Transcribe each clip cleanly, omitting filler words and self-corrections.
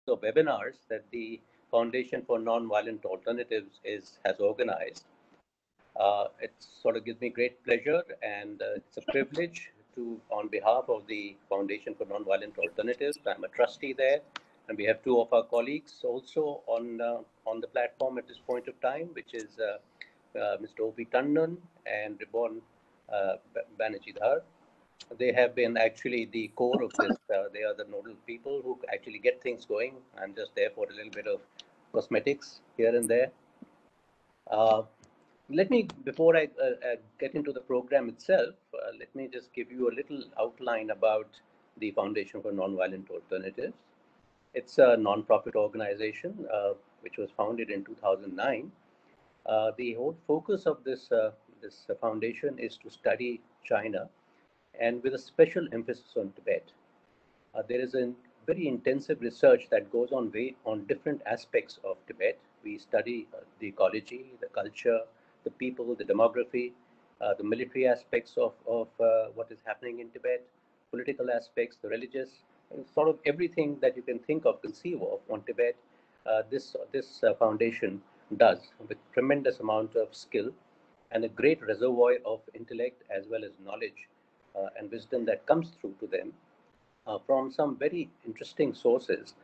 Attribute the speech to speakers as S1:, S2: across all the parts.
S1: of webinars that the Foundation for Nonviolent Alternatives has organized. It sort of gives me great pleasure, and it's a privilege to, on behalf of the Foundation for Nonviolent Alternatives, I'm a trustee there, and we have two of our colleagues also on the platform at this point of time, which is Mr. O.P. Tandon and Ribon Banerjee-Dhar. They have been actually the core of this. They are the nodal people who actually get things going. I'm just there for a little bit of cosmetics here and there. Let me, before I get into the program itself, let me just give you a little outline about the Foundation for Nonviolent Alternatives. It's a non-profit organization which was founded in 2009. The whole focus of this foundation is to study China, and with a special emphasis on Tibet. There is a very intensive research that goes on different aspects of Tibet. We study the ecology, the culture, the people, the demography, the military aspects of what is happening in Tibet, political aspects, the religious, and sort of everything that you can think of, conceive of on Tibet. This foundation does with tremendous amount of skill and a great reservoir of intellect as well as knowledge and wisdom that comes through to them from some very interesting sources,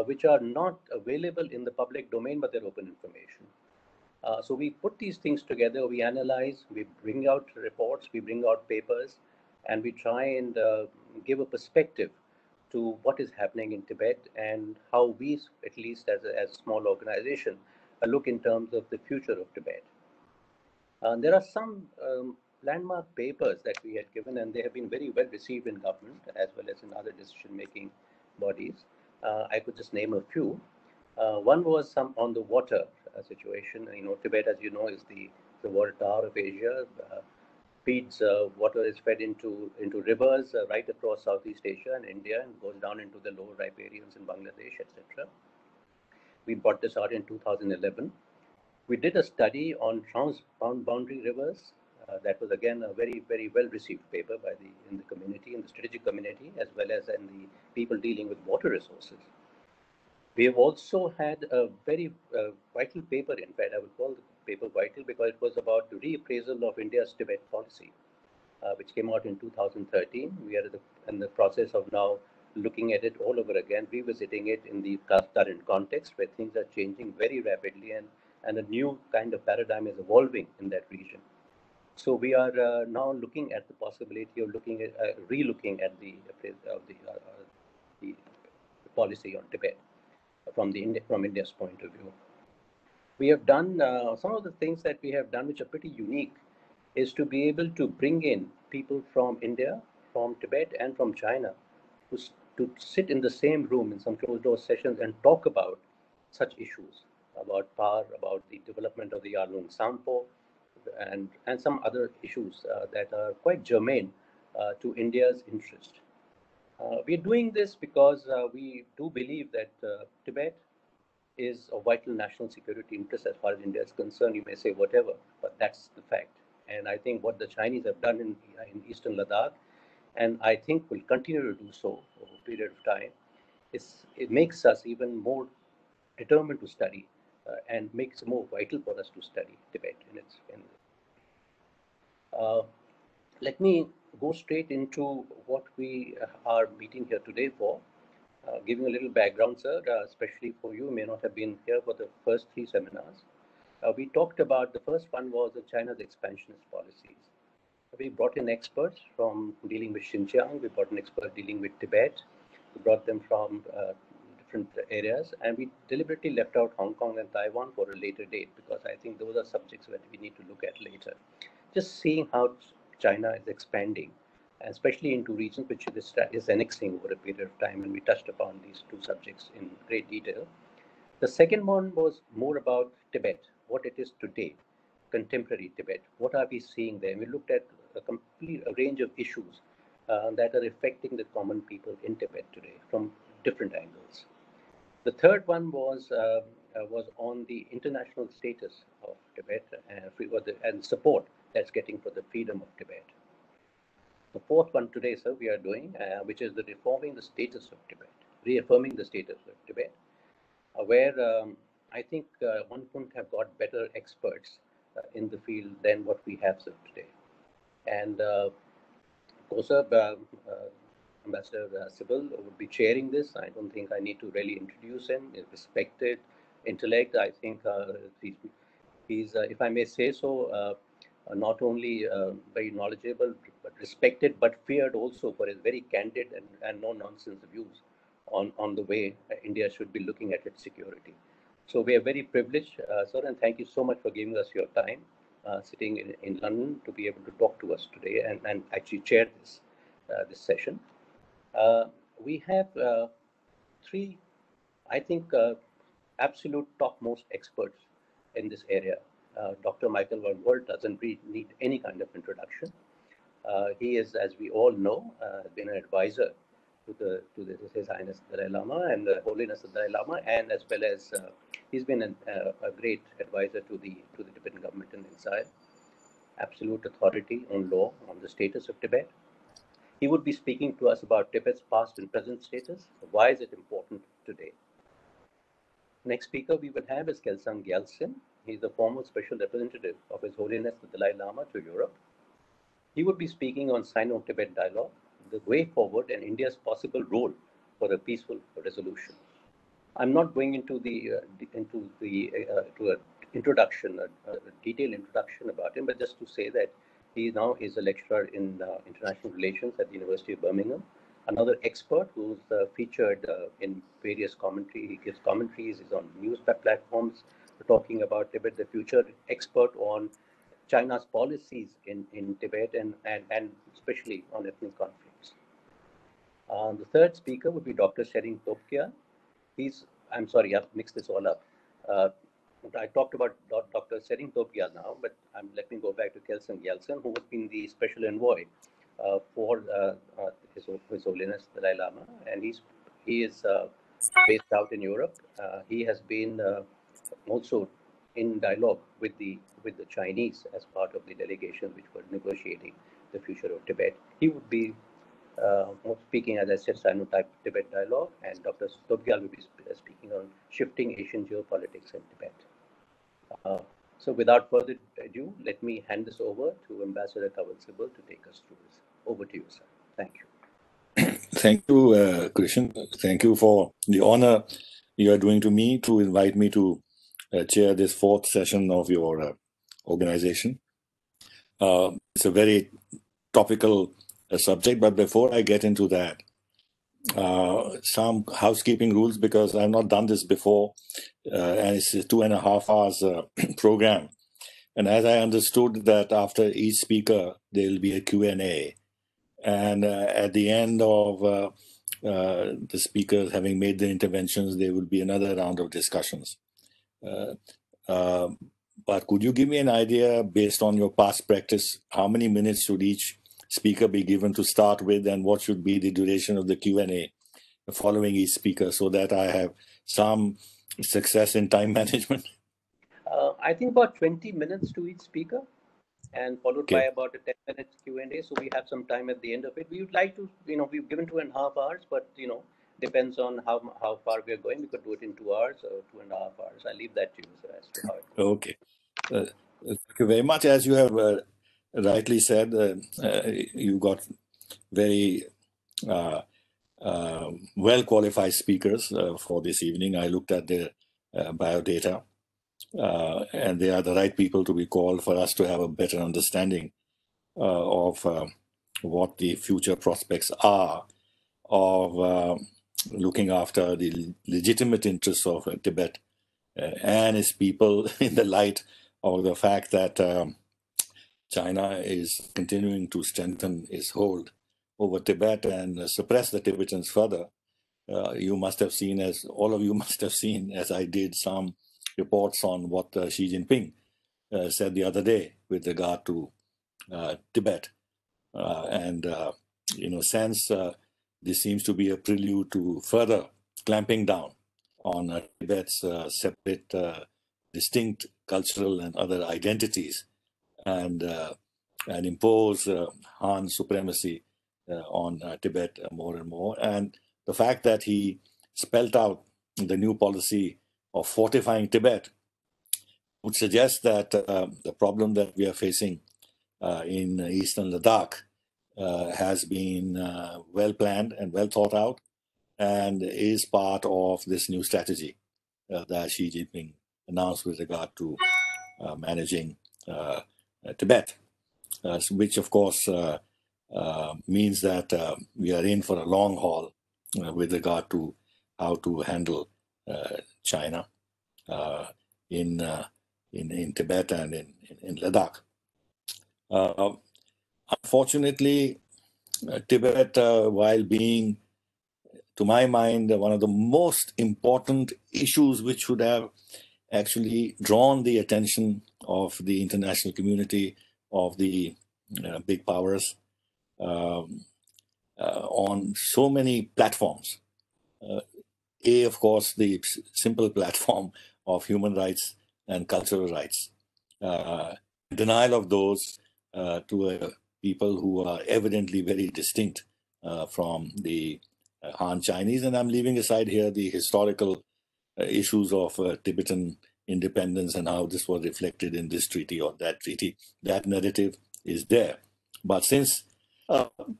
S1: which are not available in the public domain, but they're open information. So we put these things together, we analyze, we bring out reports, we bring out papers, and we try and give a perspective to what is happening in Tibet and how we, at least as a small organization, look in terms of the future of Tibet. There are some landmark papers that we had given, and they have been very well received in government as well as in other decision-making bodies. I could just name a few. One was some on the water situation. You know, Tibet, as you know, is the water tower of Asia. Feeds water is fed into rivers right across Southeast Asia and India, and goes down into the lower riparians in Bangladesh, etc. We brought this out in 2011. We did a study on transboundary rivers. That was again a very, very well received paper in the community, in the strategic community, as well as in the people dealing with water resources. We have also had a very vital paper. In fact, I would call the paper vital because it was about the reappraisal of India's Tibet policy, which came out in 2013. We are in the process of now looking at it all over again, revisiting it in the current context where things are changing very rapidly, and a new kind of paradigm is evolving in that region. So we are now looking at the possibility of re-looking at the policy on Tibet from India's point of view. We have done some of the things that we have done, which are pretty unique, is to be able to bring in people from India, from Tibet, and from China to sit in the same room in some closed door sessions and talk about such issues, about power, about the development of the Yarlung Sampo, and some other issues that are quite germane to India's interest. We're doing this because we do believe that Tibet is a vital national security interest as far as India is concerned. You may say whatever, but that's the fact. And I think what the Chinese have done in eastern Ladakh, and I think will continue to do so over a period of time, it makes us even more determined to study and makes it more vital for us to study Tibet in its. Let me go straight into what we are meeting here today for. Giving a little background, sir, especially for you, may not have been here for the first three seminars. We talked about, the first one was China's expansionist policies. We brought in experts from dealing with Xinjiang, we brought an expert dealing with Tibet, we brought them from different areas, and we deliberately left out Hong Kong and Taiwan for a later date because I think those are subjects that we need to look at later. Just seeing how China is expanding, especially into regions which it is annexing over a period of time, and we touched upon these two subjects in great detail. The second one was more about Tibet, what it is today, contemporary Tibet. What are we seeing there? We looked at a complete range of issues that are affecting the common people in Tibet today from different angles. The third one was on the international status of Tibet and support that's getting for the freedom of Tibet. The fourth one today, sir, we are doing, which is the reforming the status of Tibet. Reaffirming the Status of Tibet, where I think one couldn't have got better experts in the field than what we have today. And COSA, Ambassador Sibal would be chairing this. I don't think I need to really introduce him. He's respected intellect. I think he's if I may say so, not only very knowledgeable, but respected, but feared also for his very candid and no-nonsense views on the way India should be looking at its security. So we are very privileged, sir, and thank you so much for giving us your time, sitting in London to be able to talk to us today and actually chair this session. We have three, I think, absolute topmost experts in this area. Dr. Michael van Walt doesn't need any kind of introduction. He is, as we all know, been an advisor to His Highness Dalai Lama and Holiness of Dalai Lama, and as well as he's been a great advisor to the Tibetan government in exile. Absolute authority on law, on the status of Tibet. He would be speaking to us about Tibet's past and present status. Why is it important today? Next speaker we will have is Kelsang Gyaltsen. He's the former special representative of His Holiness the Dalai Lama to Europe. He would be speaking on Sino-Tibet dialogue, the way forward, and India's possible role for a peaceful resolution. I'm not going into a introduction, a detailed introduction about him, but just to say that he now is a lecturer in international relations at the University of Birmingham. Another expert who's featured in various commentary. He gives commentaries. He's on news platforms talking about Tibet. The future expert on China's policies in Tibet and especially on ethnic conflicts. The third speaker would be Dr. Tsering Topgyal. I'm sorry, I've mixed this all up. I talked about Dr. Tsering Topgyal now, but let me go back to Kelsang Gyaltsen, who has been the special envoy for His Holiness Dalai Lama, and he is based out in Europe. He has been also in dialogue with the Chinese as part of the delegation which were negotiating the future of Tibet. He would be speaking, as I said, Sino-Tibet dialogue, and Dr. Topgyal will be speaking on shifting Asian geopolitics in Tibet. So without further ado, let me hand this over to Ambassador Sibal to take us through this. Over to you, sir. Thank you.
S2: Thank you, Krishan. Thank you for the honor you are doing to me to invite me to chair this fourth session of your organization. It's a very topical subject, but before I get into that, some housekeeping rules, because I've not done this before, and it's a 2.5 hours program. And as I understood that after each speaker, there will be a Q&A. And at the end of the speakers having made their interventions, there will be another round of discussions. But could you give me an idea, based on your past practice, how many minutes should each speaker be given to start with, and what should be the duration of the Q&A following each speaker, so that I have some success in time management?
S1: I think about 20 minutes to each speaker, and followed by about a 10-minute Q&A. So we have some time at the end of it. We would like to, we've given 2.5 hours, but, depends on how far we're going. We could do it in 2 hours or 2.5 hours. I leave that to you, sir, as to how it goes.
S2: Okay. Thank you very much. As you have rightly said, you got very well-qualified speakers for this evening. I looked at their biodata, and they are the right people to be called for us to have a better understanding of what the future prospects are of looking after the legitimate interests of Tibet and its people, in the light of the fact that China is continuing to strengthen its hold over Tibet and suppress the Tibetans further. You must have seen, as all of you must have seen, as I did, some reports on what Xi Jinping said the other day with regard to Tibet. Since this seems to be a prelude to further clamping down on Tibet's separate, distinct cultural and other identities, and impose Han supremacy on Tibet more and more. And the fact that he spelt out the new policy of fortifying Tibet would suggest that the problem that we are facing in eastern Ladakh has been well planned and well thought out, and is part of this new strategy that Xi Jinping announced with regard to managing Tibet, which of course means that we are in for a long haul with regard to how to handle China in Tibet and in Ladakh. Unfortunately, Tibet, while being, to my mind, one of the most important issues which should have actually drawn the attention of the international community, of the big powers, on so many platforms. Of course, the simple platform of human rights and cultural rights. Denial of those to people who are evidently very distinct from the Han Chinese. And I'm leaving aside here the historical issues of Tibetan independence and how this was reflected in this treaty or that treaty. That narrative is there. But since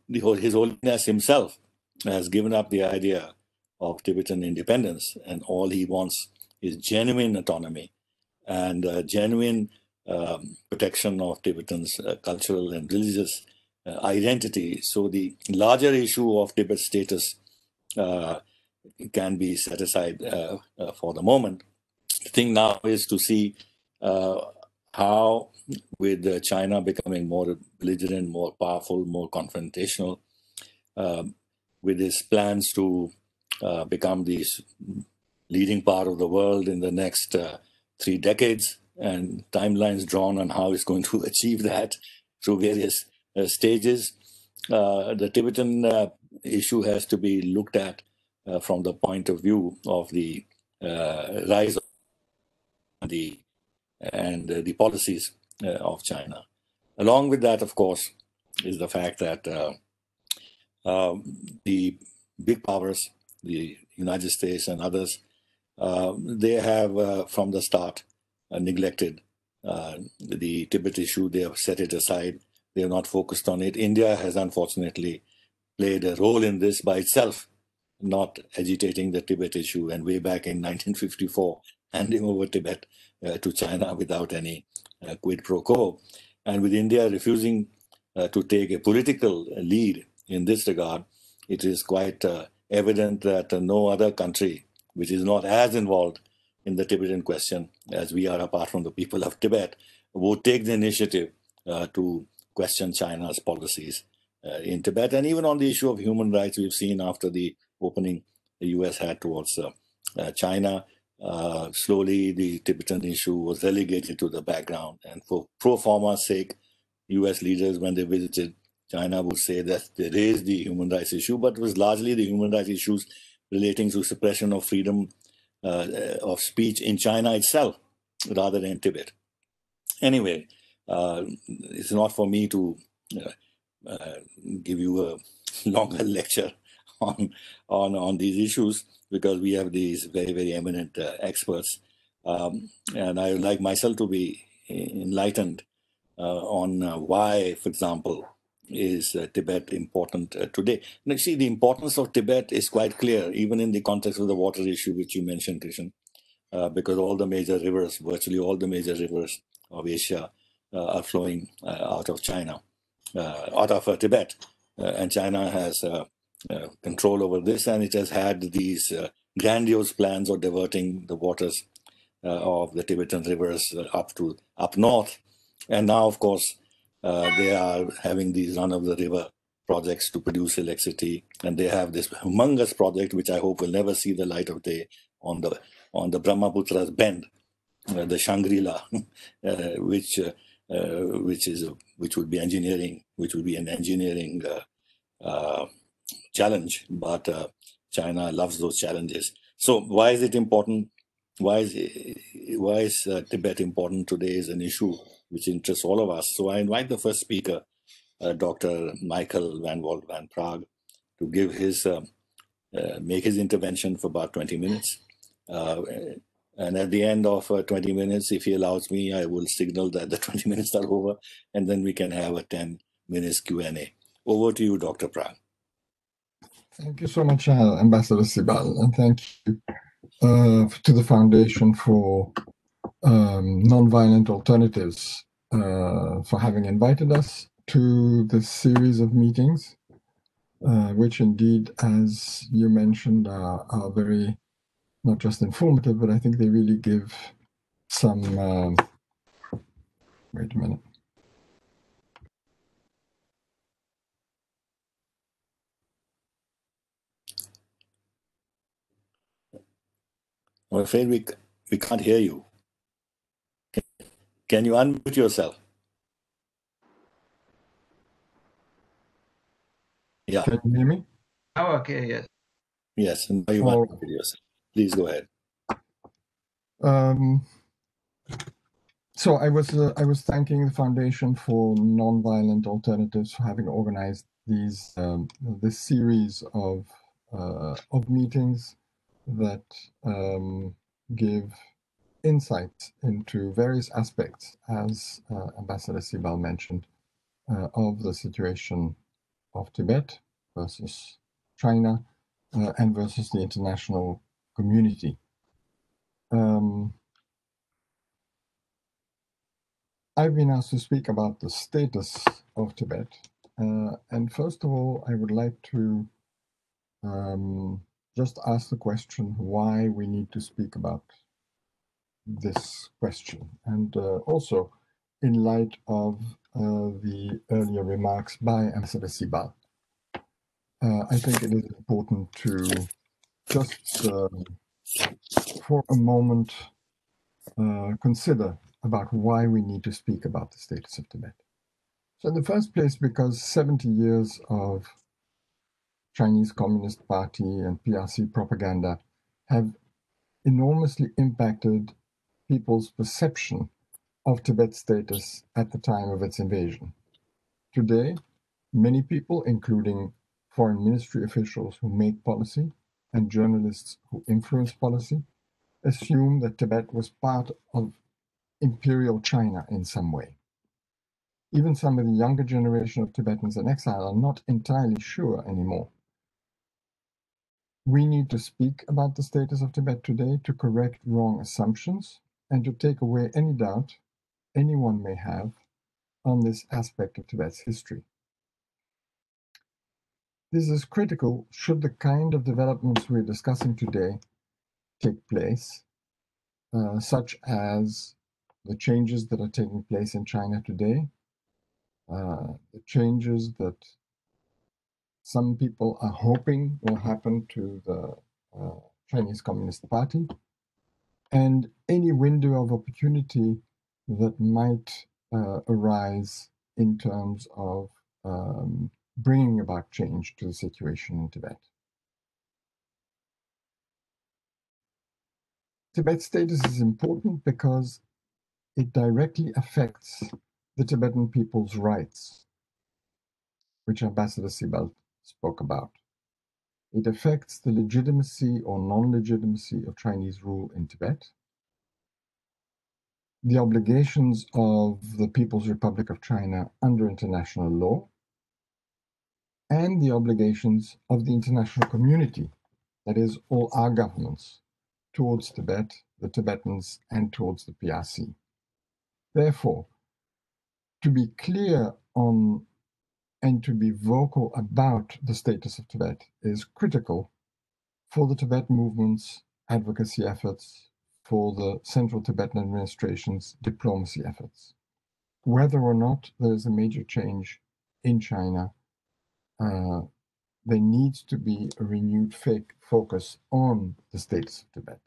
S2: His Holiness himself has given up the idea of Tibetan independence, and all he wants is genuine autonomy and genuine protection of Tibetans' cultural and religious identity. So the larger issue of Tibet's status can be set aside for the moment. The thing now is to see how, with China becoming more belligerent, more powerful, more confrontational, with its plans to become the leading part of the world in the next 3 decades, and timelines drawn on how it's going to achieve that through various stages. The Tibetan issue has to be looked at from the point of view of the rise of the policies of China. Along with that, of course, is the fact that the big powers, the United States and others, they have from the start neglected the Tibet issue. They have set it aside. They have not focused on it. India has unfortunately played a role in this by itself, not agitating the Tibet issue, and way back in 1954, handing over Tibet to China without any quid pro quo. And with India refusing to take a political lead in this regard, it is quite evident that no other country which is not as involved in the Tibetan question as we are, apart from the people of Tibet, would take the initiative to question China's policies in Tibet. And even on the issue of human rights, we've seen after the opening the US had towards China, slowly the Tibetan issue was relegated to the background. And for pro forma's sake, US leaders, when they visited China, would say that they raised the human rights issue, but it was largely the human rights issues relating to suppression of freedom of speech in China itself, rather than Tibet. Anyway, it's not for me to give you a longer lecture on these issues, because we have these very, very eminent experts. And I would like myself to be enlightened on why, for example, is Tibet important today. Now, see, the importance of Tibet is quite clear, even in the context of the water issue, which you mentioned, Krishan, because all the major rivers, virtually all the major rivers of Asia are flowing out of China, out of Tibet. And China has control over this, and it has had these grandiose plans of diverting the waters of the Tibetan rivers up north. And now, of course, they are having these run-of-the-river projects to produce electricity, and they have this humongous project, which I hope will never see the light of day, on the Brahmaputra's bend, the Shangri-La, which would be an engineering challenge, but China loves those challenges. So why is it important? Why is Tibet important today is an issue which interests all of us. So I invite the first speaker, Dr. Michael van Walt van Praag, to give his make his intervention for about 20 minutes. And at the end of 20 minutes, if he allows me, I will signal that the 20 minutes are over, and then we can have a 10 minutes Q&A. Over to you, Dr. Praag.
S3: Thank you so much, Ambassador Sibal, and thank you to the Foundation for Nonviolent Alternatives for having invited us to this series of meetings, which indeed, as you mentioned, are very, not just informative, but I think they really give some, wait a minute.
S2: I'm afraid we can't hear you. Can you unmute yourself? Yeah.
S3: Can you hear me?
S4: Oh, okay, yes.
S2: Yes, and now you
S3: Oh.
S2: unmuted yourself. Please go ahead.
S3: So I was thanking the Foundation for Nonviolent Alternatives for having organized this series of meetings that give insights into various aspects, as Ambassador Sibal mentioned, of the situation of Tibet versus China and versus the international community. I've been asked to speak about the status of Tibet. And first of all, I would like to just ask the question why we need to speak about this question. And also, in light of the earlier remarks by Ambassador Sibal, I think it is important to just for a moment consider about why we need to speak about the status of Tibet. So in the first place, because 70 years of Chinese Communist Party and PRC propaganda have enormously impacted people's perception of Tibet's status at the time of its invasion. Today, many people, including foreign ministry officials who make policy and journalists who influence policy, assume that Tibet was part of Imperial China in some way. Even some of the younger generation of Tibetans in exile are not entirely sure anymore. We need to speak about the status of Tibet today to correct wrong assumptions and to take away any doubt anyone may have on this aspect of Tibet's history. This is critical should the kind of developments we're discussing today take place, such as the changes that are taking place in China today, the changes that some people are hoping will happen to the Chinese Communist Party, and any window of opportunity that might arise in terms of bringing about change to the situation in Tibet. Tibet's status is important because it directly affects the Tibetan people's rights, which Ambassador Sibal spoke about. It affects the legitimacy or non-legitimacy of Chinese rule in Tibet, the obligations of the People's Republic of China under international law, and the obligations of the international community, that is, all our governments, towards Tibet, the Tibetans, and towards the PRC. Therefore, to be clear on and to be vocal about the status of Tibet is critical for the Tibet movement's advocacy efforts, for the Central Tibetan Administration's diplomacy efforts. Whether or not there is a major change in China, there needs to be a renewed focus on the status of Tibet.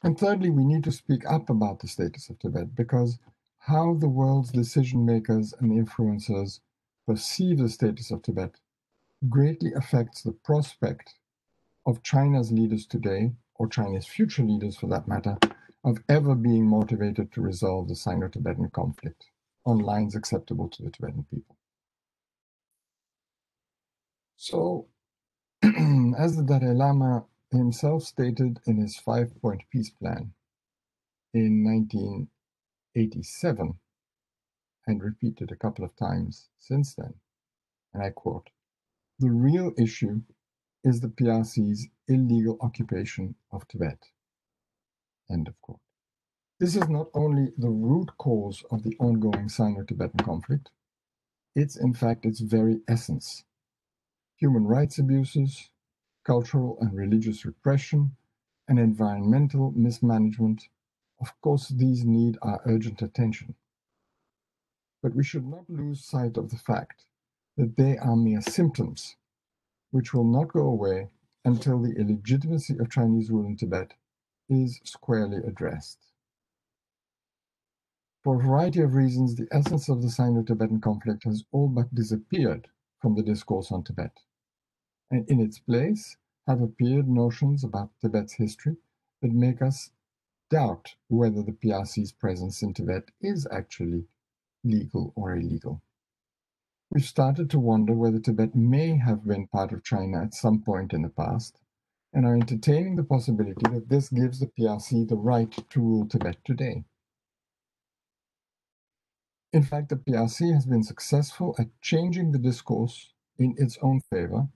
S3: And thirdly, we need to speak up about the status of Tibet because how the world's decision makers and influencers perceive the status of Tibet greatly affects the prospect of China's leaders today, or China's future leaders for that matter, of ever being motivated to resolve the Sino-Tibetan conflict on lines acceptable to the Tibetan people. So As the Dalai Lama himself stated in his 5-point peace plan in 1987, and repeated a couple of times since then, and I quote, "The real issue is the PRC's illegal occupation of Tibet." End of quote. This is not only the root cause of the ongoing Sino-Tibetan conflict, it's in fact its very essence. Human rights abuses, cultural and religious repression, and environmental mismanagement, of course, these need our urgent attention. But we should not lose sight of the fact that they are mere symptoms, which will not go away until the illegitimacy of Chinese rule in Tibet is squarely addressed. For a variety of reasons, the essence of the Sino-Tibetan conflict has all but disappeared from the discourse on Tibet, and in its place have appeared notions about Tibet's history that make us doubt whether the PRC's presence in Tibet is actually legal or illegal. We've started to wonder whether Tibet may have been part of China at some point in the past, and are entertaining the possibility that this gives the PRC the right to rule Tibet today. In fact, the PRC has been successful at changing the discourse in its own favor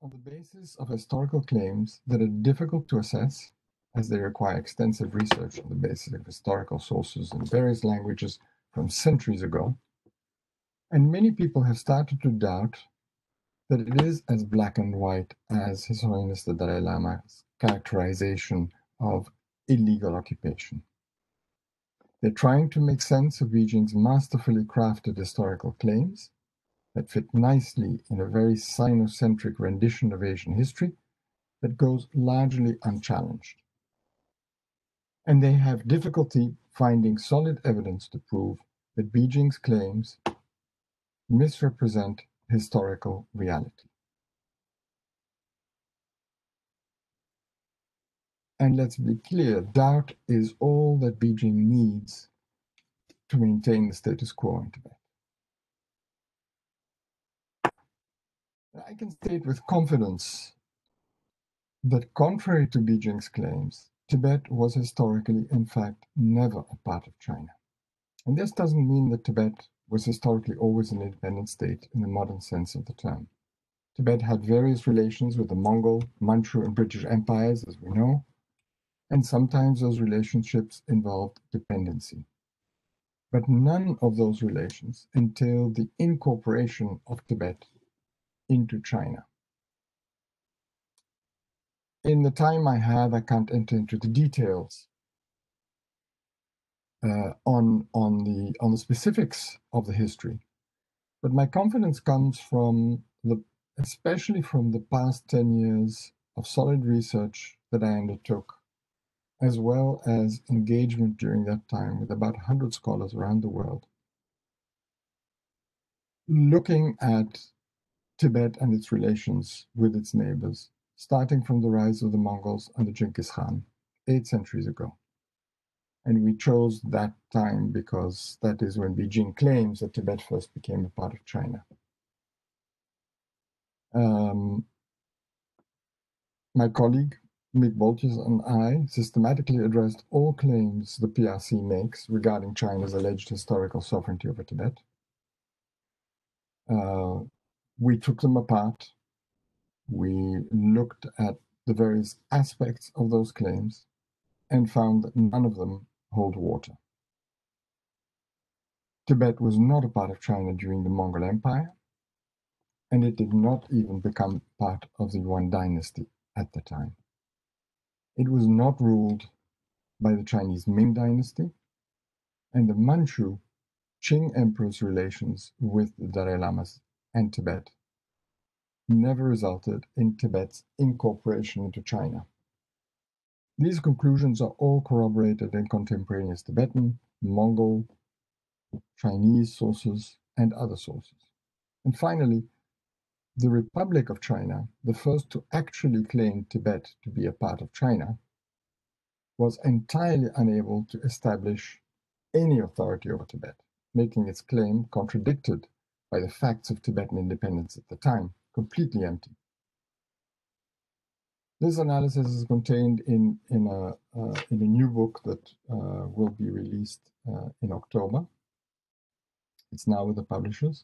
S3: on the basis of historical claims that are difficult to assess, as they require extensive research on the basis of historical sources in various languages from centuries ago. And many people have started to doubt that it is as black and white as His Holiness the Dalai Lama's characterization of illegal occupation. They're trying to make sense of Beijing's masterfully crafted historical claims that fit nicely in a very Sino-centric rendition of Asian history that goes largely unchallenged. And they have difficulty finding solid evidence to prove that Beijing's claims misrepresent historical reality. And let's be clear, doubt is all that Beijing needs to maintain the status quo in Tibet. I can state with confidence that contrary to Beijing's claims, Tibet was historically, in fact, never a part of China. And this doesn't mean that Tibet was historically always an independent state in the modern sense of the term. Tibet had various relations with the Mongol, Manchu, and British empires, as we know, and sometimes those relationships involved dependency. But none of those relations entailed the incorporation of Tibet into China. In the time I have, I can't enter into the details on the specifics of the history, but my confidence comes from especially from the past 10 years of solid research that I undertook, as well as engagement during that time with about 100 scholars around the world, looking at Tibet and its relations with its neighbors, starting from the rise of the Mongols under Genghis Khan 8 centuries ago. And we chose that time because that is when Beijing claims that Tibet first became a part of China. My colleague, Walt, and I systematically addressed all claims the PRC makes regarding China's alleged historical sovereignty over Tibet. We took them apart. We looked at the various aspects of those claims and found that none of them hold water. Tibet was not a part of China during the Mongol Empire, and it did not even become part of the Yuan dynasty at the time. It was not ruled by the Chinese Ming dynasty, and the Manchu Qing emperor's relations with the Dalai Lamas and Tibet never resulted in Tibet's incorporation into China. These conclusions are all corroborated in contemporaneous Tibetan, Mongol, Chinese sources, and other sources. And finally, the Republic of China, the first to actually claim Tibet to be a part of China, was entirely unable to establish any authority over Tibet, making its claim contradicted by the facts of Tibetan independence at the time completely empty. This analysis is contained in a new book that will be released in October. It's now with the publishers.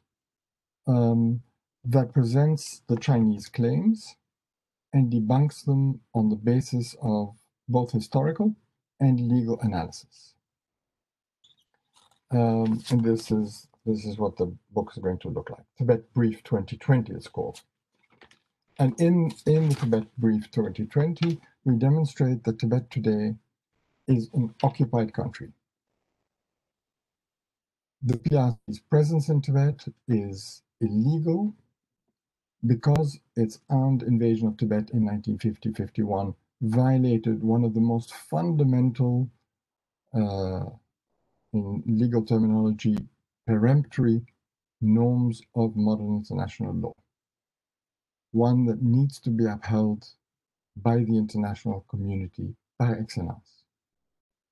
S3: That presents the Chinese claims and debunks them on the basis of both historical and legal analysis. And this is what the book is going to look like. Tibet Brief 2020 it's called. And in the Tibet Brief 2020, we demonstrate that Tibet today is an occupied country. The PRC's presence in Tibet is illegal because its armed invasion of Tibet in 1950-51 violated one of the most fundamental, in legal terminology, peremptory norms of modern international law. One that needs to be upheld by the international community par excellence,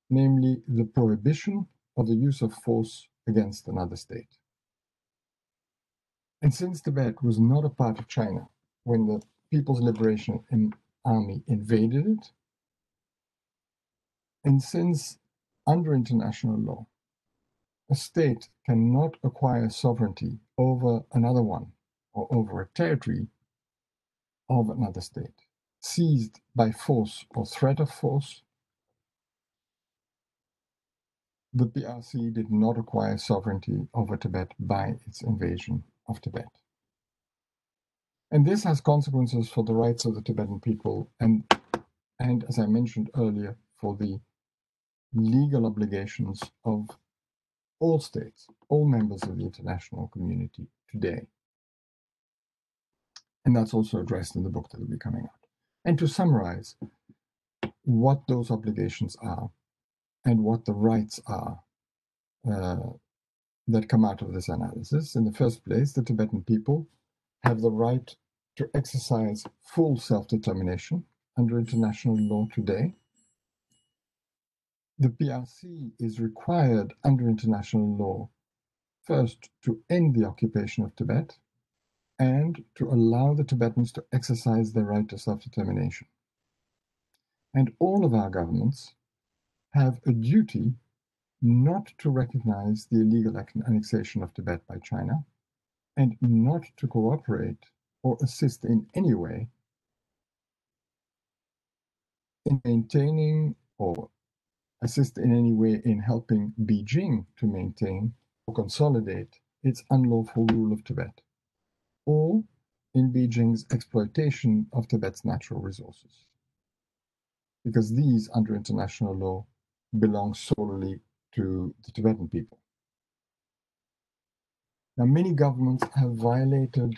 S3: namely the prohibition of the use of force against another state. And since Tibet was not a part of China when the People's Liberation Army invaded it, and since under international law, a state cannot acquire sovereignty over another one or over a territory of another state, seized by force or threat of force, the PRC did not acquire sovereignty over Tibet by its invasion of Tibet. And this has consequences for the rights of the Tibetan people and as I mentioned earlier, for the legal obligations of all states, all members of the international community today. And that's also addressed in the book that will be coming out. And to summarize what those obligations are and what the rights are that come out of this analysis. In the first place, the Tibetan people have the right to exercise full self-determination under international law today. The PRC is required under international law first to end the occupation of Tibet and to allow the Tibetans to exercise their right to self-determination. And all of our governments have a duty not to recognize the illegal annexation of Tibet by China and not to cooperate or assist in any way in maintaining or assist in any way in helping Beijing to maintain or consolidate its unlawful rule of Tibet, or in Beijing's exploitation of Tibet's natural resources, because these, under international law, belong solely to the Tibetan people. Now, many governments have violated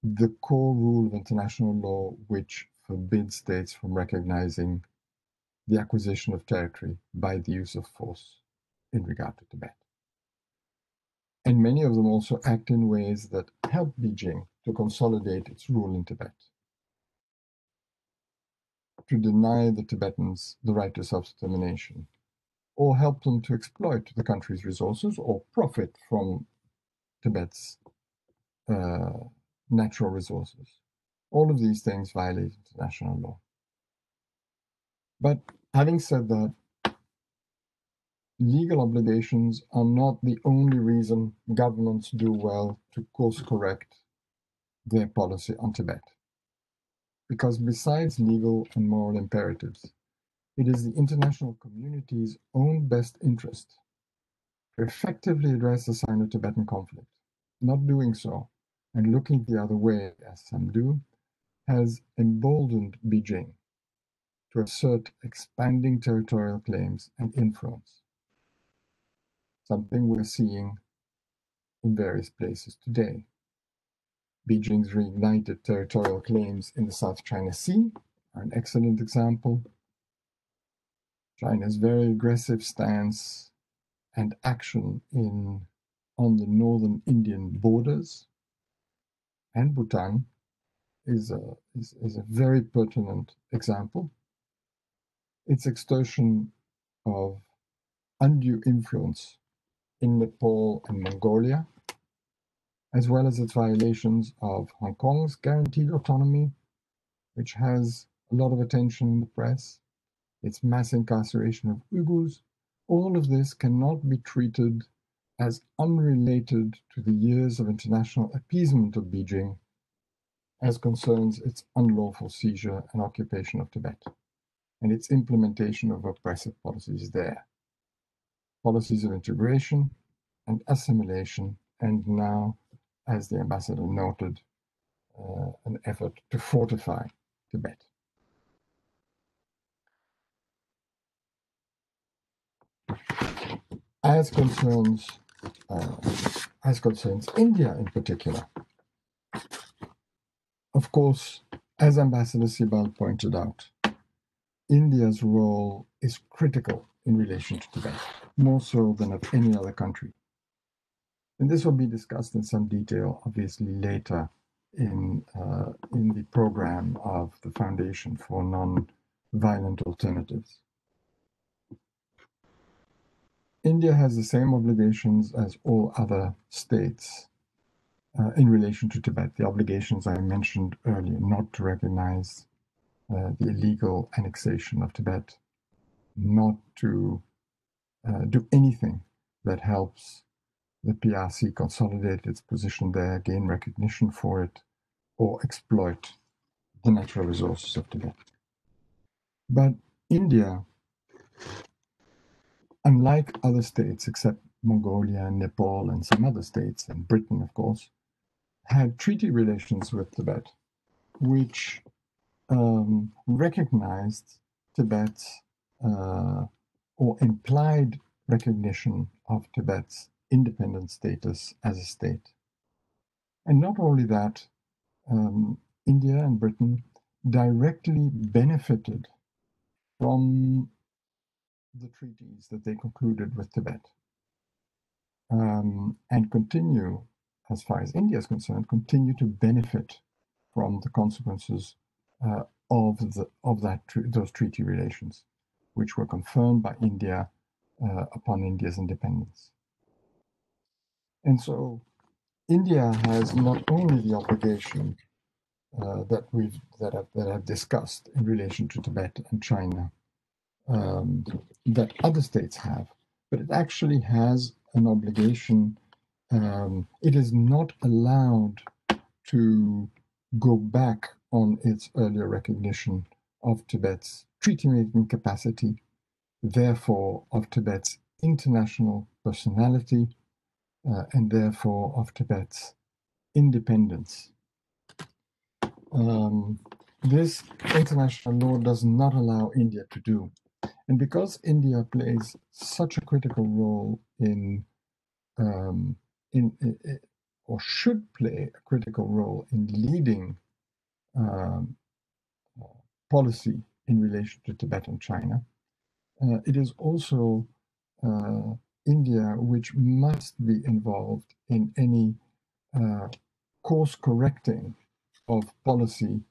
S3: the core rule of international law, which forbids states from recognizing the acquisition of territory by the use of force in regard to Tibet. And many of them also act in ways that help Beijing to consolidate its rule in Tibet, to deny the Tibetans the right to self-determination, or help them to exploit the country's resources or profit from Tibet's natural resources. All of these things violate international law. But having said that, legal obligations are not the only reason governments do well to course correct their policy on Tibet. Because besides legal and moral imperatives, it is the international community's own best interest to effectively address the Sino-Tibetan conflict. Not doing so, and looking the other way, as some do, has emboldened Beijing to assert expanding territorial claims and influence, something we're seeing in various places today. Beijing's reignited territorial claims in the South China Sea are an excellent example. China's very aggressive stance and action on the northern Indian borders and Bhutan is a very pertinent example. Its extortion of undue influence in Nepal and Mongolia, as well as its violations of Hong Kong's guaranteed autonomy which has a lot of attention in the press, its mass incarceration of Uyghurs, all of this cannot be treated as unrelated to the years of international appeasement of Beijing as concerns its unlawful seizure and occupation of Tibet and its implementation of oppressive policies there. Policies of integration and assimilation, and now, as the ambassador noted, an effort to fortify Tibet. As concerns India in particular, of course, as Ambassador Sibal pointed out, India's role is critical in relation to Tibet, more so than of any other country. And this will be discussed in some detail, obviously, later in the program of the Foundation for Non-Violent Alternatives. India has the same obligations as all other states in relation to Tibet. The obligations I mentioned earlier, not to recognize the illegal annexation of Tibet, not to do anything that helps the PRC consolidate its position there, gain recognition for it, or exploit the natural resources of Tibet. But India, unlike other states, except Mongolia, Nepal, and some other states, and Britain, of course, had treaty relations with Tibet, which recognized Tibet's or implied recognition of Tibet's independent status as a state. And not only that, India and Britain directly benefited from the treaties that they concluded with Tibet, and continue, as far as India is concerned, continue to benefit from the consequences of those treaty relations, which were confirmed by India upon India's independence. And so India has not only the obligation that I've discussed in relation to Tibet and China that other states have, but it actually has an obligation. It is not allowed to go back on its earlier recognition of Tibet's treaty-making capacity, therefore of Tibet's international personality, and therefore of Tibet's independence. This international law does not allow India to do. And because India plays such a critical role or should play a critical role in leading policy in relation to Tibet and China, it is also India which must be involved in any course correcting of policy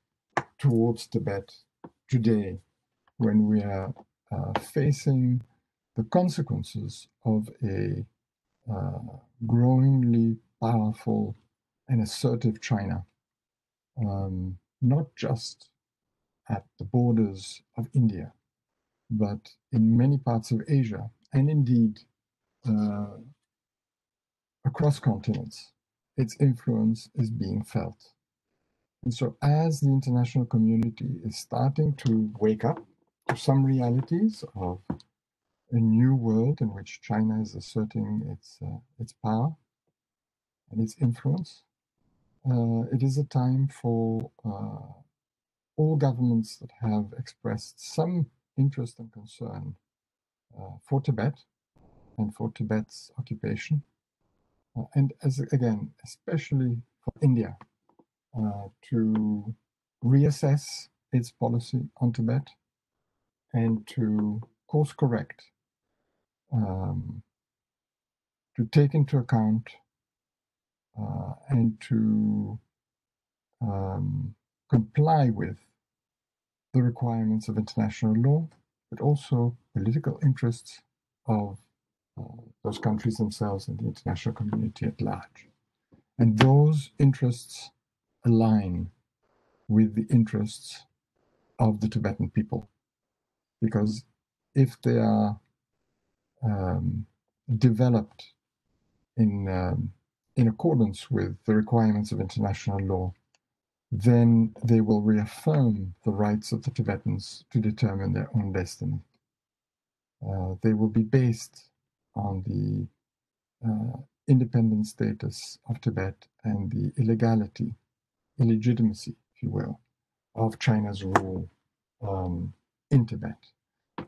S3: towards Tibet today, when we are facing the consequences of a growingly powerful and assertive China, not just at the borders of India, but in many parts of Asia, and indeed across continents. Its influence is being felt. And so as the international community is starting to wake up to some realities of a new world in which China is asserting its power and its influence, it is a time for all governments that have expressed some interest and concern for Tibet and for Tibet's occupation, and especially for India, to reassess its policy on Tibet and to course correct, to take into account and to comply with the requirements of international law, but also political interests of those countries themselves and the international community at large. And those interests align with the interests of the Tibetan people. Because if they are developed in accordance with the requirements of international law, then they will reaffirm the rights of the Tibetans to determine their own destiny. They will be based on the independent status of Tibet and the illegitimacy, if you will, of China's rule in Tibet.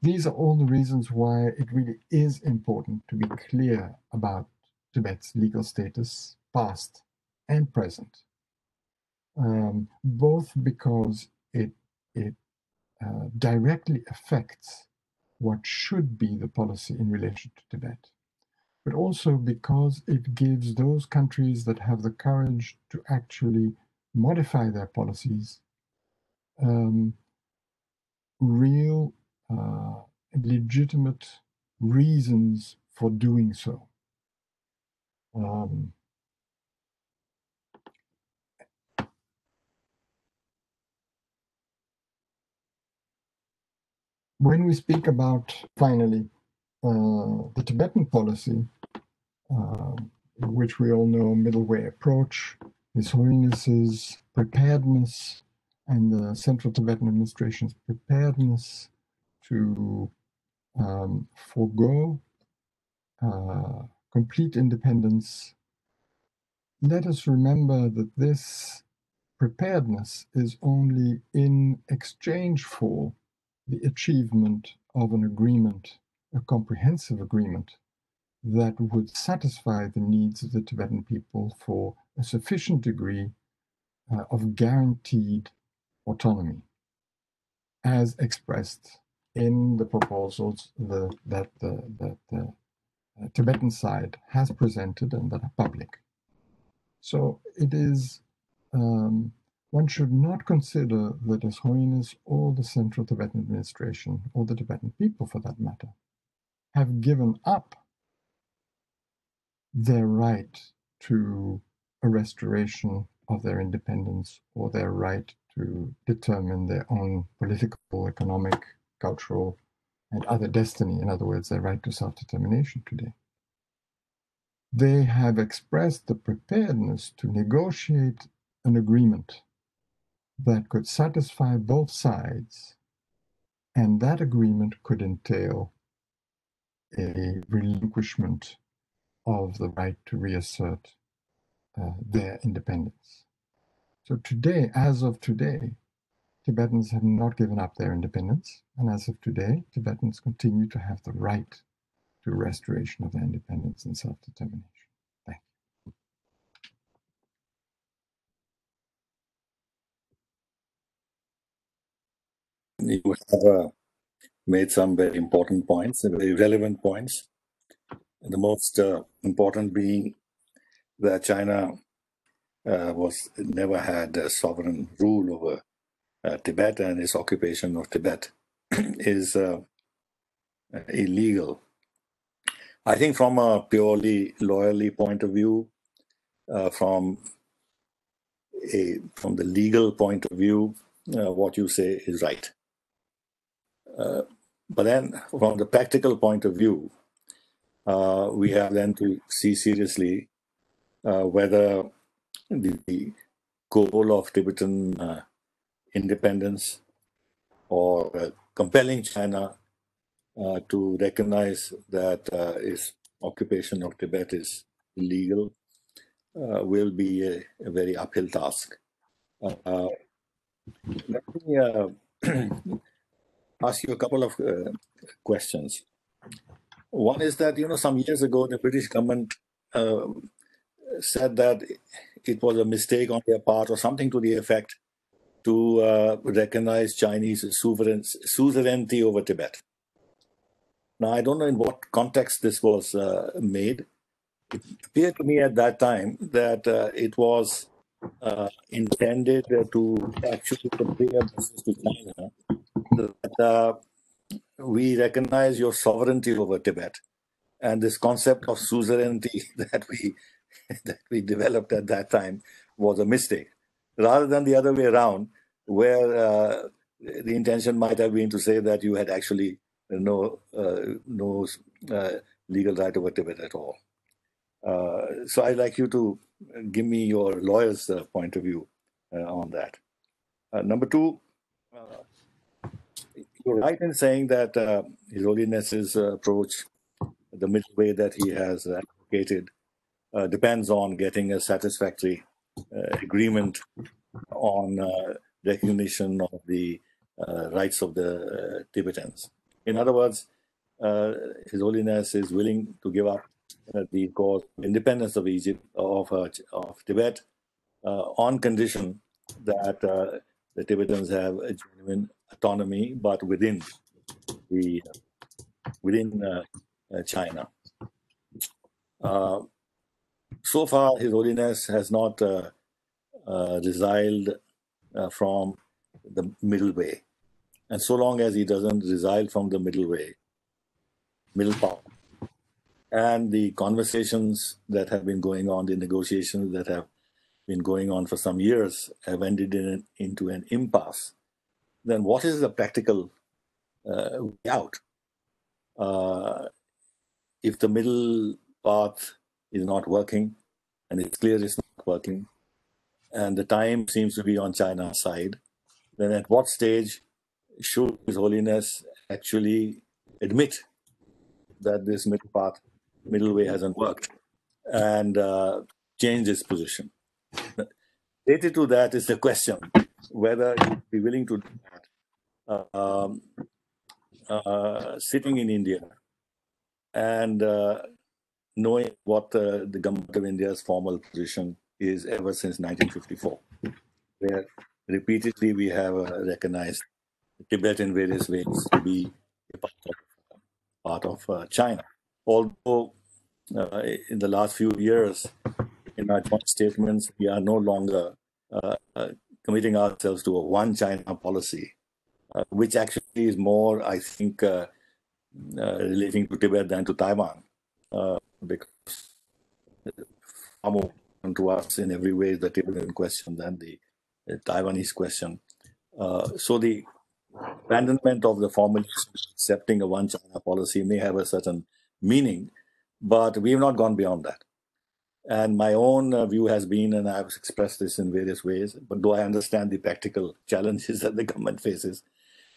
S3: These are all the reasons why it really is important to be clear about Tibet's legal status, past and present, both because it directly affects what should be the policy in relation to Tibet, but also because it gives those countries that have the courage to actually modify their policies real legitimate reasons for doing so. When we speak about, finally, the Tibetan policy, which we all know, middle way approach, His Holiness's preparedness and the Central Tibetan Administration's preparedness to forego complete independence, let us remember that this preparedness is only in exchange for the achievement of an agreement, a comprehensive agreement, that would satisfy the needs of the Tibetan people for a sufficient degree of guaranteed autonomy, as expressed in the proposals that the Tibetan side has presented and that are public. So it is, one should not consider that His Holiness or the Central Tibetan Administration, or the Tibetan people for that matter, have given up their right to a restoration of their independence or their right to determine their own political, economic, cultural, and other destiny. In other words, their right to self-determination today. They have expressed the preparedness to negotiate an agreement that could satisfy both sides, and that agreement could entail a relinquishment of the right to reassert their independence. So today, as of today, Tibetans have not given up their independence, and as of today, Tibetans continue to have the right to restoration of their independence and self-determination. Thank
S2: You have made some very important points, very relevant points. The most important being that China never had a sovereign rule over Tibet, and its occupation of Tibet is illegal. I think from a purely lawyerly point of view, from the legal point of view, what you say is right. But then from the practical point of view, we have then to see seriously whether the goal of Tibetan independence or compelling China to recognize that its occupation of Tibet is illegal will be a very uphill task. Let me ask you a couple of questions. One is that, some years ago, the British government said that it was a mistake on their part or something to the effect to recognize Chinese suzerainty over Tibet. Now, I don't know in what context this was made. It appeared to me at that time that it was intended to actually convey a message to China that we recognize your sovereignty over Tibet, and this concept of suzerainty that we developed at that time was a mistake, rather than the other way around, where the intention might have been to say that you had actually no legal right over Tibet at all. So I'd like you to give me your lawyer's point of view on that. Number two, you're right in saying that His Holiness's approach, the middle way that he has advocated, depends on getting a satisfactory agreement on recognition of the rights of the Tibetans. In other words, His Holiness is willing to give up the cause of independence of Egypt, of Tibet, on condition that the Tibetans have a genuine autonomy, but within China. So far, His Holiness has not resiled from the middle way. And so long as he doesn't resile from the middle path, and the conversations that have been going on, the negotiations that have been going on for some years have ended into an impasse, then what is the practical way out? If the middle path is not working, and it's clear it's not working, and the time seems to be on China's side, then at what stage should His Holiness actually admit that this middle way hasn't worked, and change his position? Related to that is the question whether he'd be willing to do that sitting in India and knowing what the government of India's formal position is ever since 1954, where repeatedly we have recognized Tibet in various ways to be a part of China. Although in the last few years, in our joint statements, we are no longer committing ourselves to a one China policy, which actually is more, I think, relating to Tibet than to Taiwan, because far more to us in every way the Tibetan question than the Taiwanese question. So the abandonment of the formal accepting a one China policy may have a certain meaning, but we have not gone beyond that. And my own view has been, and I've expressed this in various ways, but though I understand the practical challenges that the government faces,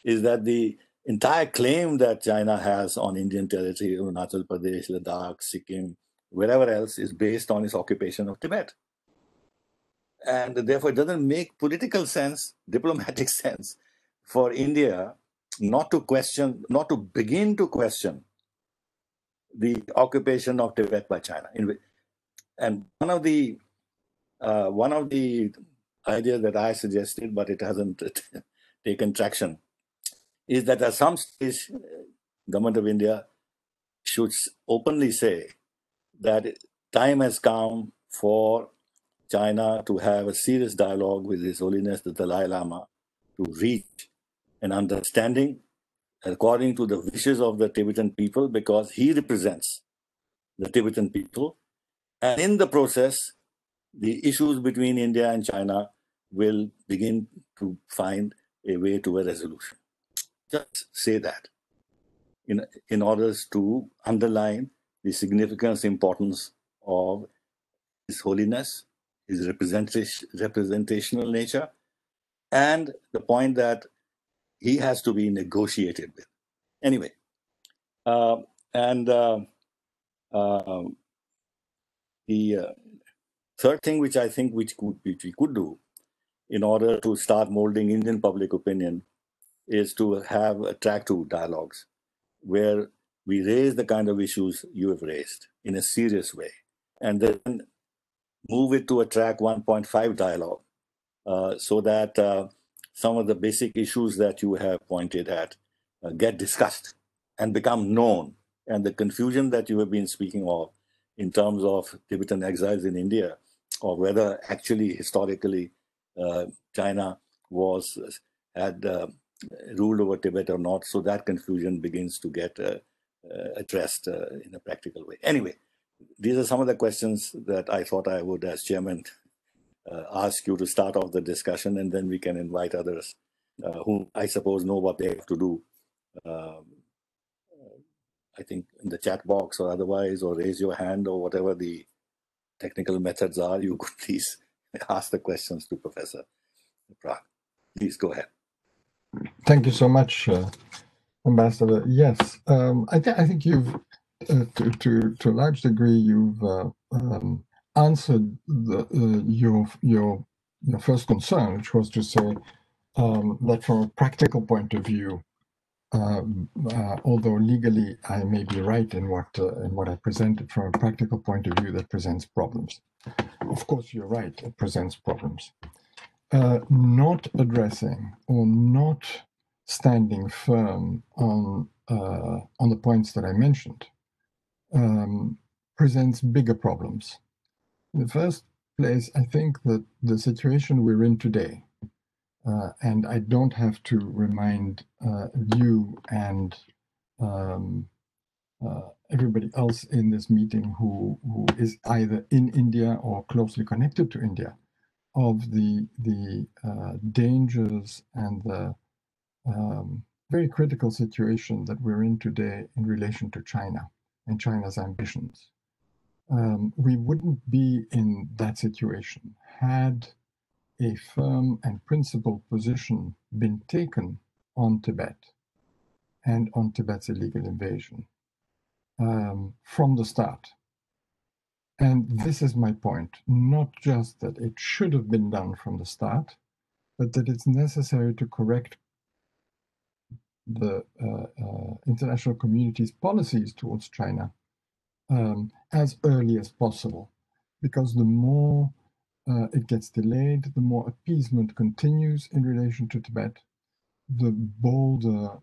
S2: is that the entire claim that China has on Indian territory, Arunachal Pradesh, Ladakh, Sikkim, wherever else, is based on its occupation of Tibet. And therefore, it doesn't make political sense, diplomatic sense, for India not to begin to question the occupation of Tibet by China. And one of the ideas that I suggested, but it hasn't taken traction, is that at some stage, government of India should openly say that time has come for China to have a serious dialogue with His Holiness the Dalai Lama to reach an understanding according to the wishes of the Tibetan people, because he represents the Tibetan people. And in the process, the issues between India and China will begin to find a way to a resolution. Just say that in order to underline the significance, importance of His Holiness, his representational nature, and the point that he has to be negotiated with. Anyway, the third thing which I think which we could do in order to start molding Indian public opinion is to have a track 2 dialogues where we raise the kind of issues you have raised in a serious way, and then move it to a track 1.5 dialogue so that some of the basic issues that you have pointed at get discussed and become known. And the confusion that you have been speaking of in terms of Tibetan exiles in India, or whether actually historically China had ruled over Tibet or not, so that confusion begins to get addressed in a practical way. Anyway, these are some of the questions that I thought I would, as chairman, ask you to start off the discussion, and then we can invite others who I suppose know what they have to do. I think in the chat box or otherwise, or raise your hand or whatever the technical methods are, you could please ask the questions to Professor Praag. Please go ahead.
S3: Thank you so much, Ambassador. Yes, I think you've, to a large degree, you've answered your first concern, which was to say that from a practical point of view, although legally I may be right in what I presented, from a practical point of view, that presents problems. Of course, you're right; it presents problems. Not addressing or not standing firm on the points that I mentioned presents bigger problems. In the first place, I think that the situation we're in today, and I don't have to remind you and everybody else in this meeting who is either in India or closely connected to India, of the dangers and the very critical situation that we're in today in relation to China and China's ambitions. We wouldn't be in that situation had a firm and principled position been taken on Tibet and on Tibet's illegal invasion from the start. And this is my point, not just that it should have been done from the start, but that it's necessary to correct the international community's policies towards China as early as possible. Because the more it gets delayed, the more appeasement continues in relation to Tibet, the bolder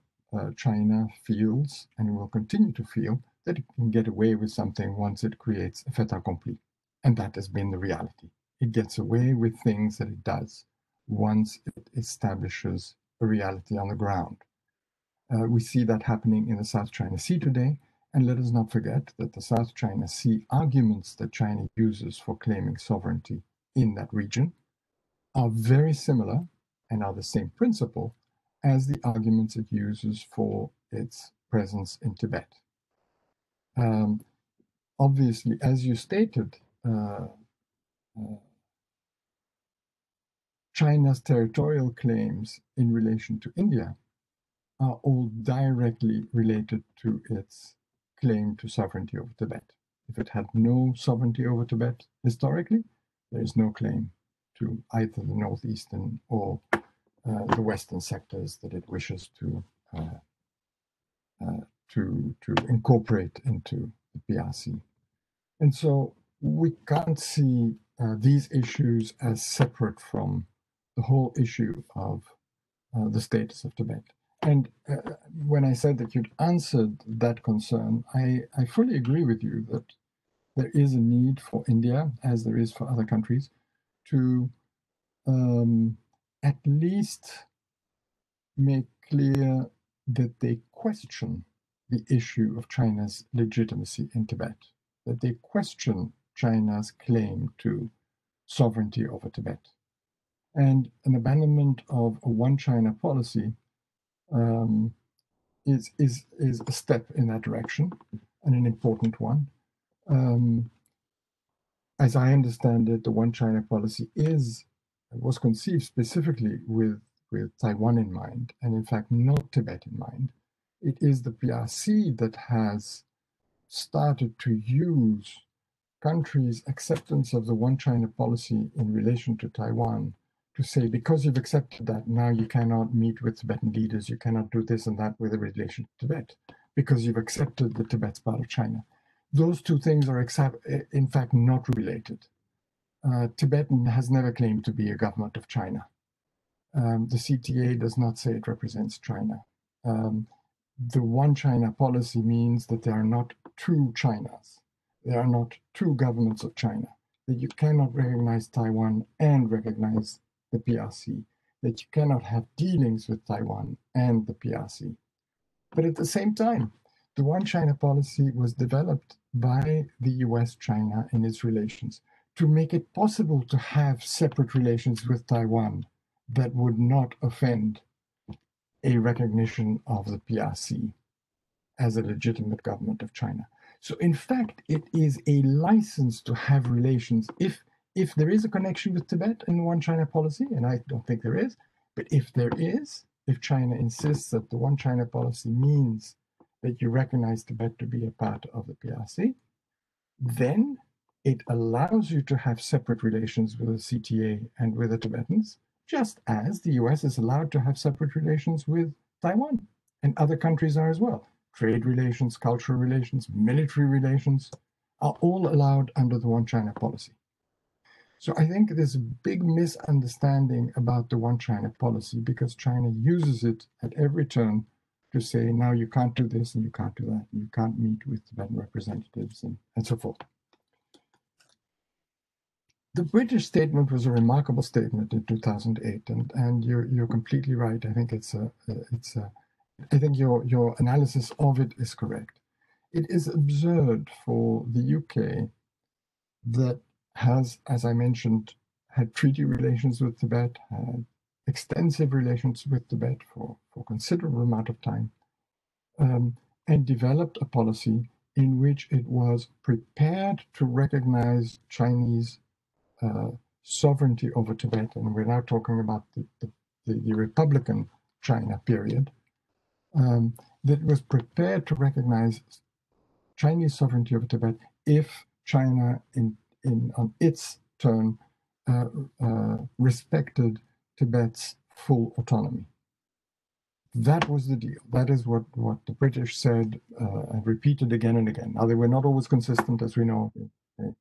S3: China feels, and will continue to feel, that it can get away with something once it creates a fait accompli. And that has been the reality. It gets away with things that it does once it establishes a reality on the ground. We see that happening in the South China Sea today, and let us not forget that the South China Sea arguments that China uses for claiming sovereignty in that region are very similar and are the same principle as the arguments it uses for its presence in Tibet. Obviously, as you stated, China's territorial claims in relation to India are all directly related to its claim to sovereignty over Tibet. If it had no sovereignty over Tibet historically, there is no claim to either the northeastern or the western sectors that it wishes to incorporate into the PRC. And so we can't see these issues as separate from the whole issue of the status of Tibet. And when I said that you'd answered that concern, I fully agree with you that there is a need for India, as there is for other countries, to at least make clear that they question the issue of China's legitimacy in Tibet, that they question China's claim to sovereignty over Tibet. And an abandonment of a one China policy is a step in that direction, and an important one. As I understand it, the one China policy was conceived specifically with Taiwan in mind, and in fact not Tibet in mind. It is the PRC that has started to use countries' acceptance of the one China policy in relation to Taiwan to say, because you've accepted that, now you cannot meet with Tibetan leaders, you cannot do this and that with a relation to Tibet, because you've accepted that Tibet's part of China. Those two things are, in fact, not related. Tibet has never claimed to be a government of China. The CTA does not say it represents China. The one China policy means that there are not two Chinas. There are not two governments of China, that you cannot recognize Taiwan and recognize the PRC, that you cannot have dealings with Taiwan and the PRC. But at the same time, the one China policy was developed by the US-China in its relations to make it possible to have separate relations with Taiwan that would not offend a recognition of the PRC as a legitimate government of China. So in fact, it is a license to have relations if there is a connection with Tibet in the One China policy, and I don't think there is, but if there is, if China insists that the One China policy means that you recognize Tibet to be a part of the PRC, then it allows you to have separate relations with the CTA and with the Tibetans, just as the US is allowed to have separate relations with Taiwan, and other countries are as well. Trade relations, cultural relations, military relations are all allowed under the One China policy. So I think there's a big misunderstanding about the One China policy because China uses it at every turn to say, now you can't do this and you can't do that, and you can't meet with Tibetan representatives and so forth. The British statement was a remarkable statement in 2008, and you're completely right. I think I think your analysis of it is correct. It is absurd for the UK that has, as I mentioned, had treaty relations with Tibet, had extensive relations with Tibet for a considerable amount of time, and developed a policy in which it was prepared to recognize Chinese sovereignty over Tibet, and we're now talking about the Republican China period, that was prepared to recognize Chinese sovereignty over Tibet if China, on its turn, respected Tibet's full autonomy. That was the deal. That is what the British said and repeated again and again. Now, they were not always consistent, as we know. They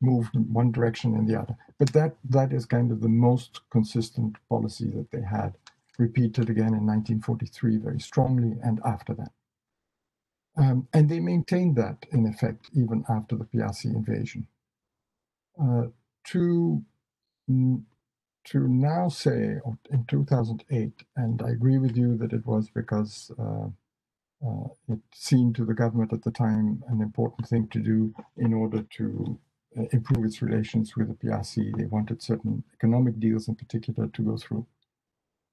S3: moved in one direction and the other. But that is kind of the most consistent policy that they had, repeated again in 1943 very strongly and after that. And they maintained that, in effect, even after the PRC invasion. To now say, in 2008, and I agree with you that it was because it seemed to the government at the time an important thing to do in order to improve its relations with the PRC. They wanted certain economic deals in particular to go through.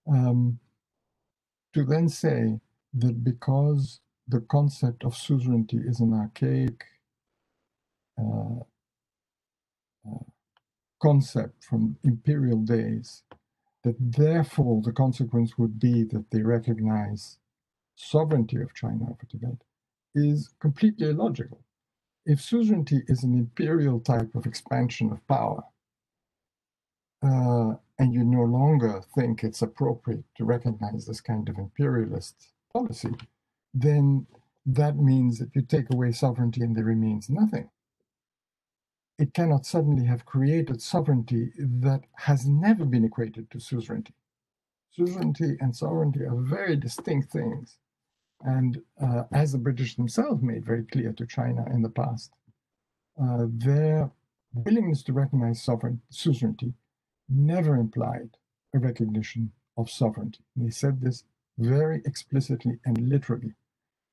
S3: To then say that because the concept of suzerainty is an archaic concept from imperial days, that therefore the consequence would be that they recognize sovereignty of China over Tibet, is completely illogical. If suzerainty is an imperial type of expansion of power, and you no longer think it's appropriate to recognize this kind of imperialist policy, then that means that you take away sovereignty and there remains nothing. It cannot suddenly have created sovereignty that has never been equated to suzerainty. Suzerainty and sovereignty are very distinct things. And as the British themselves made very clear to China in the past, their willingness to recognize suzerainty never implied a recognition of sovereignty. They said this very explicitly and literally.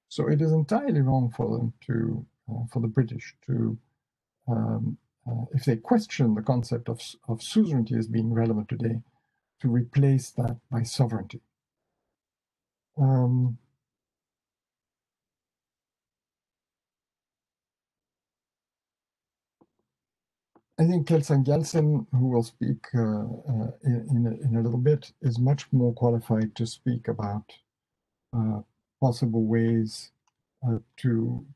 S3: So it is entirely wrong for them to, for the British to, if they question the concept of suzerainty as being relevant today, to replace that by sovereignty. I think Kelsang Gyaltsen, who will speak in a little bit, is much more qualified to speak about possible ways to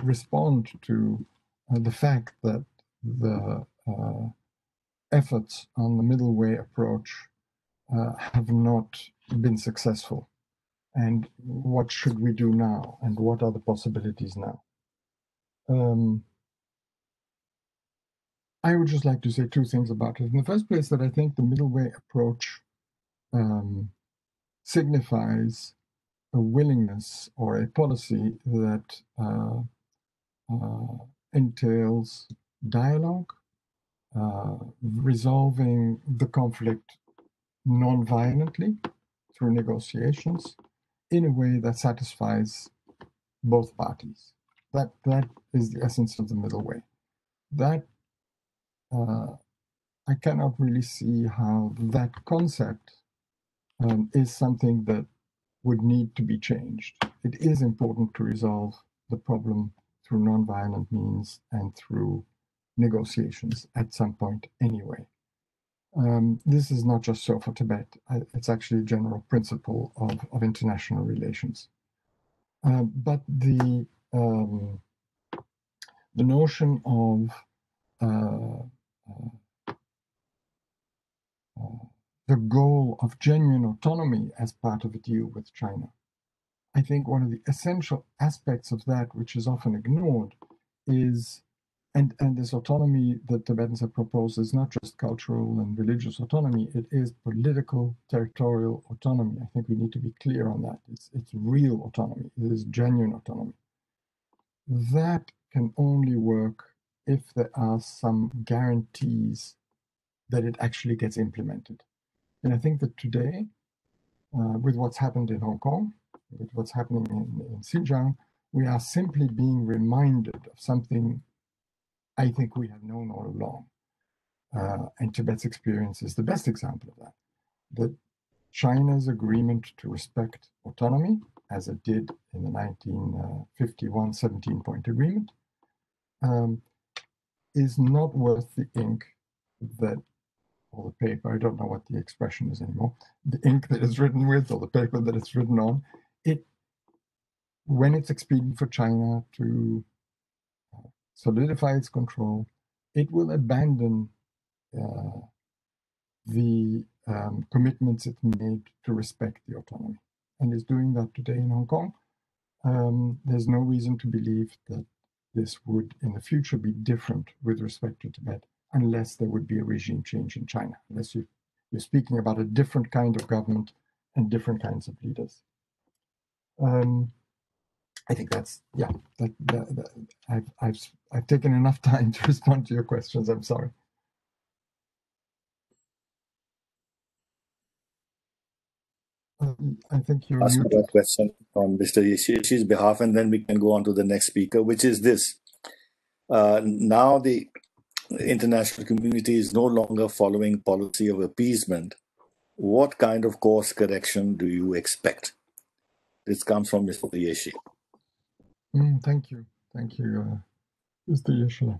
S3: respond to the fact that the efforts on the middle way approach have not been successful. And what should we do now? And what are the possibilities now? I would just like to say two things about it. In the first place, that I think the middle way approach signifies a willingness or a policy that entails dialogue, resolving the conflict non-violently through negotiations in a way that satisfies both parties. That is the essence of the middle way. That I cannot really see how that concept is something that would need to be changed. It is important to resolve the problem through nonviolent means and through negotiations at some point anyway. This is not just so for Tibet. It's actually a general principle of international relations. But the notion of the goal of genuine autonomy as part of a deal with China, I think one of the essential aspects of that, which is often ignored, is, and this autonomy that Tibetans have proposed is not just cultural and religious autonomy, it is political, territorial autonomy. I think we need to be clear on that. It's real autonomy, it is genuine autonomy. That can only work if there are some guarantees that it actually gets implemented. And I think that today, with what's happened in Hong Kong, with what's happening in Xinjiang, we are simply being reminded of something I think we have known all along. And Tibet's experience is the best example of that. That China's agreement to respect autonomy, as it did in the 1951 17-point agreement, is not worth the ink that, or the paper, I don't know what the expression is anymore, the ink that it's written with or the paper that it's written on. When it's expedient for China to solidify its control, it will abandon the commitments it made to respect the autonomy, and is doing that today in Hong Kong. There's no reason to believe that this would in the future be different with respect to Tibet, unless there would be a regime change in China, unless you're speaking about a different kind of government and different kinds of leaders. I think that's, yeah, I've taken enough time to respond to your questions. I'm sorry. I think you're
S2: Ask
S3: muted.
S2: a question on Mr. Yeshi's behalf, and then we can go on to the next speaker, which is this. Now the international community is no longer following policy of appeasement. What kind of course correction do you expect? This comes from Mr. Yeshi.
S3: Thank you. Thank you, Mr. Yeshi.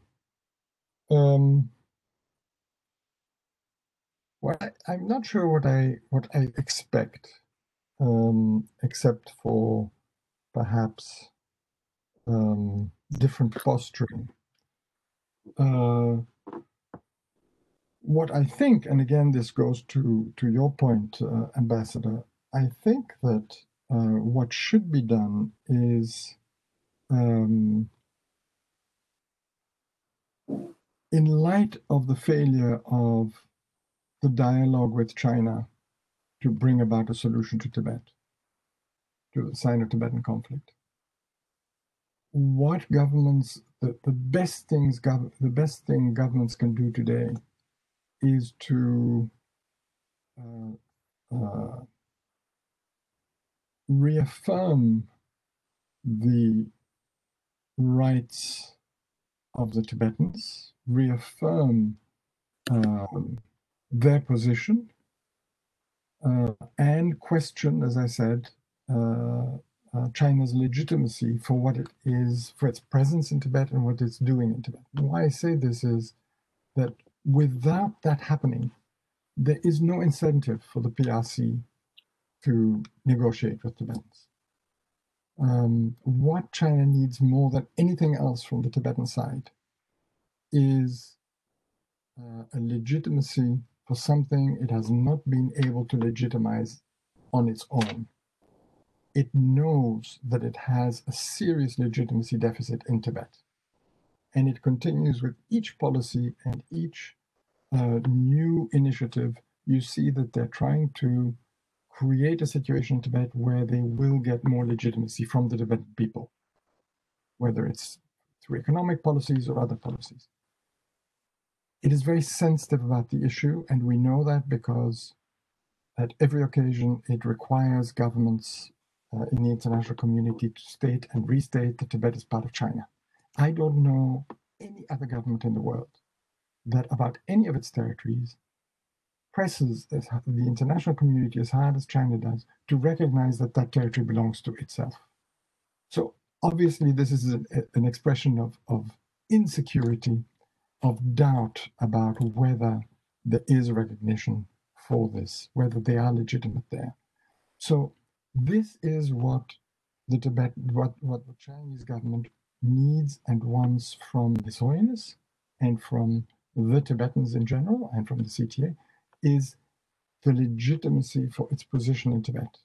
S3: Well, I'm not sure what I expect, except for perhaps different posturing. What I think, and again, this goes to your point, Ambassador, I think that what should be done is, in light of the failure of the dialogue with China to bring about a solution to Tibet, to the Sino-Tibetan conflict, what governments, the best thing governments can do today is to reaffirm the rights of the Tibetans, reaffirm their position, and question, as I said, China's legitimacy for what it is, for its presence in Tibet and what it's doing in Tibet. And why I say this is that without that happening, there is no incentive for the PRC to negotiate with Tibetans. What China needs more than anything else from the Tibetan side is a legitimacy for something it has not been able to legitimize on its own. It knows that it has a serious legitimacy deficit in Tibet. And it continues with each policy and each new initiative. You see that they're trying to create a situation in Tibet where they will get more legitimacy from the Tibetan people, whether it's through economic policies or other policies. It is very sensitive about the issue, and we know that because at every occasion it requires governments in the international community to state and restate that Tibet is part of China. I don't know any other government in the world that about any of its territories presses the international community as hard as China does to recognize that that territory belongs to itself. So obviously this is an expression of insecurity, of doubt about whether there is recognition for this, whether they are legitimate there. So this is what the Chinese government needs and wants from His Holiness and from the Tibetans in general and from the CTA, is the legitimacy for its position in Tibet.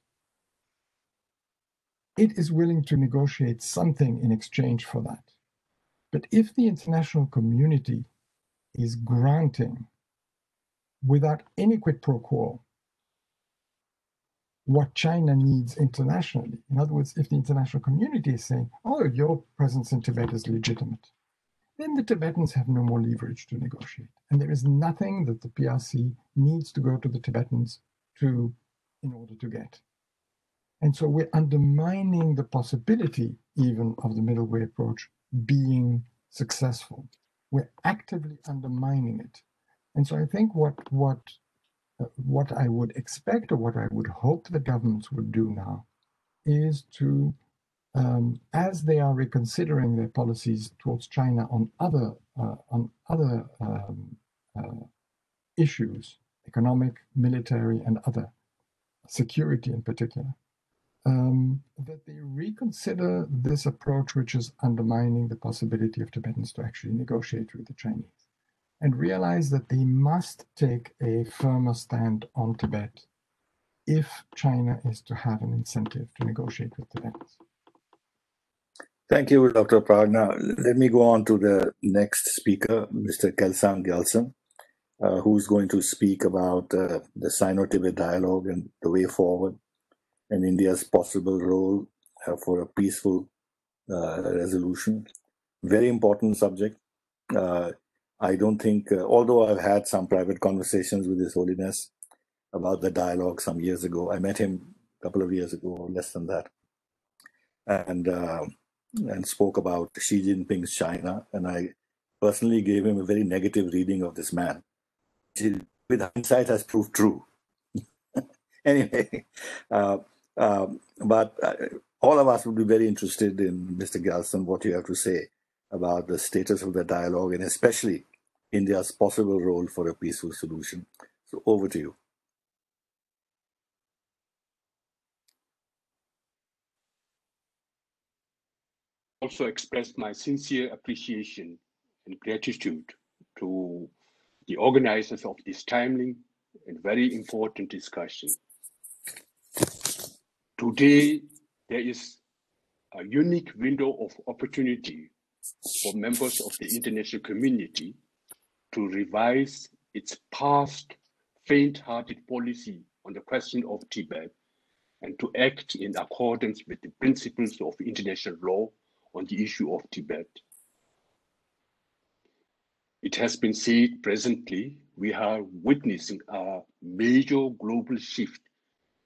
S3: It is willing to negotiate something in exchange for that. But if the international community is granting, without any quid pro quo, what China needs internationally, in other words, if the international community is saying, oh, your presence in Tibet is legitimate, then the Tibetans have no more leverage to negotiate. And there is nothing that the PRC needs to go to the Tibetans in order to get. And so we're undermining the possibility even of the middle way approach being successful. We're actively undermining it. And so I think what I would expect, or what I would hope the governments would do now, is to, as they are reconsidering their policies towards China on other issues, economic, military, and other, security in particular, that they reconsider this approach, which is undermining the possibility of Tibetans to actually negotiate with the Chinese, and realize that they must take a firmer stand on Tibet if China is to have an incentive to negotiate with Tibetans.
S2: Thank you, Dr. Praag. Now, let me go on to the next speaker, Mr. Kelsang Gyaltsen, who's going to speak about the Sino-Tibet dialogue and the way forward, and India's possible role for a peaceful resolution. Very important subject. I don't think, although I've had some private conversations with His Holiness about the dialogue some years ago. I met him a couple of years ago, or less than that, and spoke about Xi Jinping's China. And I personally gave him a very negative reading of this man, which with hindsight has proved true. Anyway, but all of us would be very interested in, Mr. Gyaltsen, what you have to say about the status of the dialogue, and especially India's possible role for a peaceful solution. So over to you.
S4: Also express my sincere appreciation and gratitude to the organizers of this timely and very important discussion. Today, there is a unique window of opportunity for members of the international community to revise its past faint-hearted policy on the question of Tibet and to act in accordance with the principles of international law on the issue of Tibet. It has been said presently, we are witnessing a major global shift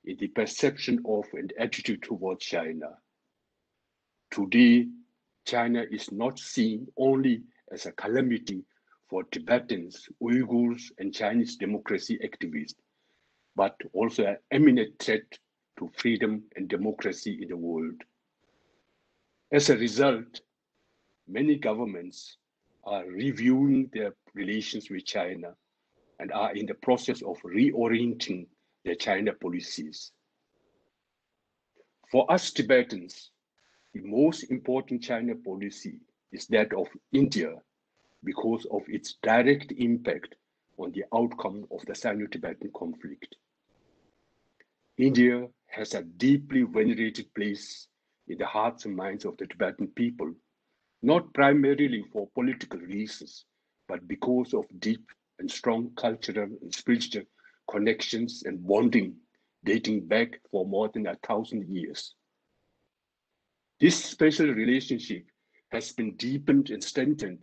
S4: in the perception of and attitude towards China. Today, China is not seen only as a calamity for Tibetans, Uyghurs, and Chinese democracy activists, but also an imminent threat to freedom and democracy in the world. As a result, many governments are reviewing their relations with China and are in the process of reorienting their China policies. For us Tibetans, the most important China policy is that of India because of its direct impact on the outcome of the Sino-Tibetan conflict. India has a deeply venerated place in the hearts and minds of the Tibetan people, not primarily for political reasons, but because of deep and strong cultural and spiritual connections and bonding dating back for more than 1,000 years. This special relationship has been deepened and strengthened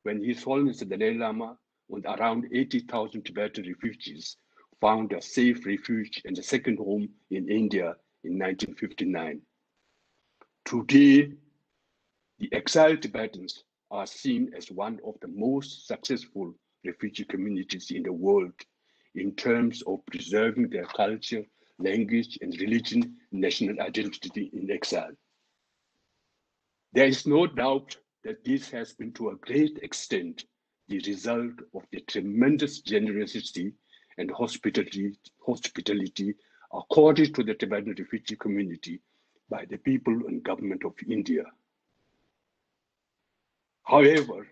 S4: when His Holiness the Dalai Lama and around 80,000 Tibetan refugees found a safe refuge and a second home in India in 1959. Today, the exiled Tibetans are seen as one of the most successful refugee communities in the world in terms of preserving their culture, language, and religion, national identity in exile. There is no doubt that this has been to a great extent the result of the tremendous generosity and hospitality accorded to the Tibetan refugee community by the people and government of India. However,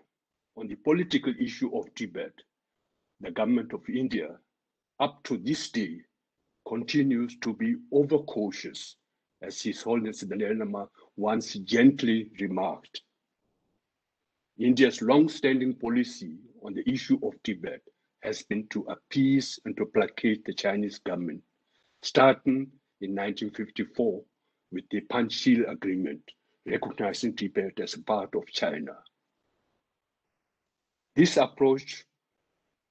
S4: on the political issue of Tibet, the government of India, up to this day, continues to be overcautious, as His Holiness the Dalai Lama once gently remarked. India's long-standing policy on the issue of Tibet has been to appease and to placate the Chinese government, starting in 1954 with the Panchil Agreement, recognizing Tibet as a part of China. This approach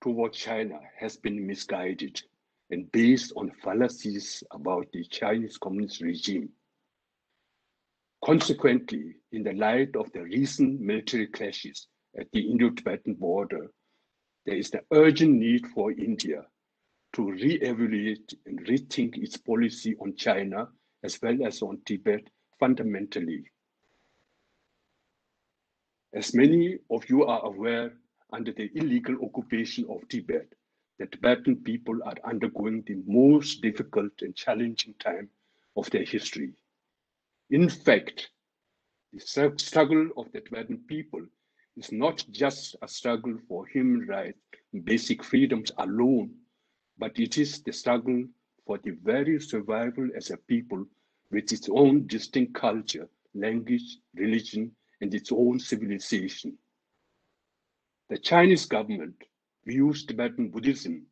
S4: toward China has been misguided and based on fallacies about the Chinese Communist regime. Consequently, in the light of the recent military clashes at the Indo-Tibetan border, there is the urgent need for India to re-evaluate and rethink its policy on China as well as on Tibet fundamentally. As many of you are aware, under the illegal occupation of Tibet, the Tibetan people are undergoing the most difficult and challenging time of their history. In fact, the struggle of the Tibetan people is not just a struggle for human rights and basic freedoms alone, but it is the struggle for the very survival as a people with its own distinct culture, language, religion, and its own civilization. The Chinese government views Tibetan Buddhism,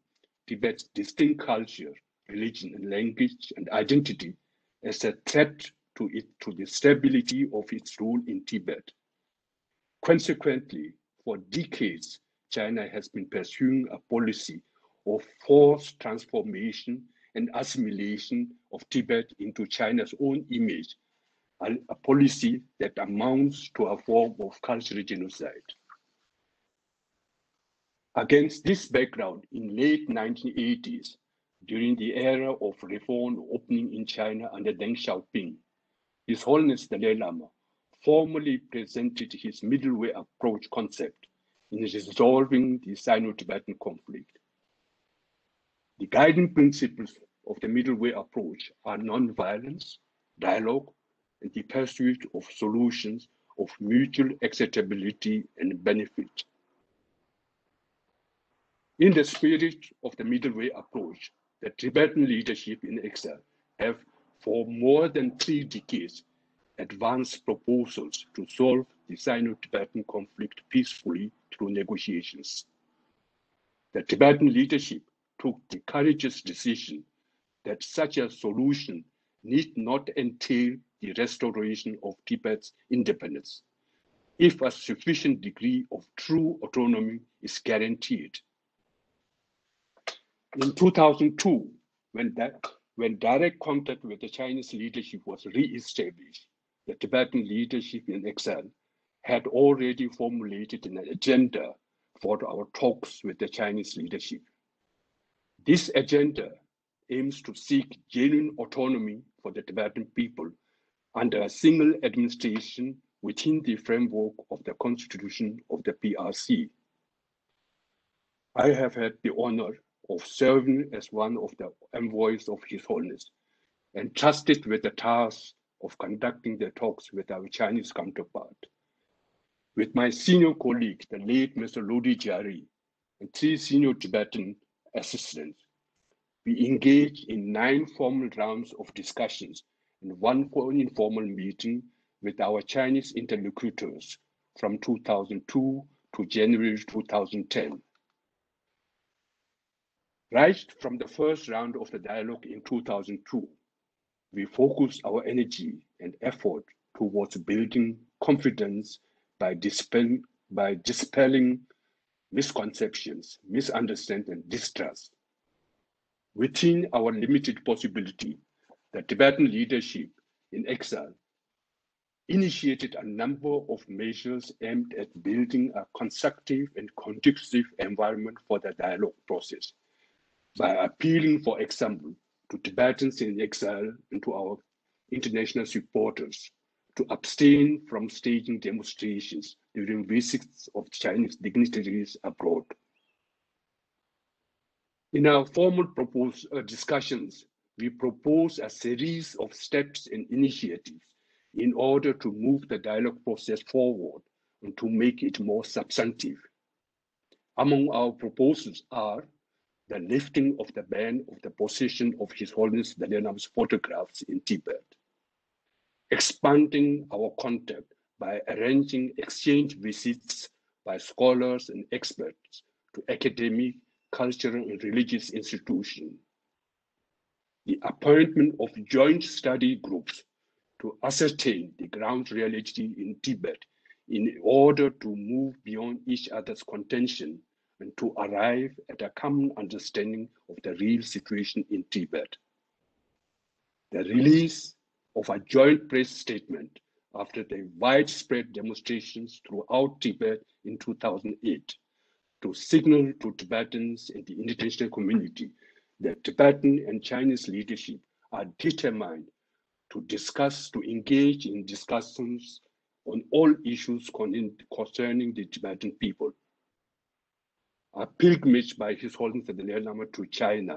S4: Tibet's distinct culture, religion, and language and identity as a threat to the stability of its rule in Tibet. Consequently, for decades, China has been pursuing a policy of forced transformation and assimilation of Tibet into China's own image, a policy that amounts to a form of cultural genocide. Against this background, in late 1980s, during the era of reform opening in China under Deng Xiaoping, His Holiness the Dalai Lama formally presented his middle way approach concept in resolving the Sino-Tibetan conflict. The guiding principles of the middle way approach are non-violence, dialogue, and the pursuit of solutions of mutual acceptability and benefit. In the spirit of the middle way approach, the Tibetan leadership in exile have for more than 3 decades advanced proposals to solve the Sino-Tibetan conflict peacefully through negotiations. The Tibetan leadership took the courageous decision that such a solution need not entail the restoration of Tibet's independence, if a sufficient degree of true autonomy is guaranteed. In 2002, when direct contact with the Chinese leadership was re-established, the Tibetan leadership in exile had already formulated an agenda for our talks with the Chinese leadership. This agenda aims to seek genuine autonomy for the Tibetan people under a single administration within the framework of the Constitution of the PRC. I have had the honor of serving as one of the envoys of His Holiness, entrusted with the task of conducting the talks with our Chinese counterpart. With my senior colleague, the late Mr. Lodi Jari, and 3 senior Tibetan assistants, we engaged in 9 formal rounds of discussions and 1 informal meeting with our Chinese interlocutors from 2002 to January 2010. Right from the first round of the dialogue in 2002, we focused our energy and effort towards building confidence by dispelling misconceptions, misunderstanding, and distrust. Within our limited possibility, the Tibetan leadership in exile initiated a number of measures aimed at building a constructive and conducive environment for the dialogue process, by appealing, for example, to Tibetans in exile and to our international supporters to abstain from staging demonstrations during visits of Chinese dignitaries abroad. In our formal discussions, we propose a series of steps and initiatives in order to move the dialogue process forward and to make it more substantive. Among our proposals are the lifting of the ban of the possession of His Holiness Dalai Lama's photographs in Tibet, expanding our contact by arranging exchange visits by scholars and experts to academic, cultural, and religious institutions, the appointment of joint study groups to ascertain the ground reality in Tibet in order to move beyond each other's contention and to arrive at a common understanding of the real situation in Tibet. The release of a joint press statement after the widespread demonstrations throughout Tibet in 2008 to signal to Tibetans and the international community that Tibetan and Chinese leadership are determined to engage in discussions on all issues concerning the Tibetan people. A pilgrimage by His Holiness the Dalai Lama to China,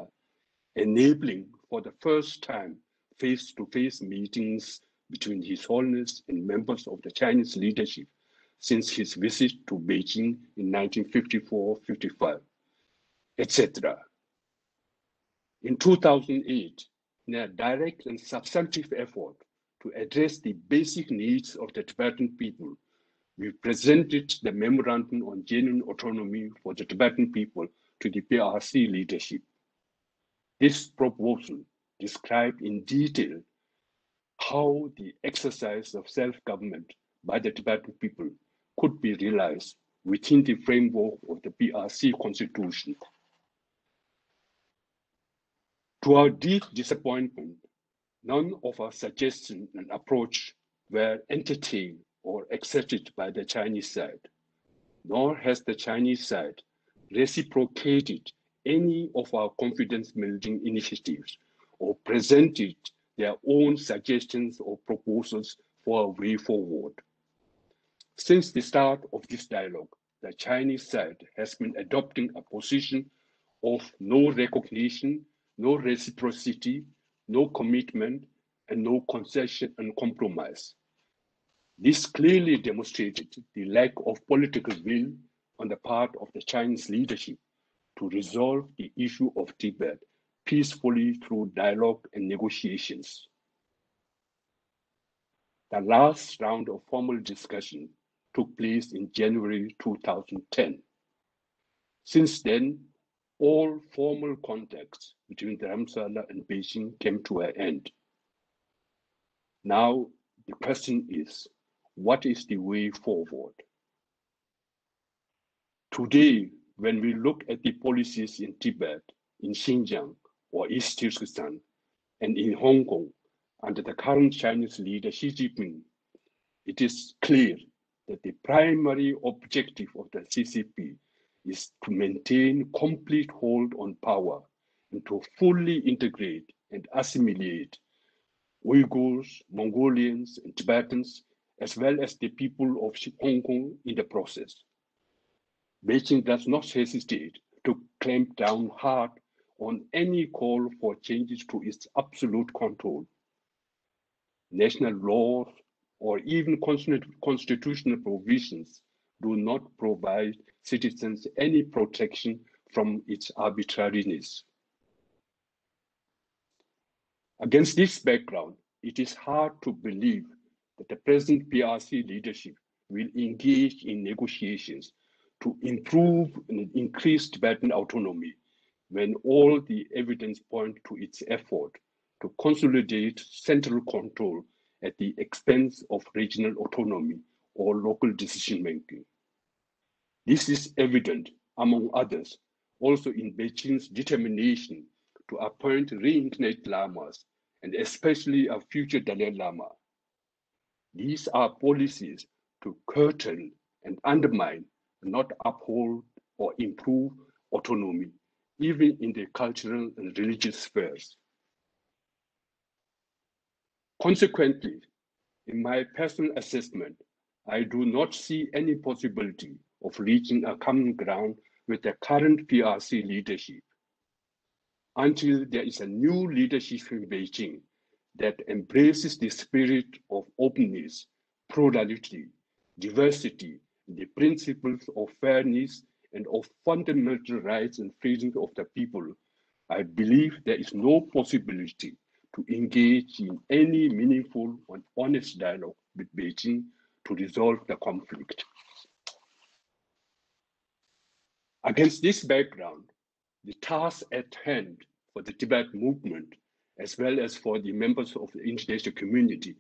S4: enabling for the first time face-to-face meetings between His Holiness and members of the Chinese leadership since his visit to Beijing in 1954-55, etc. In 2008, in a direct and substantive effort to address the basic needs of the Tibetan people, we presented the Memorandum on Genuine Autonomy for the Tibetan people to the PRC leadership. This proposal described in detail how the exercise of self-government by the Tibetan people could be realized within the framework of the PRC constitution. To our deep disappointment, none of our suggestions and approach were entertained or accepted by the Chinese side, nor has the Chinese side reciprocated any of our confidence-building initiatives or presented their own suggestions or proposals for a way forward. Since the start of this dialogue, the Chinese side has been adopting a position of no recognition, no reciprocity, no commitment, and no concession and compromise. This clearly demonstrated the lack of political will on the part of the Chinese leadership to resolve the issue of Tibet peacefully through dialogue and negotiations. The last round of formal discussion took place in January 2010. Since then, all formal contacts between Dharamsala and Beijing came to an end. Now, the question is, what is the way forward? Today, when we look at the policies in Tibet, in Xinjiang, or East Turkestan, and in Hong Kong, under the current Chinese leader Xi Jinping, it is clear that the primary objective of the CCP is to maintain complete hold on power and to fully integrate and assimilate Uyghurs, Mongolians, and Tibetans, as well as the people of Hong Kong in the process. Beijing does not hesitate to clamp down hard on any call for changes to its absolute control. National laws or even constitutional provisions do not provide citizens any protection from its arbitrariness. Against this background, it is hard to believe that the present PRC leadership will engage in negotiations to improve and increase Tibetan autonomy when all the evidence points to its effort to consolidate central control at the expense of regional autonomy or local decision-making. This is evident, among others, also in Beijing's determination to appoint reincarnate lamas, and especially a future Dalai Lama. These are policies to curtail and undermine, not uphold or improve autonomy, even in the cultural and religious spheres. Consequently, in my personal assessment, I do not see any possibility of reaching a common ground with the current PRC leadership until there is a new leadership in Beijing that embraces the spirit of openness, plurality, diversity, the principles of fairness and of fundamental rights and freedoms of the people. I believe there is no possibility to engage in any meaningful and honest dialogue with Beijing to resolve the conflict. Against this background, the task at hand for the Tibet movement, as well as for the members of the international community,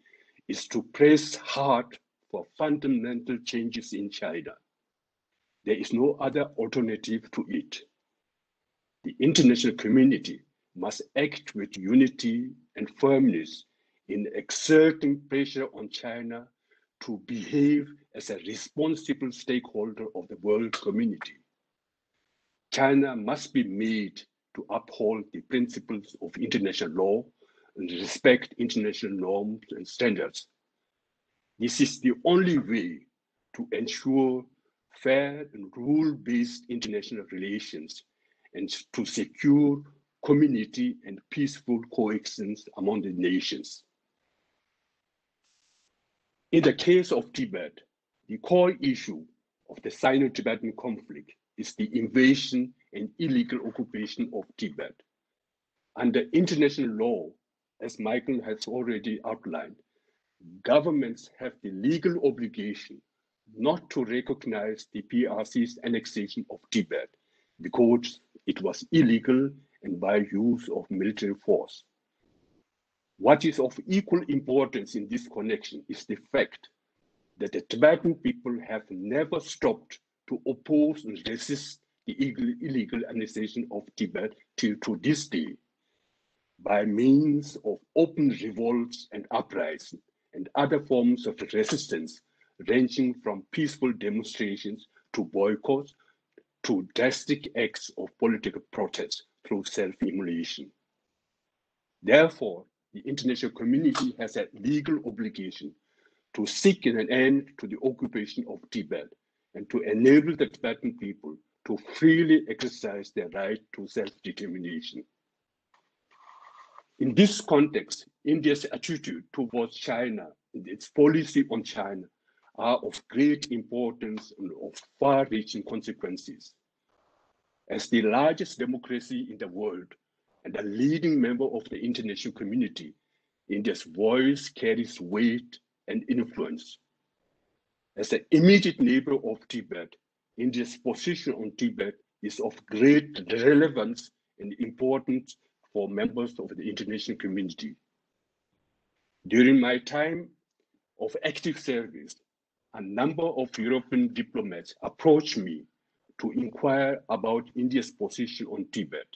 S4: is to press hard for fundamental changes in China. There is no other alternative to it. The international community must act with unity and firmness in exerting pressure on China to behave as a responsible stakeholder of the world community. China must be made to uphold the principles of international law and respect international norms and standards. This is the only way to ensure fair and rule-based international relations and to secure community and peaceful coexistence among the nations. In the case of Tibet, the core issue of the Sino-Tibetan conflict is the invasion and illegal occupation of Tibet. Under international law, as Michael has already outlined, governments have the legal obligation not to recognize the PRC's annexation of Tibet because it was illegal and by use of military force. What is of equal importance in this connection is the fact that the Tibetan people have never stopped to oppose and resist the illegal annexation of Tibet till to this day, by means of open revolts and uprisings and other forms of resistance, ranging from peaceful demonstrations to boycotts to drastic acts of political protest through self-immolation. Therefore, the international community has a legal obligation to seek an end to the occupation of Tibet and to enable the Tibetan people to freely exercise their right to self-determination. In this context, India's attitude towards China and its policy on China are of great importance and of far-reaching consequences. As the largest democracy in the world and a leading member of the international community, India's voice carries weight and influence. As an immediate neighbor of Tibet, India's position on Tibet is of great relevance and importance for members of the international community. During my time of active service, a number of European diplomats approached me to inquire about India's position on Tibet.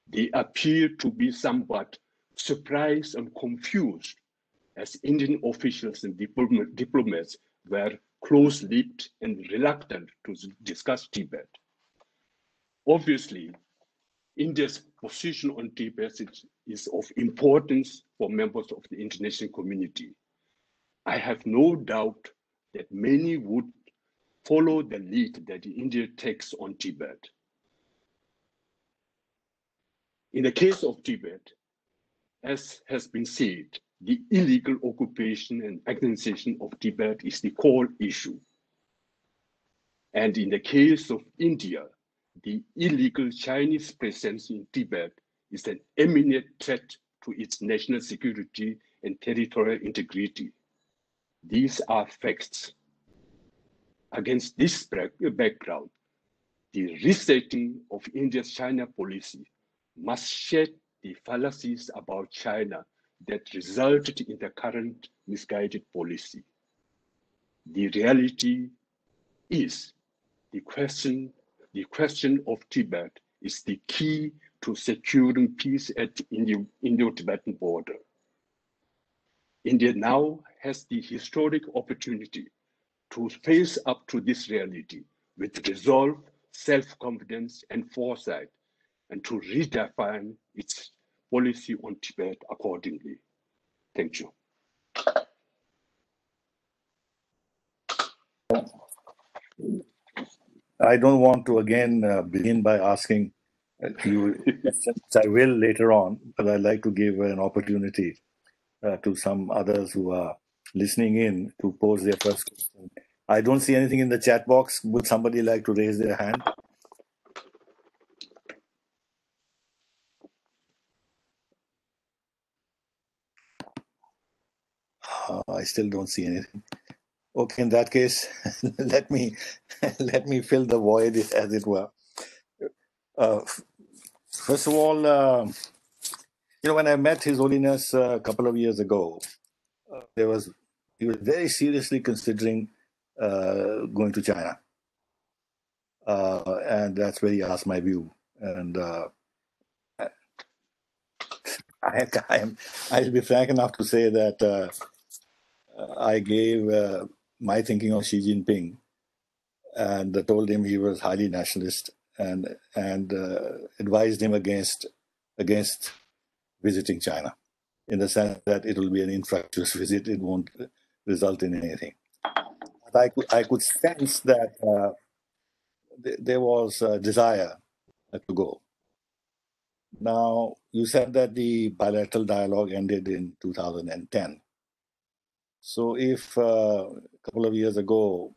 S4: They appeared to be somewhat surprised and confused as Indian officials and diplomats were close-lipped and reluctant to discuss Tibet. Obviously, India's position on Tibet is of importance for members of the international community. I have no doubt that many would follow the lead that India takes on Tibet. In the case of Tibet, as has been said, the illegal occupation and annexation of Tibet is the core issue. And in the case of India, the illegal Chinese presence in Tibet is an imminent threat to its national security and territorial integrity. These are facts. Against this background, the resetting of India's China policy must shed the fallacies about China that resulted in the current misguided policy. The reality is the question of Tibet is the key to securing peace at the Indo-Tibetan border. India now has the historic opportunity to face up to this reality with resolve, self-confidence, and foresight and to redefine its policy on Tibet accordingly. Thank you.
S2: I don't want to again begin by asking you questions. I will later on, but I'd like to give an opportunity to some others who are listening in to pose their first question. I don't see anything in the chat box. Would somebody like to raise their hand? I still don't see anything. Okay, in that case, let me fill the void, as it were. First of all, when I met His Holiness a couple of years ago, he was very seriously considering going to China, and that's where he asked my view. And I'll be frank enough to say that I gave my thinking on Xi Jinping, and told him he was highly nationalist, and advised him against visiting China, in the sense that it will be an infructuous visit; it won't result in anything. But I could sense that there was a desire to go. Now, you said that the bilateral dialogue ended in 2010. So if a couple of years ago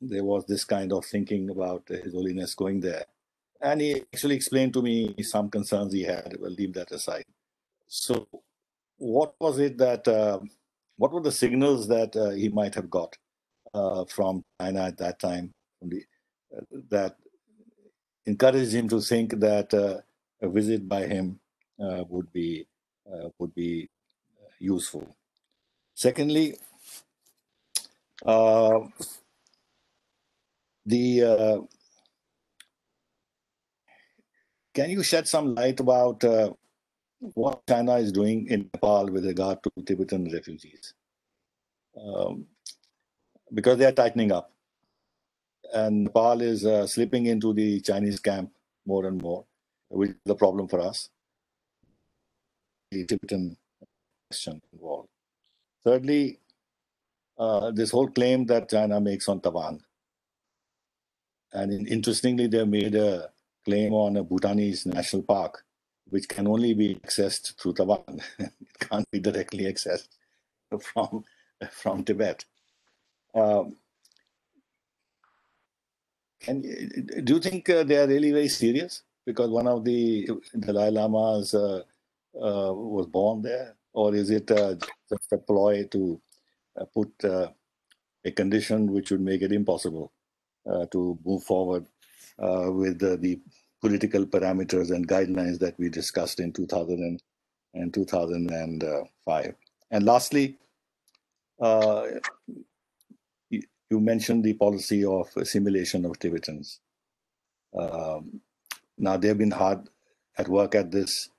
S2: there was this kind of thinking about His Holiness going there, and he actually explained to me some concerns he had, we'll leave that aside. So what was it that, what were the signals that he might have got from China at that time, that encouraged him to think that a visit by him would be useful? Secondly, can you shed some light about what China is doing in Nepal with regard to Tibetan refugees? Because they are tightening up, and Nepal is slipping into the Chinese camp more and more, which is a problem for us. The Tibetan question involved. Thirdly, this whole claim that China makes on Tawang. And interestingly, they made a claim on a Bhutanese national park, which can only be accessed through Tawang. It can't be directly accessed from Tibet. And do you think they are really very serious? Because one of the Dalai Lamas was born there, or is it just a ploy to put a condition which would make it impossible to move forward with the political parameters and guidelines that we discussed in 2000 and 2005? And lastly, you mentioned the policy of assimilation of Tibetans. Now, they've been hard at work at this.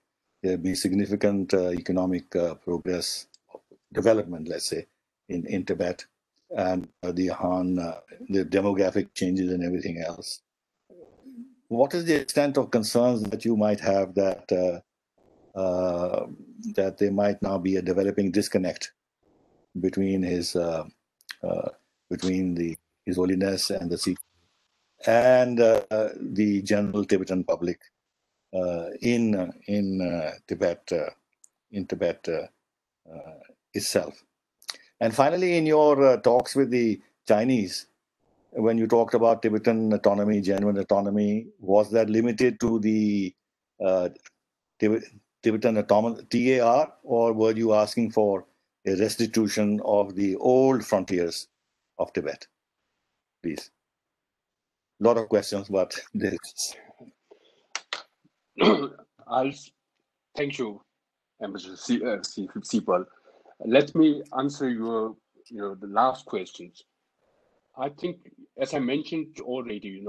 S2: There have been significant economic progress, development, let's say, in Tibet, and the demographic changes and everything else. What is the extent of concerns that you might have that that there might now be a developing disconnect between His Holiness and the Sikh and the general Tibetan public in Tibet itself? And finally, in your talks with the Chinese, when you talked about Tibetan autonomy, genuine autonomy, was that limited to the Tibetan autonomy, TAR, or were you asking for a restitution of the old frontiers of Tibet? Please. A lot of questions, but
S4: Thank you, Ambassador Sibal. Let me answer your, the last questions. I think, as I mentioned already,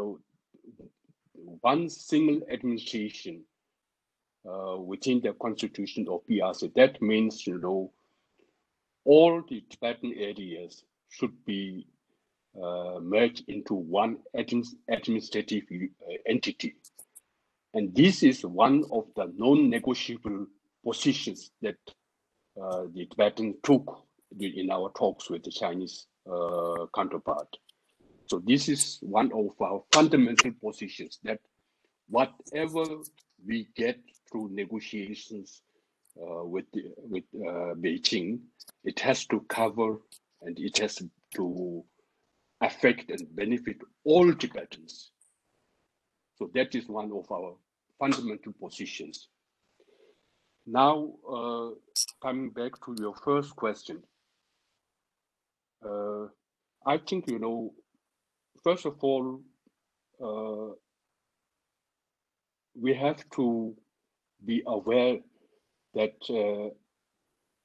S4: one single administration within the constitution of PRC, that means, all the Tibetan areas should be merged into one administrative entity. And this is one of the non-negotiable positions that the Tibetan took in our talks with the Chinese counterpart. So this is one of our fundamental positions, that whatever we get through negotiations with Beijing, it has to cover and it has to affect and benefit all Tibetans. So that is one of our fundamental positions. Now, coming back to your first question, I think, first of all, we have to be aware that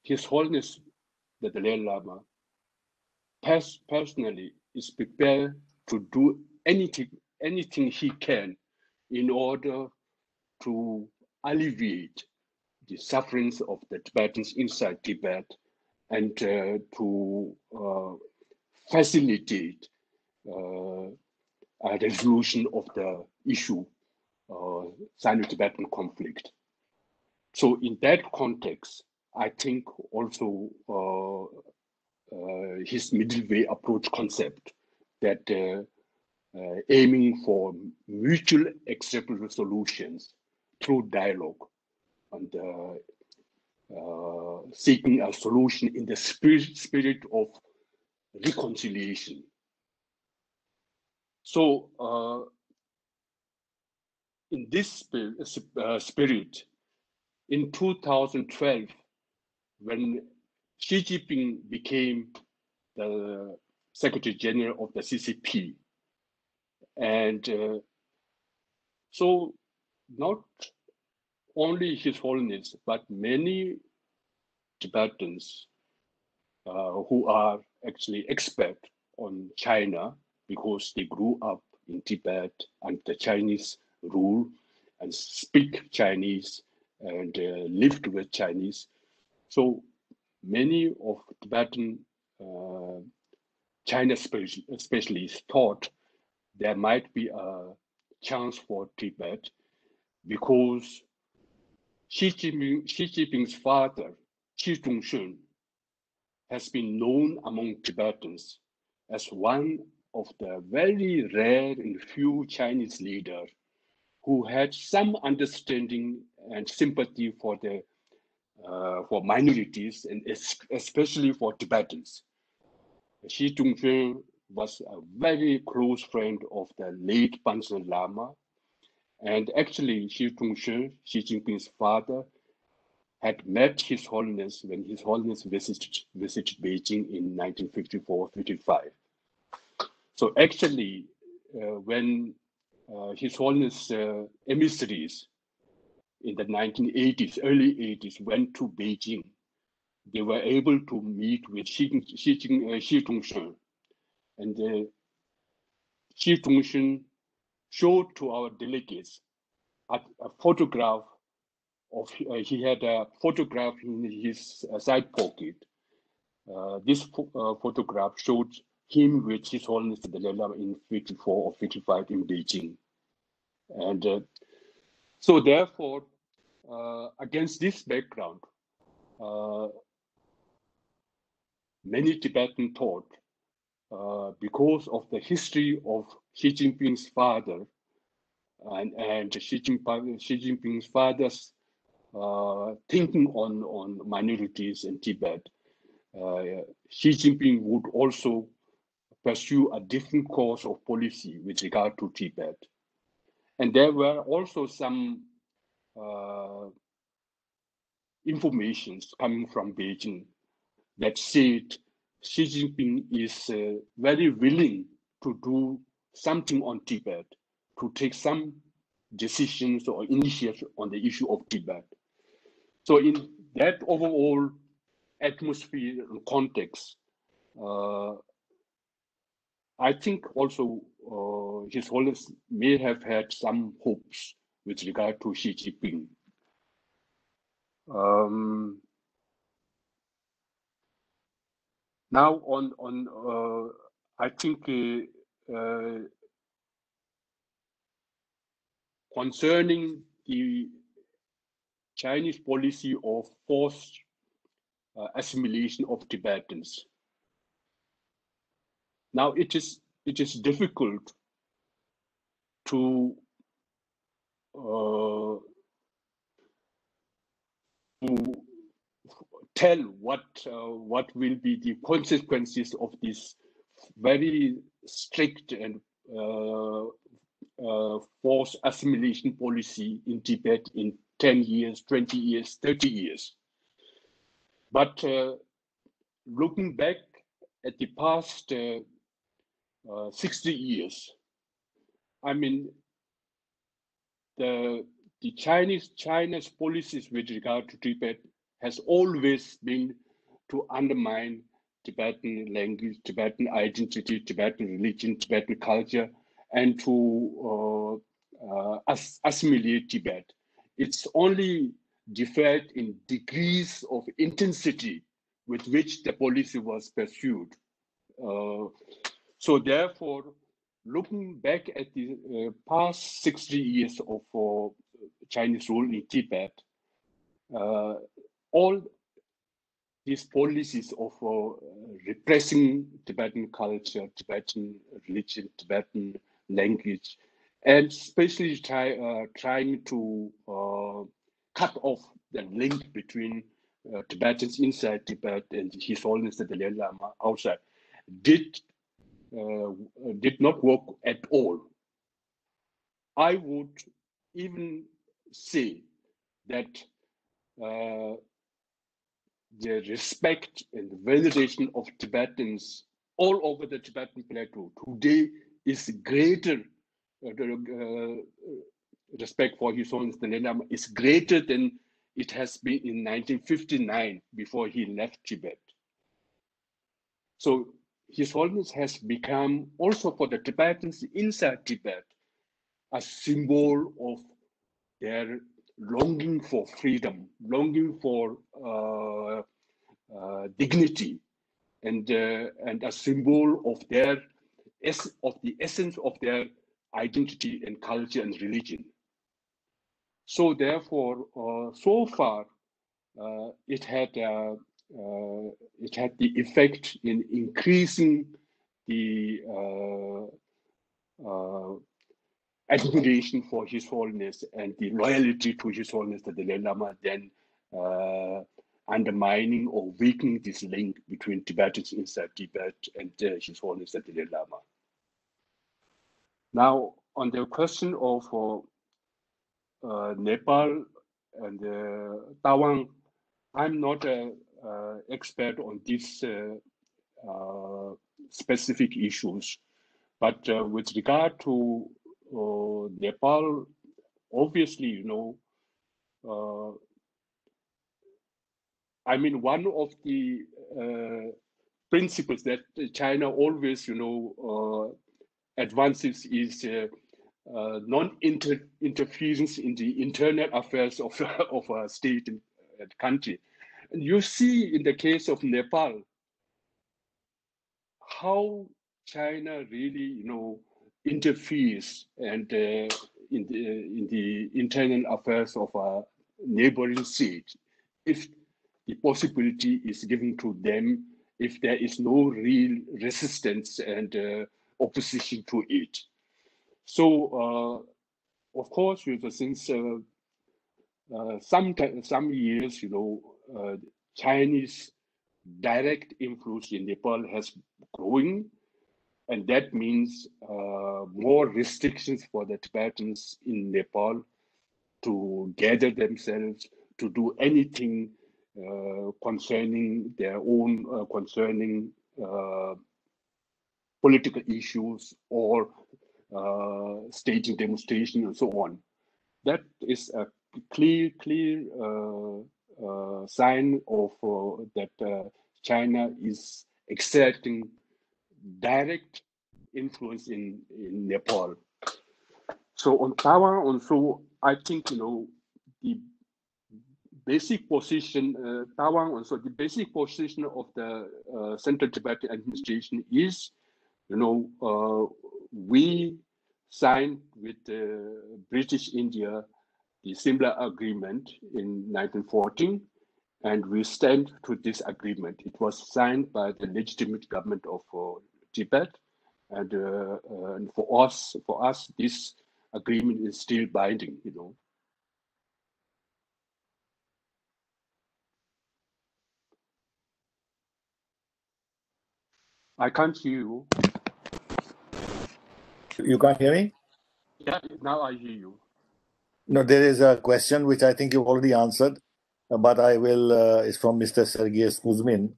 S4: His Holiness the Dalai Lama personally is prepared to do anything he can in order to alleviate the sufferings of the Tibetans inside Tibet and to facilitate a resolution of the issue, Sino-Tibetan conflict. So in that context, I think also his middle way approach concept that aiming for mutual acceptable solutions through dialogue and seeking a solution in the spirit of reconciliation. So in this spirit, in 2012, when Xi Jinping became the Secretary General of the CCP, and so not only His Holiness, but many Tibetans who are actually expert on China because they grew up in Tibet under Chinese rule and speak Chinese and lived with Chinese. So many of Tibetan China specialists thought there might be a chance for Tibet because Xi Jinping's father, Xi Zhongshun, has been known among Tibetans as one of the very rare and few Chinese leaders who had some understanding and sympathy for the for minorities and especially for Tibetans. Xi Zhongshun was a very close friend of the late Panchen Lama, and actually Xi Zhongshun, Xi Jinping's father, had met His Holiness when His Holiness visited Beijing in 1954-55. So actually, when His Holiness emissaries in the 1980s, early 80s, went to Beijing, they were able to meet with Xi Zhongshun. And Xi Zhongshun showed to our delegates a photograph of, he had a photograph in his side pocket. This photograph showed him with His Holiness the Dalai Lama in 54 or 55 in Beijing. And so therefore, against this background, many Tibetans thought, because of the history of Xi Jinping's father and Xi Jinping's father's thinking on minorities in Tibet, Xi Jinping would also pursue a different course of policy with regard to Tibet. And there were also some informations coming from Beijing that said Xi Jinping is very willing to do something on Tibet, to take some decisions or initiatives on the issue of Tibet. So in that overall atmosphere and context, I think also His Holiness may have had some hopes with regard to Xi Jinping. Now on I think concerning the Chinese policy of forced assimilation of Tibetans. Now it is difficult to tell what will be the consequences of this very strict and forced assimilation policy in Tibet in 10 years, 20 years, 30 years. But looking back at the past 60 years, I mean, the China's policies with regard to Tibet has always been to undermine Tibetan language, Tibetan identity, Tibetan religion, Tibetan culture, and to assimilate Tibet. It's only differed in degrees of intensity with which the policy was pursued. So therefore, looking back at the past 60 years of Chinese rule in Tibet, all these policies of repressing Tibetan culture, Tibetan religion, Tibetan language, and especially trying to cut off the link between Tibetans inside Tibet and His Holiness the Dalai Lama outside, did not work at all. I would even say that the respect and veneration of Tibetans all over the Tibetan plateau today is greater. Respect for His Holiness the Dalai Lama is greater than it has been in 1959 before he left Tibet. So His Holiness has become also for the Tibetans inside Tibet a symbol of their longing for freedom, longing for dignity, and a symbol of the essence of their identity and culture and religion. So therefore, so far, it had the effect in increasing the admiration for His Holiness and the loyalty to His Holiness the Dalai Lama, then undermining or weakening this link between Tibetans inside Tibet and His Holiness the Dalai Lama. Now, on the question of Nepal and Tawang, I'm not an expert on these specific issues, but with regard to Nepal, obviously, you know, I mean, one of the principles that China always, you know, advances is non-interference in the internal affairs of a state and country. And you see in the case of Nepal, how China really, you know, interferes and in the internal affairs of a neighboring state, if the possibility is given to them, if there is no real resistance and opposition to it. So, of course, since some years, you know, Chinese direct influence in Nepal has growing, and that means more restrictions for the Tibetans in Nepal to gather themselves, to do anything concerning their own political issues or staging demonstration and so on. That is a clear sign of that China is exerting direct influence in Nepal. So on Taiwan, also, I think, you know, the basic position, Taiwan, also the basic position of the Central Tibetan administration is, you know, we signed with British India the similar agreement in 1914, and we stand to this agreement. It was signed by the legitimate government of Tibet, and for us, this agreement is still binding. I can't hear you.
S2: You can't hear me?
S4: Yeah, now I hear you.
S2: No, there is a question which I think you've already answered, but I will, it's from Mr. Sergei Kuzmin.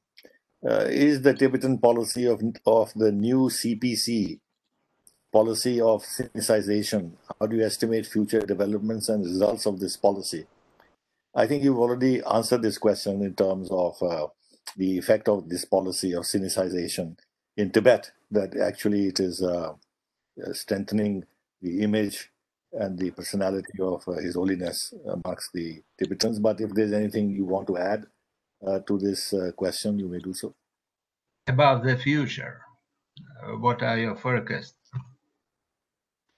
S2: Is the Tibetan policy of the new CPC, policy of Sinicization, how do you estimate future developments and results of this policy? I think you've already answered this question in terms of the effect of this policy of Sinicization in Tibet, that actually it is strengthening the image and the personality of His Holiness amongst the Tibetans. But if there's anything you want to add to this question, you may do so.
S5: About the future, what are your forecasts?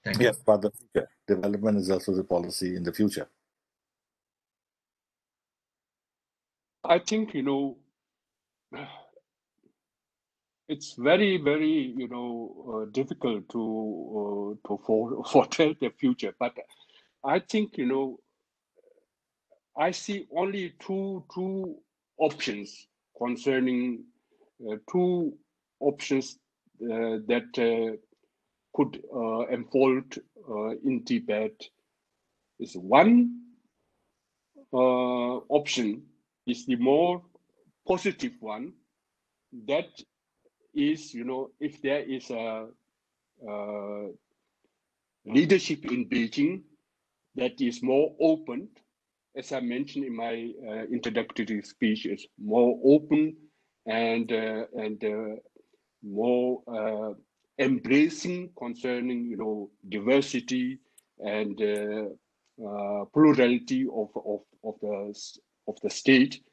S5: Thank you.
S2: Yes, about the future. Development is also the policy in the future.
S4: I think, it's very, very, difficult to foretell the future. But I think, I see only two options concerning two options that could unfold in Tibet. Is one option is the more positive one. That is, if there is a leadership in Beijing that is more open, as I mentioned in my introductory speech, is more open and more embracing concerning, diversity and plurality of the state,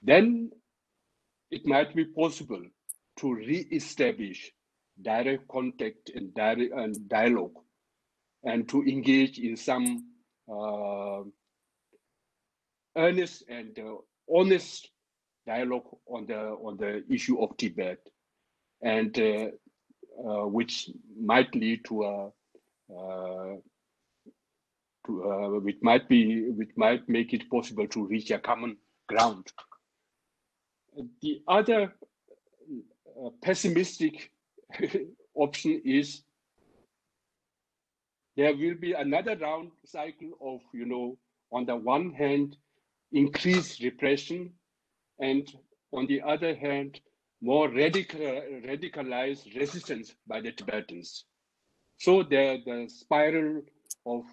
S4: then it might be possible to re-establish direct contact and dialogue, and to engage in some earnest and honest dialogue on the issue of Tibet, and which might lead to which might make it possible to reach a common ground. The other pessimistic option is there will be another round cycle of, on the one hand, increased repression, and on the other hand, more radicalized resistance by the Tibetans. So the spiral of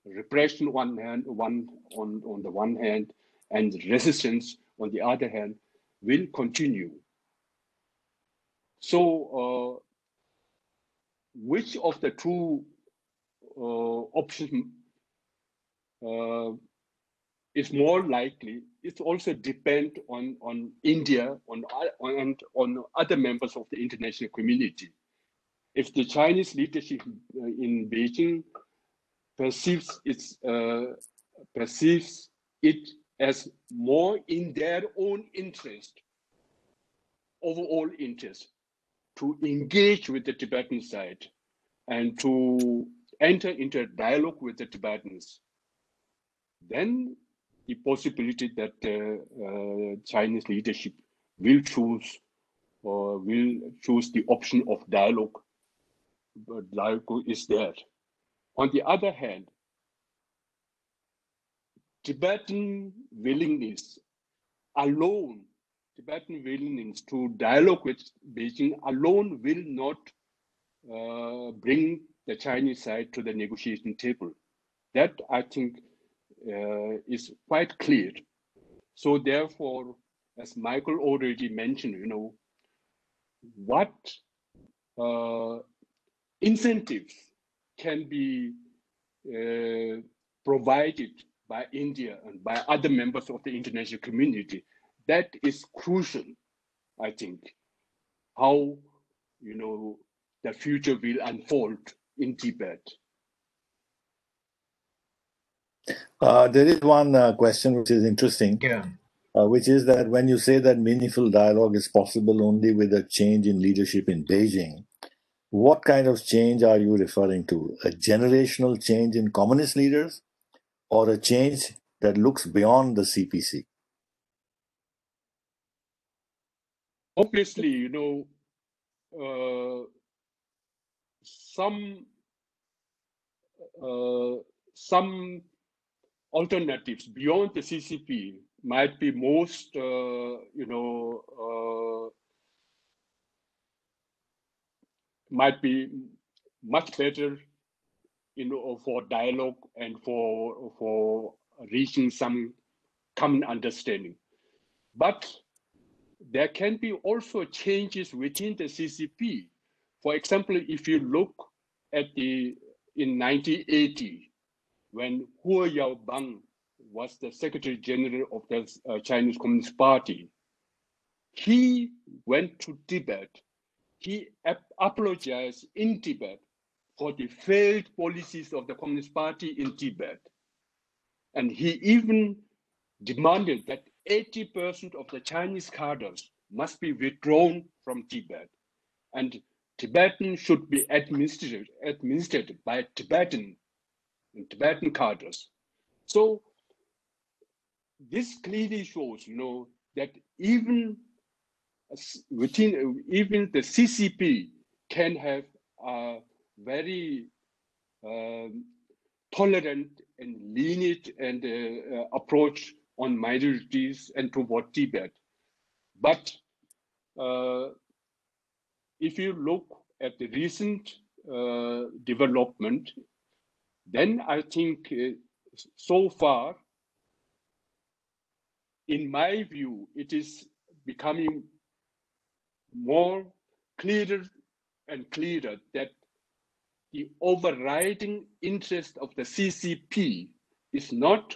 S4: repression on the one hand, and resistance on the other hand, will continue. So which of the two options is more likely? It also depends on India, on other members of the international community. If the Chinese leadership in Beijing perceives it as more in their own interest, overall interest, to engage with the Tibetan side and to enter into a dialogue with the Tibetans, then the possibility that the Chinese leadership will choose the option of dialogue, but dialogue is there. On the other hand, Tibetan willingness to dialogue with Beijing alone will not bring the Chinese side to the negotiation table. That, I think, is quite clear. So therefore, as Michael already mentioned, what incentives can be provided by India and by other members of the international community, that is crucial, I think, how the future will unfold in Tibet?
S2: There is one question which is interesting,
S5: Yeah.
S2: Which is that when you say that meaningful dialogue is possible only with a change in leadership in Beijing, what kind of change are you referring to? A generational change in communist leaders or a change that looks beyond the CPC?
S4: Obviously, you know, some alternatives beyond the CCP might be most, might be much better, you know, for dialogue and for reaching some common understanding. But there can be also changes within the CCP. For example, if you look at in 1980, when Hu Yaobang was the Secretary General of the Chinese Communist Party, he went to Tibet. He apologized in Tibet for the failed policies of the Communist Party in Tibet. And he even demanded that 80% of the Chinese cadres must be withdrawn from Tibet. And Tibetan should be administered by Tibetan cadres. So this clearly shows, you know, that even the CCP can have a very tolerant and lenient and approach on minorities and toward Tibet. But if you look at the recent development, then I think so far, in my view, it is becoming more clearer and clearer that the overriding interest of the CCP is not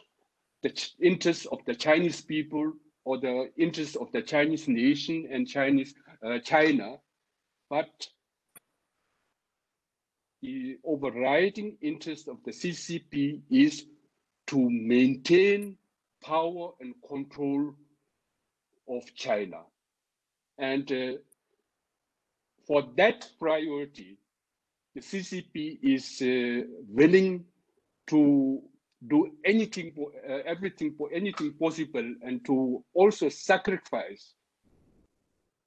S4: the interest of the Chinese people or the interest of the Chinese nation and China, but the overriding interest of the CCP is to maintain power and control of China. And for that priority, the CCP is willing to do anything, anything possible, and to also sacrifice,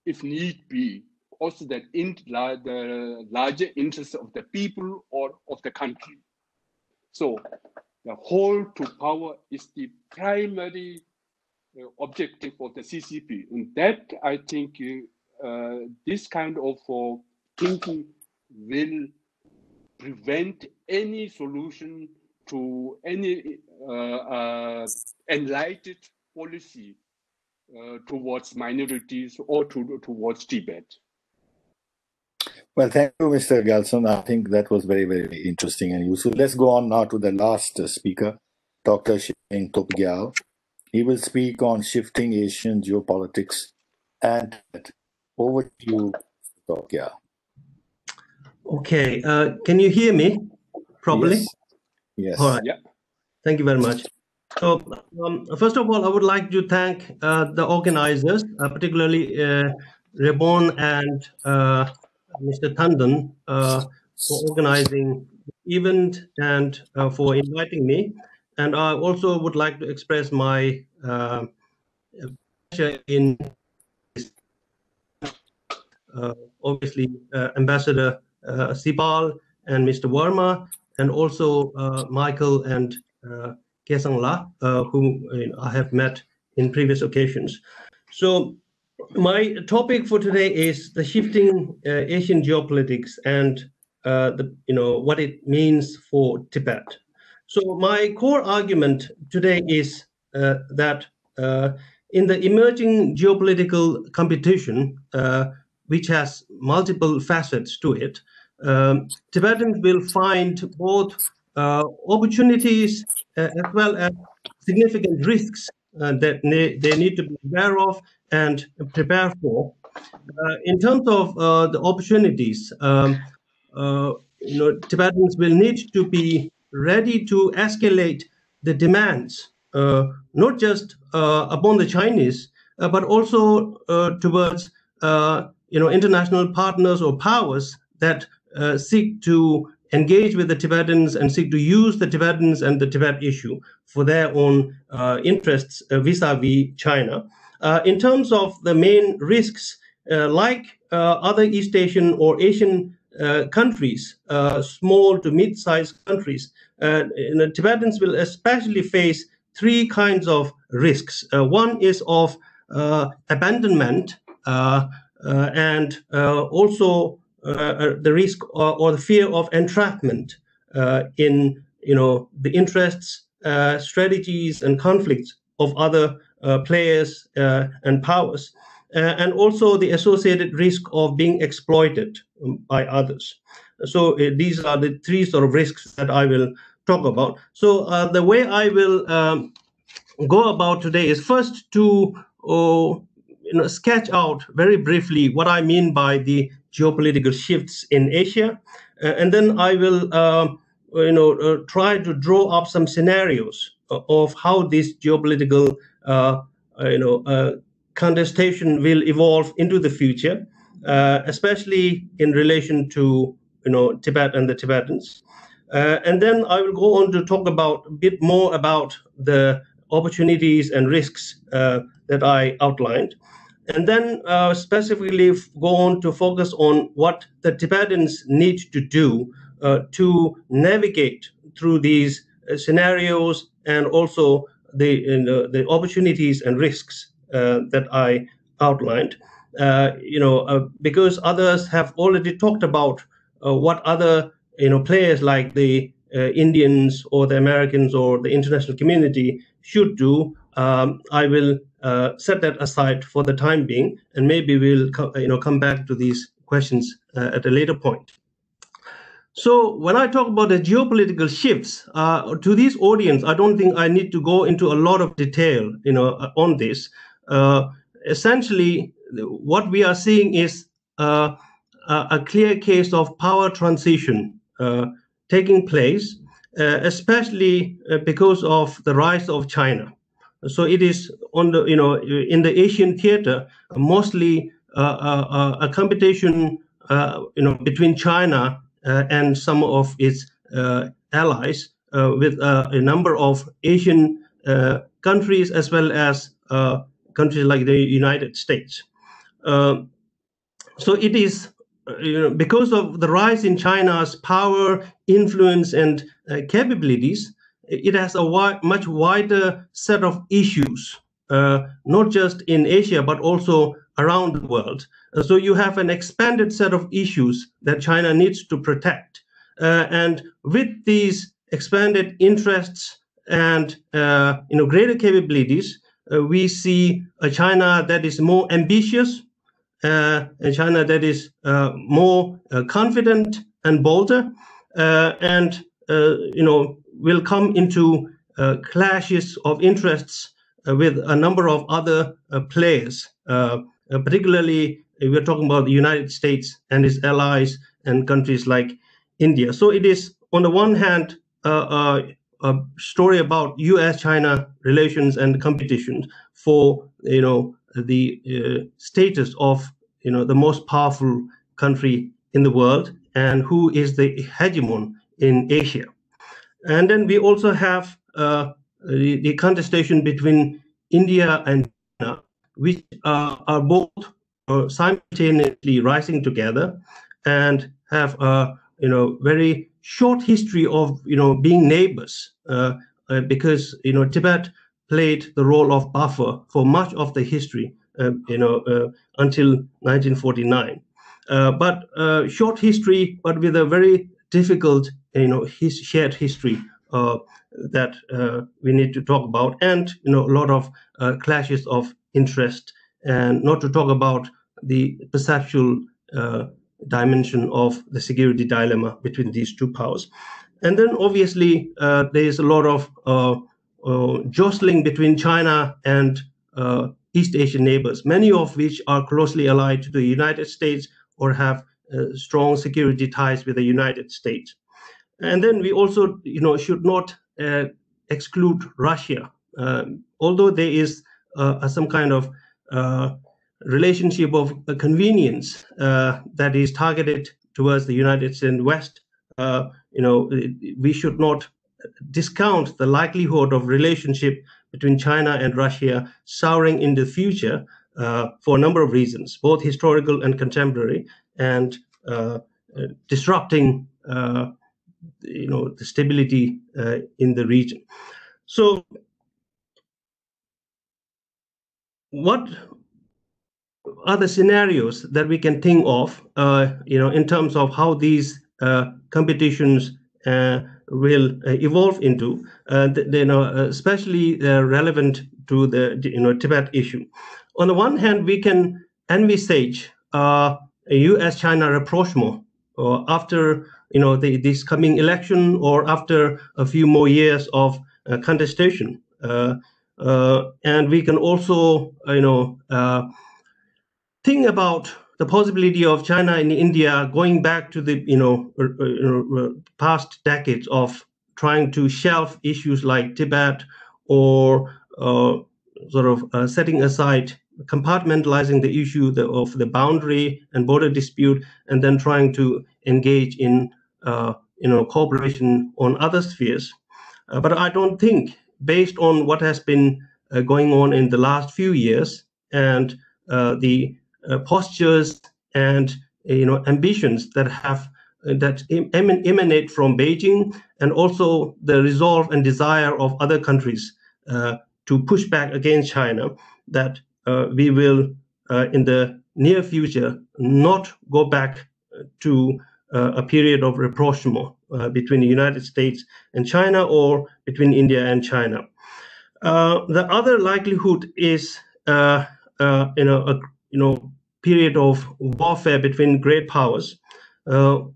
S4: if need be, also the larger interests of the people or of the country. So the hold to power is the primary objective of the CCP. And that, I think, this kind of thinking will prevent any solution to any enlightened policy towards minorities or towards Tibet.
S2: Well, thank you, Mr. Gyaltsen. I think that was very, very interesting and useful. Let's go on now to the last speaker, Dr. Tsering Topgyal. He will speak on shifting Asian geopolitics and Tibet. Over to you, Topgyal.
S6: Okay, can you hear me properly?
S2: Yes. Yes.
S6: All right.
S4: Yeah.
S6: Thank you very much. So, first of all, I would like to thank the organizers, particularly Rebon and Mr. Tandon, for organizing the event and for inviting me. And I also would like to express my pleasure in obviously Ambassador Sibal and Mr. Verma, and also Michael and Kelsang, whom I have met in previous occasions. So my topic for today is the shifting Asian geopolitics and what it means for Tibet. So my core argument today is that in the emerging geopolitical competition, which has multiple facets to it, Tibetans will find both opportunities as well as significant risks that they need to be aware of and prepare for. In terms of the opportunities, Tibetans will need to be ready to escalate the demands, not just upon the Chinese, but also towards international partners or powers that seek to engage with the Tibetans and seek to use the Tibetans and the Tibet issue for their own interests vis-a-vis China. In terms of the main risks, like other East Asian or Asian countries, small to mid-sized countries, Tibetans will especially face three kinds of risks. One is of abandonment, and also the risk or the fear of entrapment in the interests, strategies, and conflicts of other players and powers, and also the associated risk of being exploited by others. So these are the three sort of risks that I will talk about. So the way I will go about today is first to sketch out very briefly what I mean by the geopolitical shifts in Asia, and then I will try to draw up some scenarios of how this geopolitical contestation will evolve into the future, especially in relation to Tibet and the Tibetans. And then I will go on to talk about a bit more about the opportunities and risks that I outlined, and then specifically go on to focus on what the Tibetans need to do to navigate through these scenarios, and also the opportunities and risks that I outlined. Because others have already talked about what other players like the Indians or the Americans or the international community should do. I will set that aside for the time being, and maybe we'll come back to these questions at a later point. So when I talk about the geopolitical shifts to this audience, I don't think I need to go into a lot of detail on this. Essentially, what we are seeing is a clear case of power transition taking place, especially because of the rise of China. So it is on the in the Asian theater mostly a competition between China and some of its allies, with a number of Asian countries as well as countries like the United States. So it is because of the rise in China's power, influence, and capabilities, it has a much wider set of issues, not just in Asia, but also around the world. So you have an expanded set of issues that China needs to protect. And with these expanded interests and greater capabilities, we see a China that is more ambitious, a China that is more confident and bolder, and will come into clashes of interests with a number of other players. Particularly, we're talking about the United States and its allies and countries like India. So it is, on the one hand, a story about U.S.-China relations and competition for the status of the most powerful country in the world and who is the hegemon in Asia. And then we also have the contestation between India and China, which are both simultaneously rising together and have a very short history of being neighbors, because Tibet played the role of buffer for much of the history until 1949. But short history, but with a very difficult shared history that we need to talk about, and a lot of clashes of interest, and not to talk about the perceptual dimension of the security dilemma between these two powers. And then obviously there is a lot of jostling between China and East Asian neighbors, many of which are closely allied to the United States or have strong security ties with the United States. And then we also, should not exclude Russia, although there is some kind of relationship of convenience that is targeted towards the United States and West. We should not discount the likelihood of relationship between China and Russia souring in the future for a number of reasons, both historical and contemporary, and disrupting the stability in the region. So what are the scenarios that we can think of in terms of how these competitions will evolve into, especially relevant to the Tibet issue? On the one hand, we can envisage a U.S.-China rapprochement after this coming election, or after a few more years of contestation, and we can also think about the possibility of China and India going back to the past decades of trying to shelve issues like Tibet, or setting aside, compartmentalizing the issue of the boundary and border dispute, and then trying to engage in cooperation on other spheres. But I don't think, based on what has been going on in the last few years, and the postures and ambitions that emanate from Beijing, and also the resolve and desire of other countries to push back against China, that we will in the near future not go back to a period of rapprochement between the United States and China, or between India and China. The other likelihood is a period of warfare between great powers, and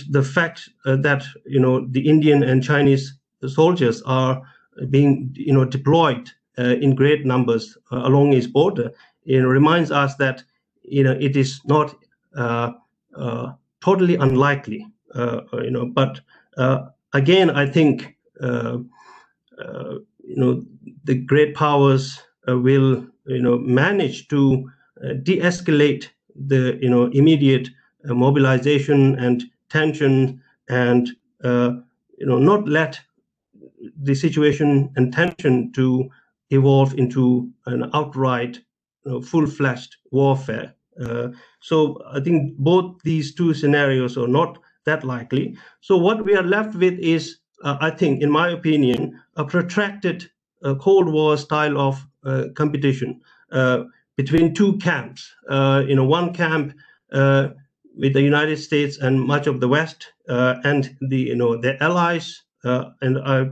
S6: the fact that the Indian and Chinese soldiers are being deployed in great numbers along its border, reminds us that it is not totally unlikely, but again, I think the great powers will manage to de-escalate the immediate mobilization and tension, and not let the situation and tension to evolve into an outright full-fledged warfare. So I think both these two scenarios are not that likely. So what we are left with is, I think, in my opinion, a protracted Cold War style of competition between two camps. One camp with the United States and much of the West, and their allies, and I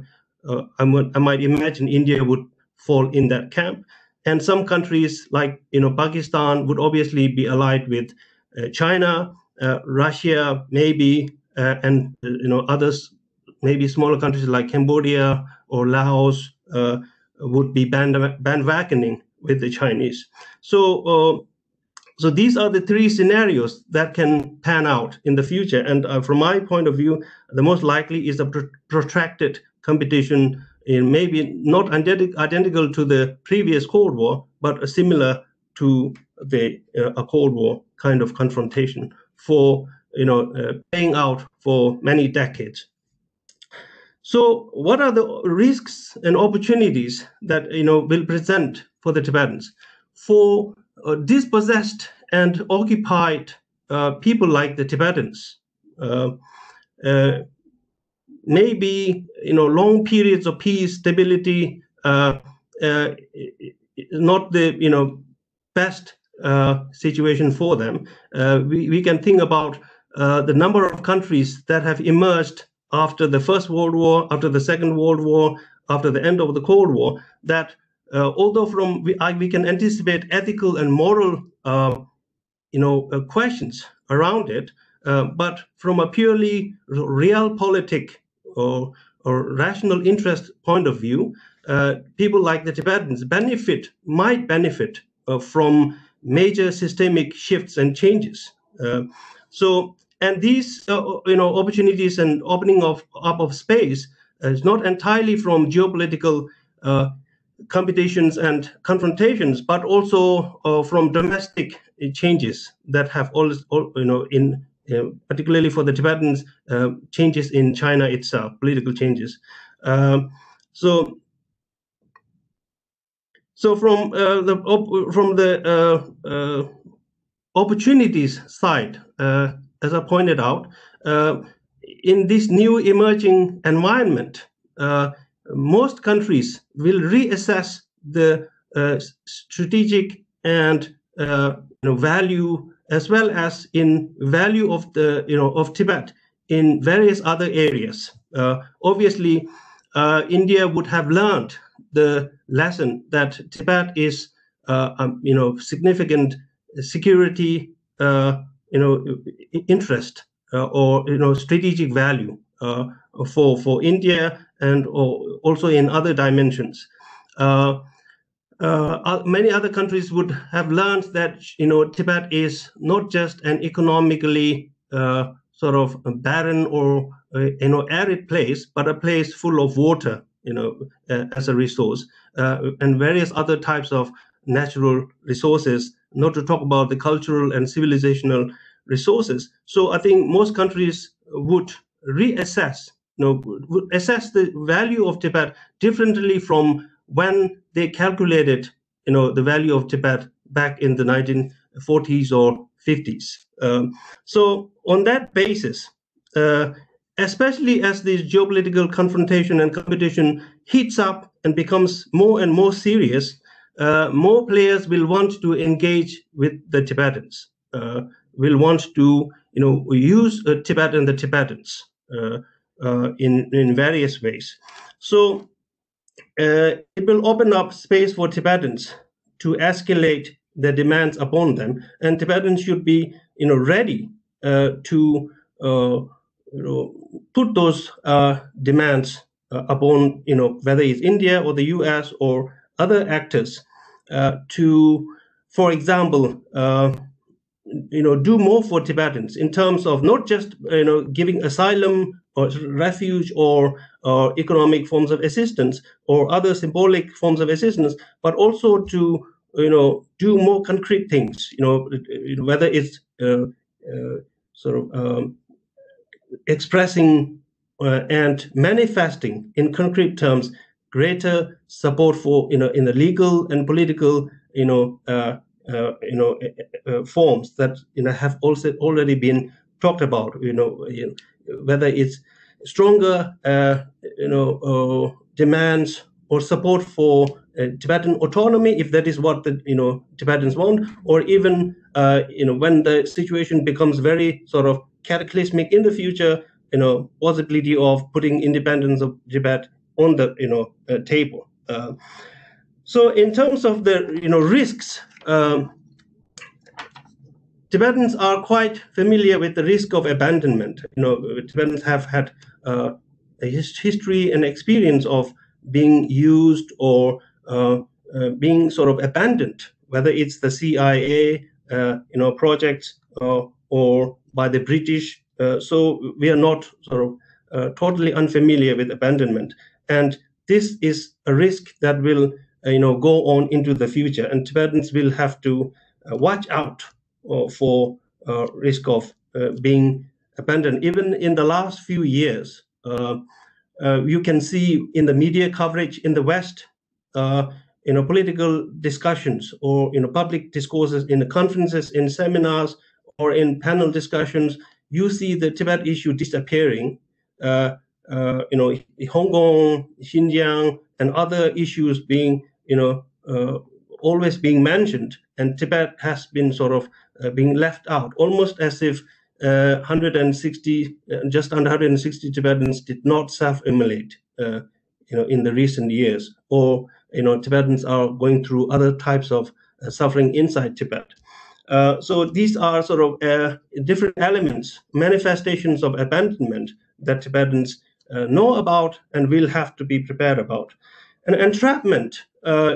S6: might imagine India would fall in that camp. And some countries like Pakistan would obviously be allied with China, Russia maybe, and others, maybe smaller countries like Cambodia or Laos would be bandwagoning with the Chinese. So these are the three scenarios that can pan out in the future. And from my point of view, the most likely is a protracted competition, maybe not identical to the previous Cold War, but similar to a Cold War kind of confrontation, for playing out for many decades. So what are the risks and opportunities that will present for the Tibetans? For dispossessed and occupied people like the Tibetans, maybe long periods of peace, stability, not the best situation for them. We can think about the number of countries that have emerged after the First World War, after the Second World War, after the end of the Cold War, that although we can anticipate ethical and moral questions around it, but from a purely realpolitik or rational interest point of view, people like the Tibetans might benefit from major systemic shifts and changes And these opportunities and opening up of space is not entirely from geopolitical competitions and confrontations, but also from domestic changes that have always, particularly for the Tibetans, changes in China itself, political changes. So from the opportunities side, as I pointed out, in this new emerging environment, most countries will reassess the strategic and value, as well as in value of the of Tibet in various other areas. Obviously, India would have learned the lesson that Tibet is significant security interest or strategic value for India, and also in other dimensions. Many other countries would have learned that Tibet is not just an economically sort of barren or arid place, but a place full of water, as a resource, and various other types of natural resources, not to talk about the cultural and civilizational resources. So I think most countries would reassess, would assess the value of Tibet differently from when they calculated, the value of Tibet back in the 1940s or 50s. So on that basis, especially as this geopolitical confrontation and competition heats up and becomes more and more serious, more players will want to engage with the Tibetans, will want to use Tibet and the Tibetans in various ways. So it will open up space for Tibetans to escalate their demands upon them, and Tibetans should be ready to put those demands upon whether it's India or the US or other actors to, for example, do more for Tibetans in terms of not just giving asylum or refuge or economic forms of assistance or other symbolic forms of assistance, but also to do more concrete things. Whether it's expressing and manifesting in concrete terms greater support for in the legal and political forms that have also already been talked about. Whether it's stronger demands or support for Tibetan autonomy, if that is what the Tibetans want, or even when the situation becomes very sort of cataclysmic in the future, possibility of putting independence of Tibet on the table. So in terms of the risks, Tibetans are quite familiar with the risk of abandonment. Tibetans have had a history and experience of being used or being sort of abandoned, whether it's the CIA, projects or by the British. So we are not sort of totally unfamiliar with abandonment, and this is a risk that will go on into the future, and Tibetans will have to watch out for risk of being abandoned. Even in the last few years, you can see in the media coverage in the West, political discussions or public discourses in the conferences, in seminars, or in panel discussions, you see the Tibet issue disappearing. Hong Kong, Xinjiang, and other issues being always being mentioned, and Tibet has been sort of being left out, almost as if 160, just under 160 Tibetans did not self-immolate, in the recent years, or Tibetans are going through other types of suffering inside Tibet. So these are sort of different elements, manifestations of abandonment that Tibetans know about and will have to be prepared about. And entrapment,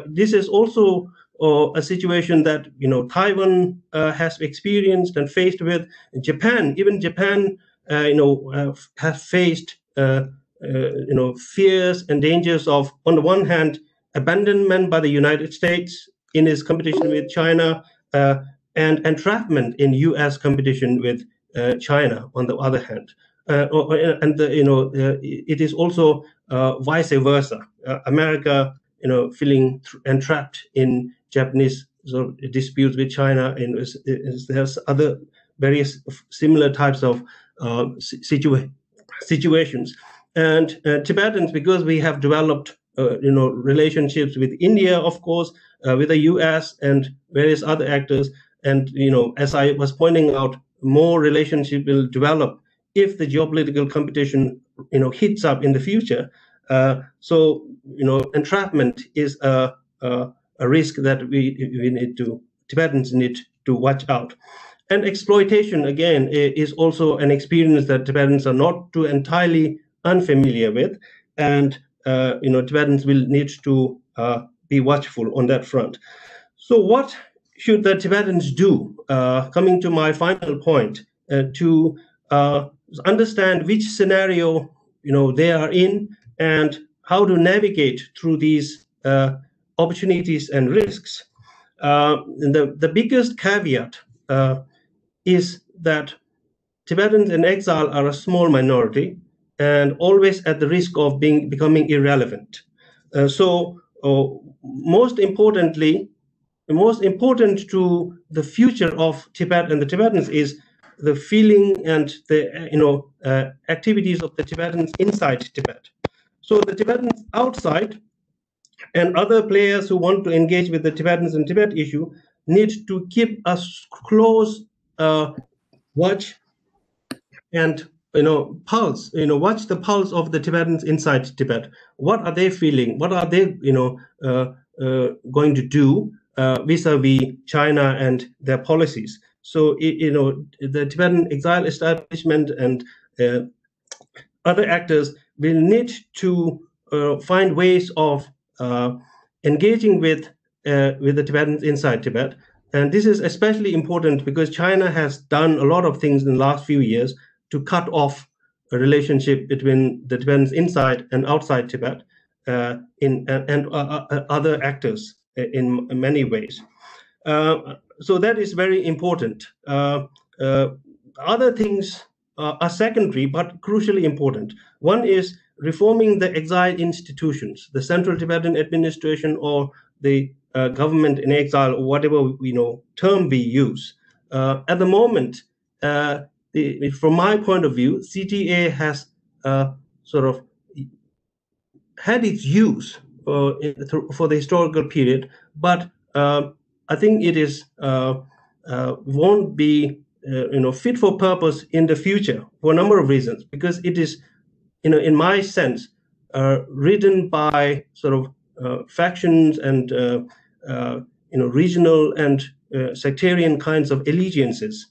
S6: this is also or a situation that Taiwan has experienced and faced with. Japan, even Japan, has faced fears and dangers of, on the one hand, abandonment by the United States in its competition with China, and entrapment in U.S. competition with China on the other hand. It is also vice versa. America, feeling entrapped in Japanese disputes with China, and there's other various similar types of situations. And Tibetans, because we have developed relationships with India, of course, with the U.S. and various other actors, and as I was pointing out, more relationship will develop if the geopolitical competition heats up in the future. So entrapment is a risk that Tibetans need to watch out. And exploitation, again, is also an experience that Tibetans are not too entirely unfamiliar with, and Tibetans will need to be watchful on that front. So what should the Tibetans do? Coming to my final point, to understand which scenario they are in and how to navigate through these opportunities and risks. The biggest caveat is that Tibetans in exile are a small minority and always at the risk of becoming irrelevant. So most important to the future of Tibet and the Tibetans is the feeling and the activities of the Tibetans inside Tibet. So the Tibetans outside and other players who want to engage with the Tibetans and Tibet issue need to keep a close watch and pulse. Watch the pulse of the Tibetans inside Tibet. What are they feeling? What are they going to do vis-a-vis China and their policies? So the Tibetan exile establishment and other actors will need to find ways of engaging with the Tibetans inside Tibet. And this is especially important because China has done a lot of things in the last few years to cut off a relationship between the Tibetans inside and outside Tibet, and other actors in many ways. So that is very important. Other things are secondary but crucially important. One is reforming the exile institutions, the Central Tibetan Administration or the government in exile, or whatever term we use. At the moment, from my point of view, CTA has sort of had its use for the historical period, but I think it is won't be fit for purpose in the future for a number of reasons, because it is, in my sense, ridden by sort of factions and regional and sectarian kinds of allegiances.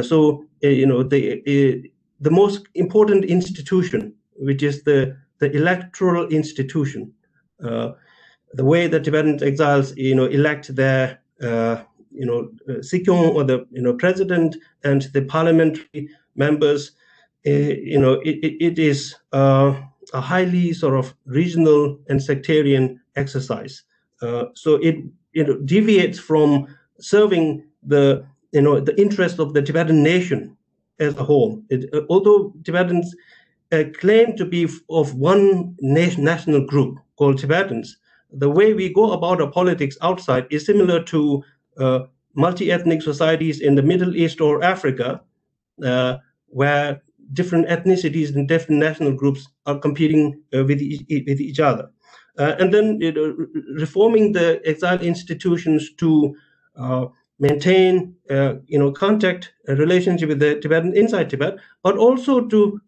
S6: So the most important institution, which is the electoral institution, the way the Tibetan exiles elect their Sikyong, or the president and the parliamentary members, it is a highly sort of regional and sectarian exercise. So it deviates from serving the interest of the Tibetan nation as a whole. Although Tibetans claim to be of one national group called Tibetans, the way we go about our politics outside is similar to multi-ethnic societies in the Middle East or Africa, where different ethnicities and different national groups are competing with each other. And then reforming the exile institutions to maintain contact, a relationship with the Tibetan inside Tibet, but also to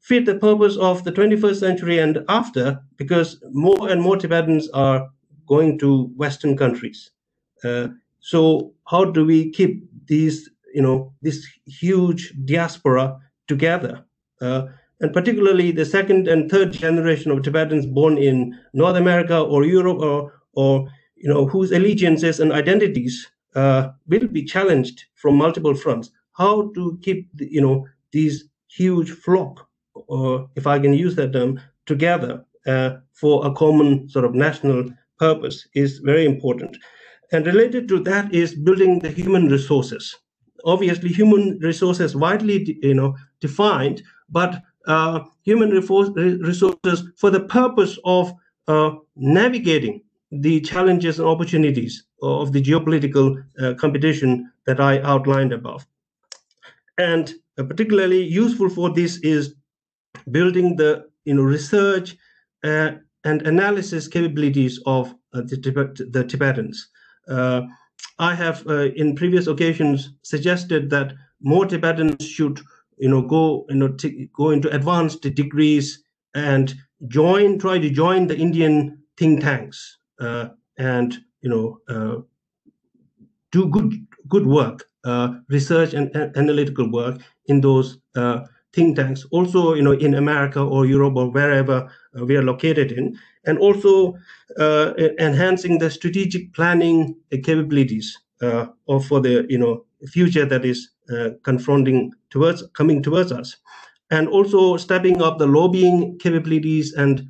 S6: fit the purpose of the 21st century and after, because more and more Tibetans are going to Western countries. So how do we keep these, this huge diaspora together? And particularly the second and third generation of Tibetans born in North America or Europe or whose allegiances and identities will be challenged from multiple fronts. How to keep these huge flock, or if I can use that term, together for a common sort of national purpose is very important. And related to that is building the human resources. Obviously, human resources widely defined, but human resources for the purpose of navigating the challenges and opportunities of the geopolitical competition that I outlined above. And particularly useful for this is building the research and analysis capabilities of the Tibetans. I have in previous occasions suggested that more Tibetans should go into advanced degrees and try to join the Indian think tanks and do good work, research and analytical work in those think tanks, also in America or Europe or wherever we are located in, and also enhancing the strategic planning capabilities for the future that is coming towards us, and also stepping up the lobbying capabilities and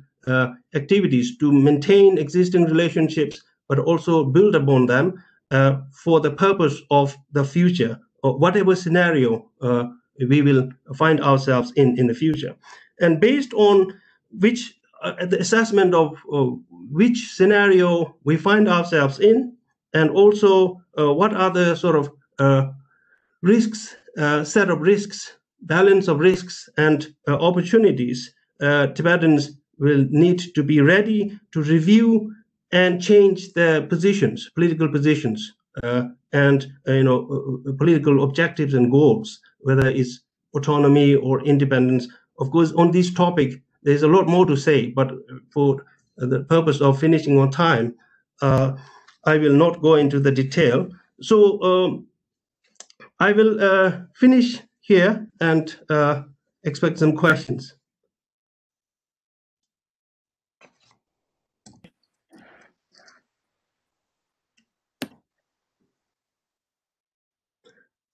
S6: activities to maintain existing relationships, but also build upon them for the purpose of the future, or whatever scenario we will find ourselves in the future. And based on the assessment of which scenario we find ourselves in, and also what are the sort of risks, set of risks, balance of risks and opportunities, Tibetans will need to be ready to review and change their positions, political positions, and political objectives and goals, whether it's autonomy or independence. Of course, on this topic, there's a lot more to say, but for the purpose of finishing on time, I will not go into the detail. So I will finish here and expect some questions.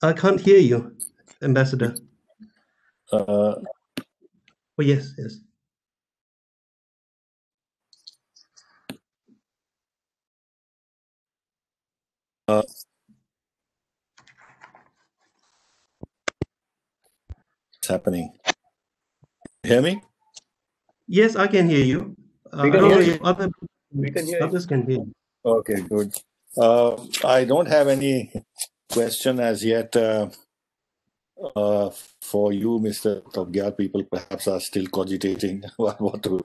S6: I can't hear you, Ambassador. Oh, yes.
S2: It's happening. Hear me?
S6: Yes, I can hear you.
S1: We can hear you.
S6: Others can hear you.
S2: Okay, good. I don't have any question as yet for you, Mr. Topgyal. People perhaps are still cogitating what to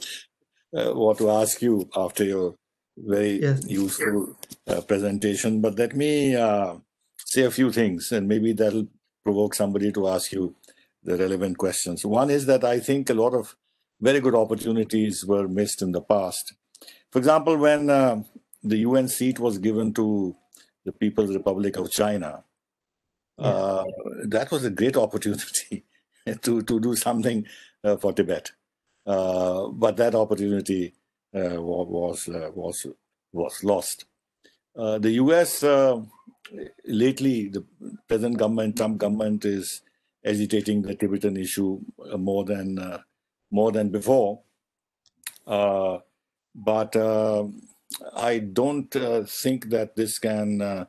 S2: ask you after your very useful presentation. But let me say a few things, and maybe that'll provoke somebody to ask you the relevant questions. One is that I think a lot of very good opportunities were missed in the past. For example, when the UN seat was given to the People's Republic of China, that was a great opportunity to do something for Tibet. But that opportunity was lost. The US lately, the present government, Trump government, is agitating the Tibetan issue more than before. But I don't think that this can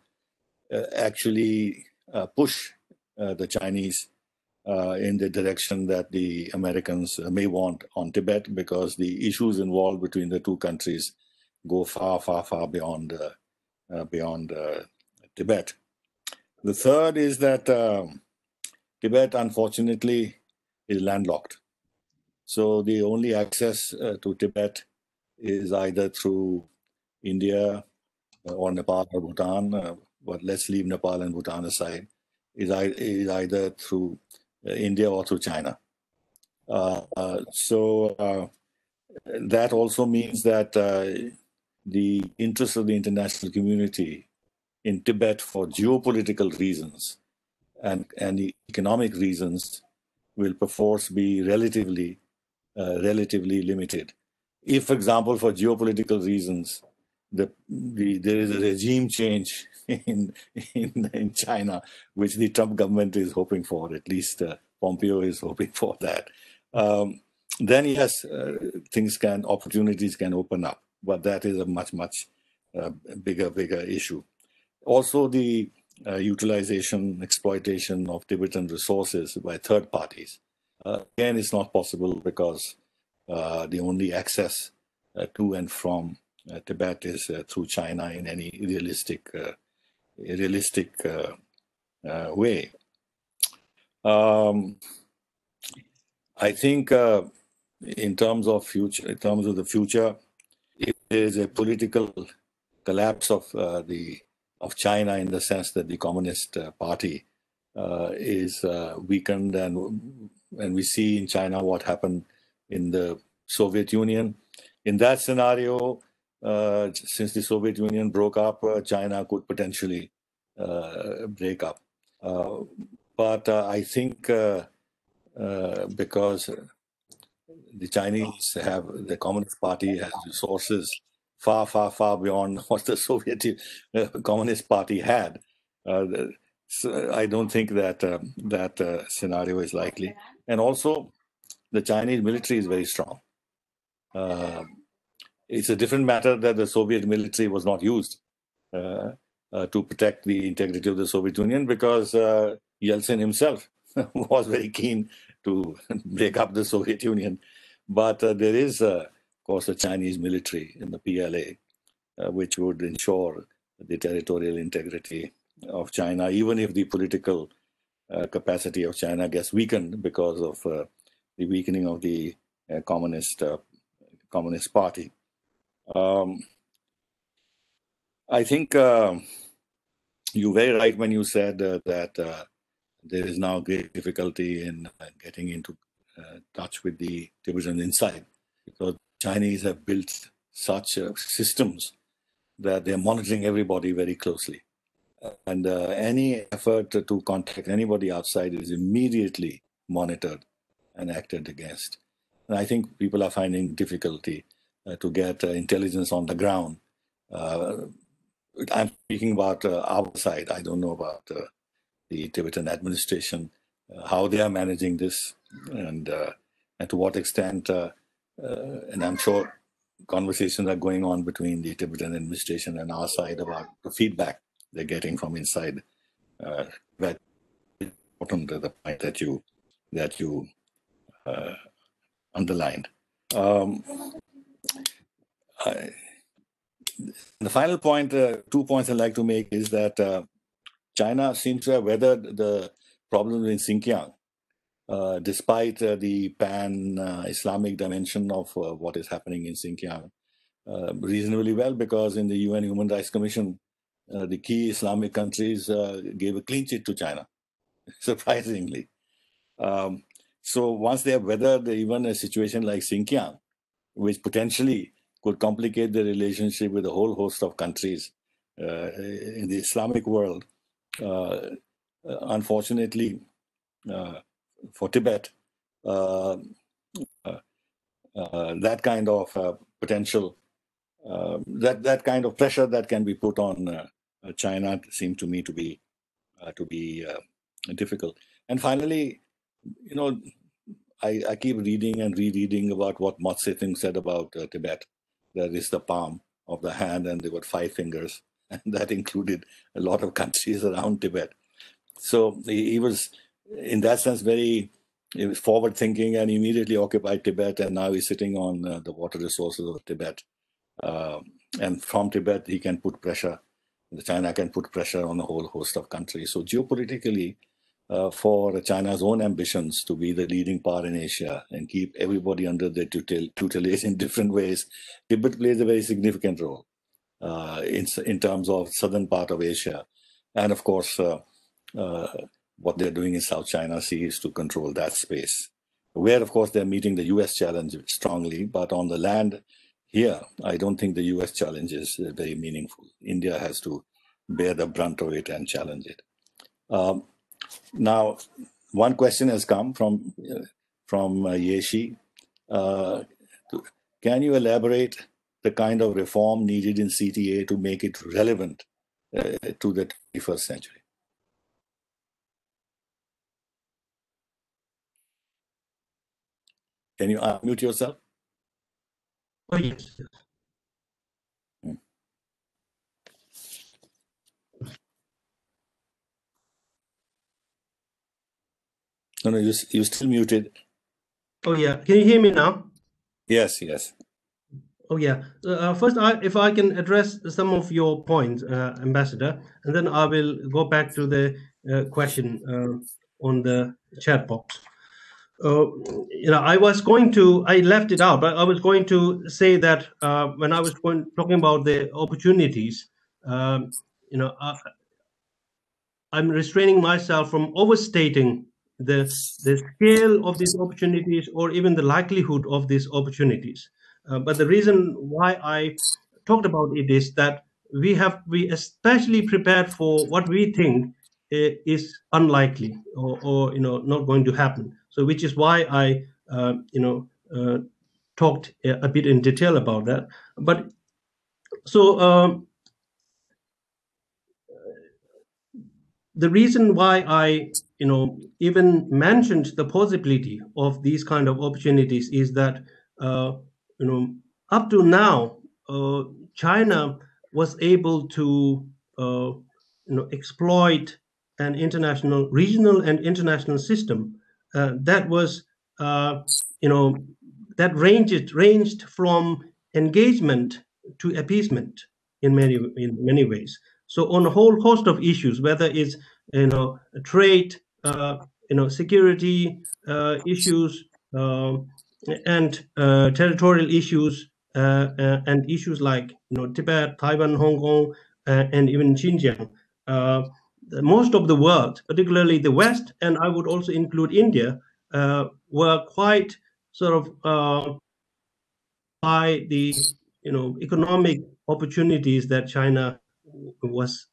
S2: actually push the Chinese in the direction that the Americans may want on Tibet, because the issues involved between the two countries go far, far, far beyond Tibet. The third is that Tibet, unfortunately, is landlocked. So the only access to Tibet is either through India or Nepal or Bhutan, but let's leave Nepal and Bhutan aside, is either through India or through China. So that also means that the interests of the international community in Tibet for geopolitical reasons and the economic reasons will perforce be relatively limited. If, for example, for geopolitical reasons, there is a regime change in China, which the Trump government is hoping for. At least Pompeo is hoping for that. Then yes, opportunities can open up, but that is a much bigger issue. Also, the exploitation of Tibetan resources by third parties. Again, it's not possible because the only access to and from Tibet is through China in any realistic way. I think in terms of the future, if there is a political collapse of China in the sense that the Communist Party is weakened, and we see in China what happened in the Soviet Union. In that scenario, since the Soviet Union broke up, China could potentially break up. But I think because the Communist Party has resources far beyond what the Soviet Communist Party had. So I don't think that scenario is likely. And also, the Chinese military is very strong. It's a different matter that the Soviet military was not used to protect the integrity of the Soviet Union, because Yeltsin himself was very keen to break up the Soviet Union. But there is, of course, a Chinese military in the PLA, which would ensure the territorial integrity of China, even if the political capacity of China gets weakened because of the weakening of the Communist Party. I think you're very right when you said that there is now great difficulty in getting into touch with the Tibetans inside, because Chinese have built such systems that they're monitoring everybody very closely. And any effort to contact anybody outside is immediately monitored and acted against. And I think people are finding difficulty to get intelligence on the ground. I'm speaking about our side. I don't know about the Tibetan administration, how they are managing this, and to what extent. And I'm sure conversations are going on between the Tibetan administration and our side about the feedback they're getting from inside. That is important to the point that you underlined. The final point, 2 points I'd like to make, is that China seems to have weathered the problems in Xinjiang, despite the pan-Islamic dimension of what is happening in Xinjiang, reasonably well, because in the UN Human Rights Commission, the key Islamic countries gave a clean sheet to China, surprisingly. So once they have weathered even a situation like Xinjiang, which potentially could complicate the relationship with a whole host of countries in the Islamic world, unfortunately for Tibet, that kind of potential, that kind of pressure that can be put on China seems to me to be difficult. And finally, I keep reading and rereading about what Mao Zedong said about Tibet. That is the palm of the hand, and there were 5 fingers, and that included a lot of countries around Tibet. So he was, in that sense, very forward-thinking, and immediately occupied Tibet, and now he's sitting on the water resources of Tibet. And from Tibet, he can put pressure, China can put pressure on a whole host of countries. So geopolitically, for China's own ambitions to be the leading power in Asia and keep everybody under their tutelage in different ways, Tibet plays a very significant role in terms of southern part of Asia. And of course, what they're doing in South China Sea is to control that space, where, of course, they're meeting the U.S. challenge strongly. But on the land here, I don't think the U.S. challenge is very meaningful. India has to bear the brunt of it and challenge it. Now, one question has come from Yeshi. Can you elaborate the kind of reform needed in CTA to make it relevant to the 21st century. Can you unmute yourself?
S6: Oh, yes.
S2: No, you're still muted.
S6: Oh, yeah. Can you hear me now?
S2: Yes, yes.
S6: Oh, yeah. First, if I can address some of your points, Ambassador, and then I will go back to the question on the chat box. I left it out, but I was going to say that when I was talking about the opportunities, I'm restraining myself from overstating the scale of these opportunities or even the likelihood of these opportunities. But the reason why I talked about it is that we especially prepared for what we think is unlikely or not going to happen. So which is why I talked a bit in detail about that. But so the reason why I even mentioned the possibility of these kind of opportunities is that up to now China was able to exploit an regional and international system that was that ranged from engagement to appeasement in many ways. So on a whole host of issues, whether it's trade, security issues, and territorial issues, and issues like Tibet, Taiwan, Hong Kong, and even Xinjiang. Most of the world, particularly the West, and I would also include India, were quite sort of by the economic opportunities that China was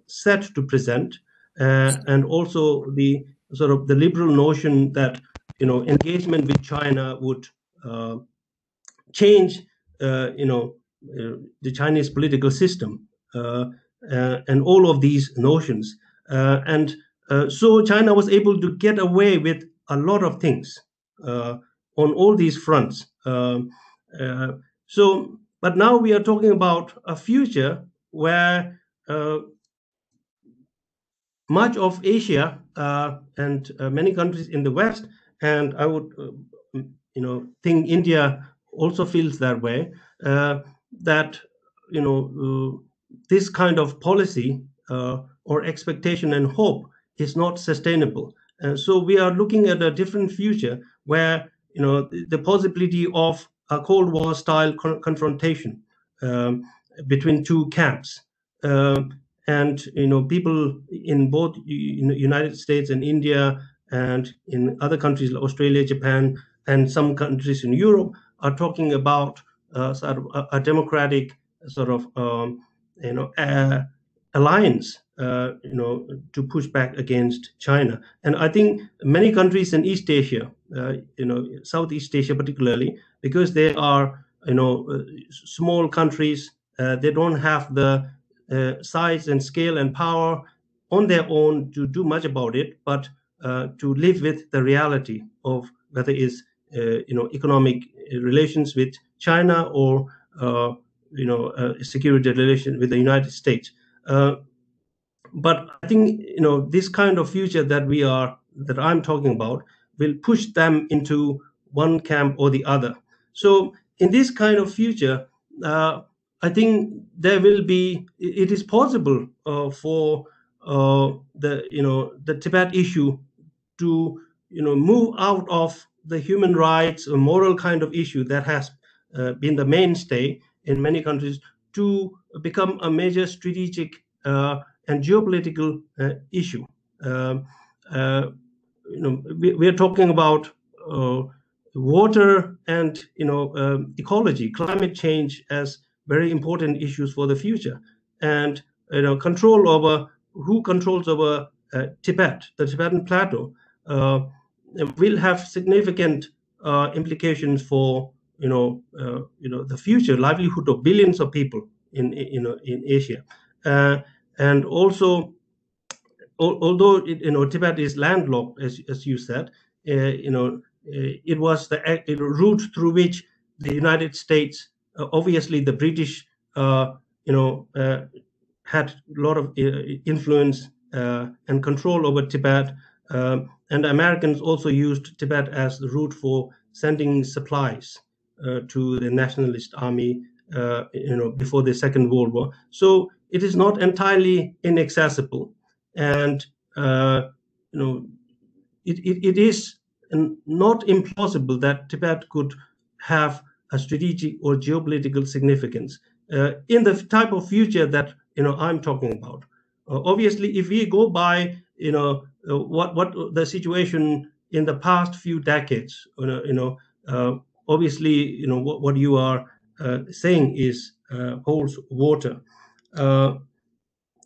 S6: set to present, and also the sort of the liberal notion that engagement with China would change the Chinese political system, and all of these notions, so China was able to get away with a lot of things on all these fronts. But now we are talking about a future where much of Asia and many countries in the West, and I would think India also feels that way, that this kind of policy or expectation and hope is not sustainable. So we are looking at a different future where the possibility of a Cold War style confrontation between two camps, and people in both United States and India and in other countries like Australia, Japan, and some countries in Europe are talking about sort of a democratic sort of alliance to push back against China. And I think many countries in East Asia, Southeast Asia particularly, because they are small countries, they don't have the size and scale and power on their own to do much about it, but to live with the reality of whether it's economic relations with China or security relations with the United States. But I think this kind of future that I'm talking about will push them into one camp or the other. So in this kind of future, I think it is possible for the Tibet issue to move out of the human rights or moral kind of issue that has been the mainstay in many countries to become a major strategic and geopolitical issue. We are talking about water and ecology, climate change as very important issues for the future, and control over who controls over Tibet, the Tibetan plateau, will have significant implications for the future livelihood of billions of people in Asia. And also, although Tibet is landlocked, as you said, it was the route through which the United States, obviously the British, had a lot of influence and control over Tibet, and the Americans also used Tibet as the route for sending supplies to the nationalist army, before the Second World War. So it is not entirely inaccessible, and it is not implausible that Tibet could have a strategic or geopolitical significance in the type of future that I'm talking about. Obviously, if we go by what the situation in the past few decades, obviously what you are saying is holds water. And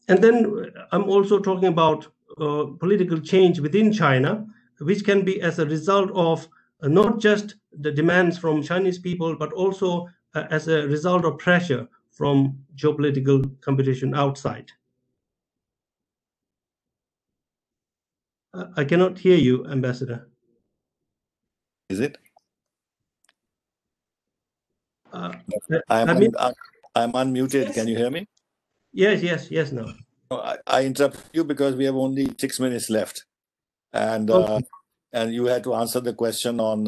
S6: then I'm also talking about political change within China, which can be as a result of not just the demands from Chinese people, but also as a result of pressure from geopolitical competition outside. I cannot hear you, Ambassador.
S2: Is it? I'm unmuted.
S6: Yes.
S2: Can you hear me?
S6: Yes, no.
S2: I interrupt you because we have only 6 minutes left. And
S6: Okay.
S2: and you had to answer the question on,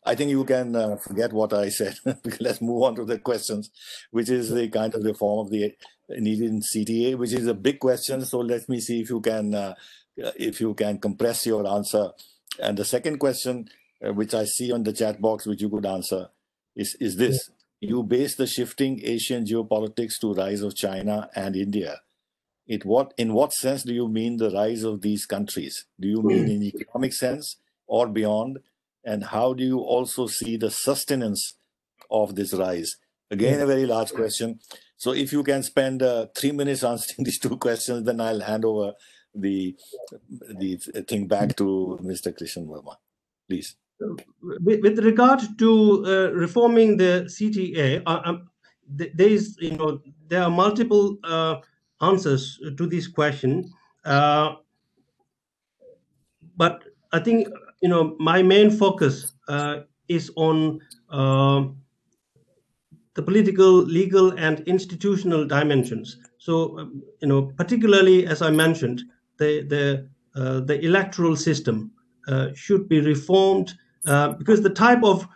S2: I think you can forget what I said. Let's move on to the questions, which is the kind of reform of the needed in CTA, which is a big question. So let me see if you can compress your answer. And the second question, which I see on the chat box, which you could answer, is this. You base the shifting Asian geopolitics to rise of China and India. In what sense do you mean the rise of these countries? Do you mean in economic sense or beyond? And how do you also see the sustenance of this rise? Again, a very large question. So if you can spend 3 minutes answering these two questions, then I'll hand over the thing back to Mr. Krishan Verma. Please.
S6: With regard to reforming the CTA, there are multiple answers to this question, but I think my main focus is on the political, legal, and institutional dimensions. So, particularly as I mentioned, the electoral system should be reformed because the type of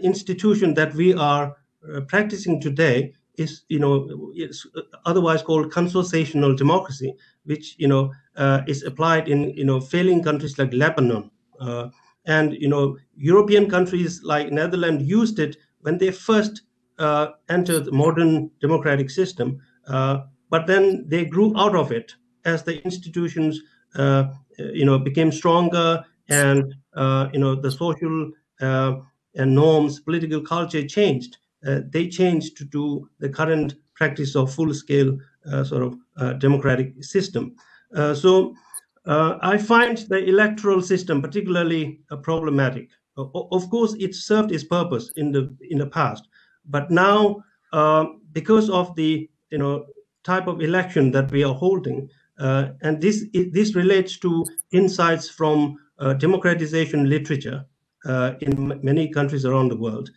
S6: institution that we are practicing today is, it's otherwise called consociational democracy, which is applied in failing countries like Lebanon, and European countries like Netherlands used it when they first entered the modern democratic system, but then they grew out of it as the institutions became stronger, and the social and norms, political culture changed. They changed to the current practice of full-scale democratic system. So I find the electoral system particularly problematic. Of course, it served its purpose in the past, but now because of the type of election that we are holding, and this relates to insights from democratization literature in many countries around the world.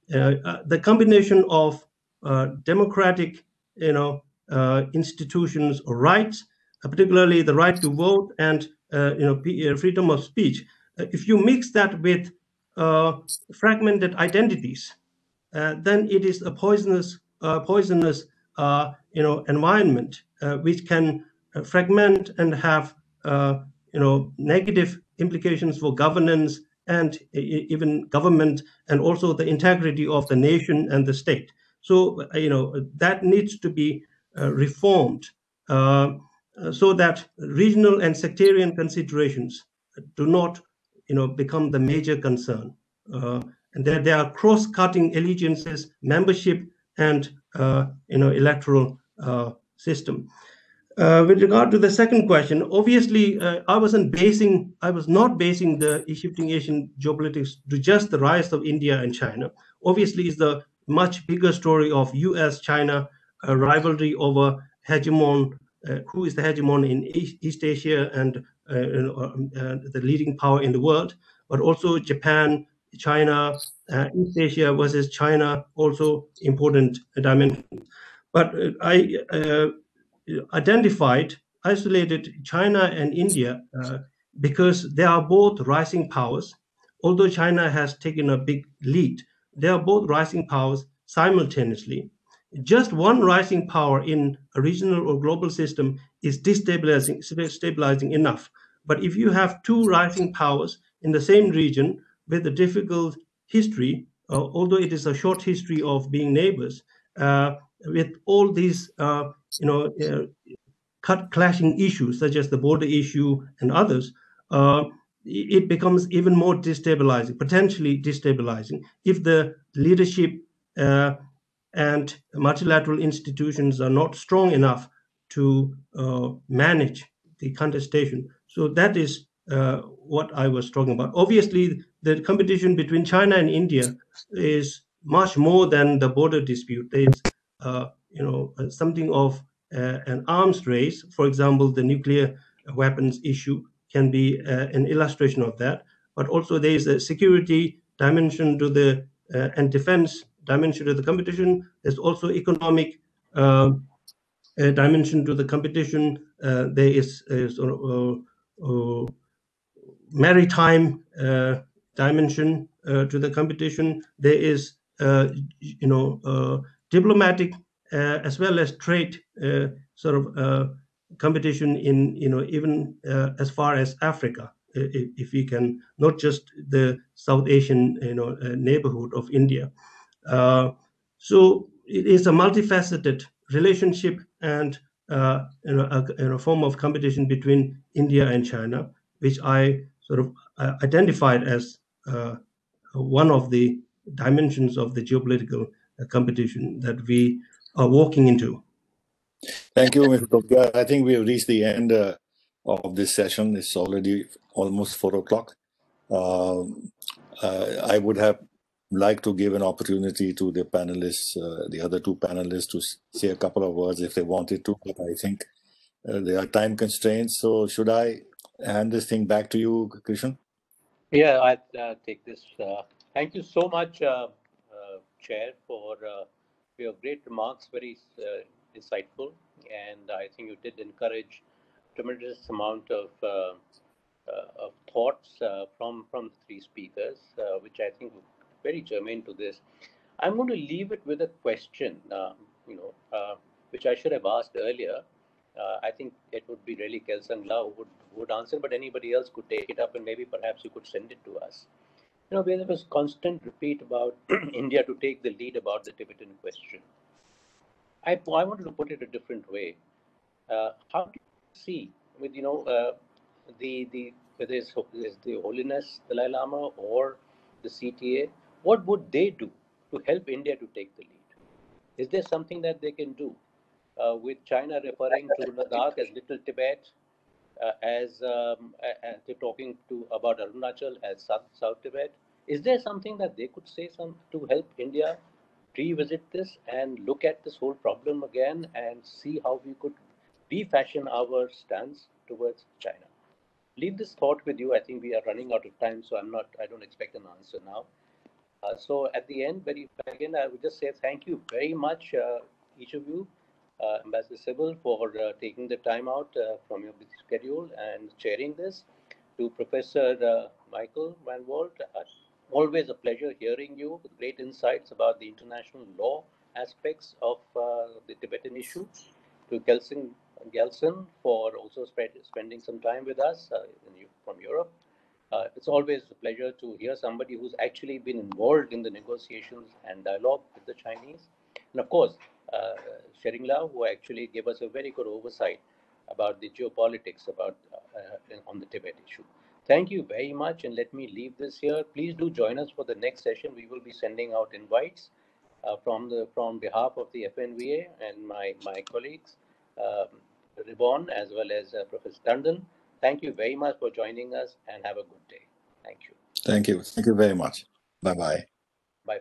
S6: The combination of democratic, institutions or rights, particularly the right to vote and freedom of speech. If you mix that with fragmented identities, then it is a poisonous environment which can fragment and have negative implications for governance and even government, and also the integrity of the nation and the state. So that needs to be reformed so that regional and sectarian considerations do not become the major concern, and that there are cross-cutting allegiances, membership, and electoral system. With regard to the second question, obviously, I was not basing the shifting Asian geopolitics to just the rise of India and China. Obviously, it's the much bigger story of U.S.-China rivalry over who is the hegemon in East Asia and the leading power in the world, but also Japan, China, East Asia versus China, also important dimension. But I isolated China and India because they are both rising powers. Although China has taken a big lead, they are both rising powers simultaneously. Just one rising power in a regional or global system is stabilizing enough. But if you have two rising powers in the same region with a difficult history, although it is a short history of being neighbors, with all these clashing issues such as the border issue and others, it becomes even more destabilizing, potentially destabilizing, if the leadership and multilateral institutions are not strong enough to manage the contestation. So that is what I was talking about. Obviously, the competition between China and India is much more than the border dispute. There's something of an arms race. For example, the nuclear weapons issue can be an illustration of that. But also there is a security dimension to the and defense dimension to the competition. There's also economic dimension to the competition. There is maritime dimension to the competition. There is diplomatic as well as trade competition in even as far as Africa, if we can, not just the South Asian neighborhood of India. So it is a multifaceted relationship and a form of competition between India and China, which I sort of identified as one of the dimensions of the geopolitical competition that we are walking into.
S2: Thank you, Mr. Topgyal. I think we have reached the end of this session. It's already almost 4 o'clock. I would have liked to give an opportunity to the panelists, the other two panelists, to say a couple of words if they wanted to, but I think there are time constraints. So should I hand this thing back to you, Krishan?
S1: Yeah, I'll take this. Thank you so much, Chair, for your great remarks, very insightful, and I think you did encourage tremendous amount of thoughts from the three speakers, which I think were very germane to this. I'm going to leave it with a question, which I should have asked earlier. I think it would be really Kelsang who would answer, but anybody else could take it up, and maybe perhaps you could send it to us. Where there was constant repeat about India to take the lead about the Tibetan question. I wanted to put it a different way. How do you see with whether it's the Holiness Dalai Lama or the CTA, what would they do to help India to take the lead? Is there something that they can do with China referring to Ladakh as Little Tibet, as they're talking about Arunachal as South Tibet? Is there something that they could say to help India revisit this and look at this whole problem again and see how we could refashion our stance towards China? Leave this thought with you. I think we are running out of time, so I don't expect an answer now. So at the end, I would just say thank you very much, each of you, Ambassador Sibal, for taking the time out from your busy schedule and chairing this. To Professor Michael Van Walt, always a pleasure hearing you with great insights about the international law aspects of the Tibetan issue. To Gyaltsen for also spending some time with us from Europe. It's always a pleasure to hear somebody who's actually been involved in the negotiations and dialogue with the Chinese. And of course, Tsering, who actually gave us a very good oversight about the geopolitics on the Tibet issue. Thank you very much, and let me leave this here. Please do join us for the next session. We will be sending out invites from behalf of the FNVA and my colleagues. Ribon as well as Professor Tandon. Thank you very much for joining us and have a good day. Thank you.
S2: Thank you. Thank you very much. Bye-bye.
S1: Bye.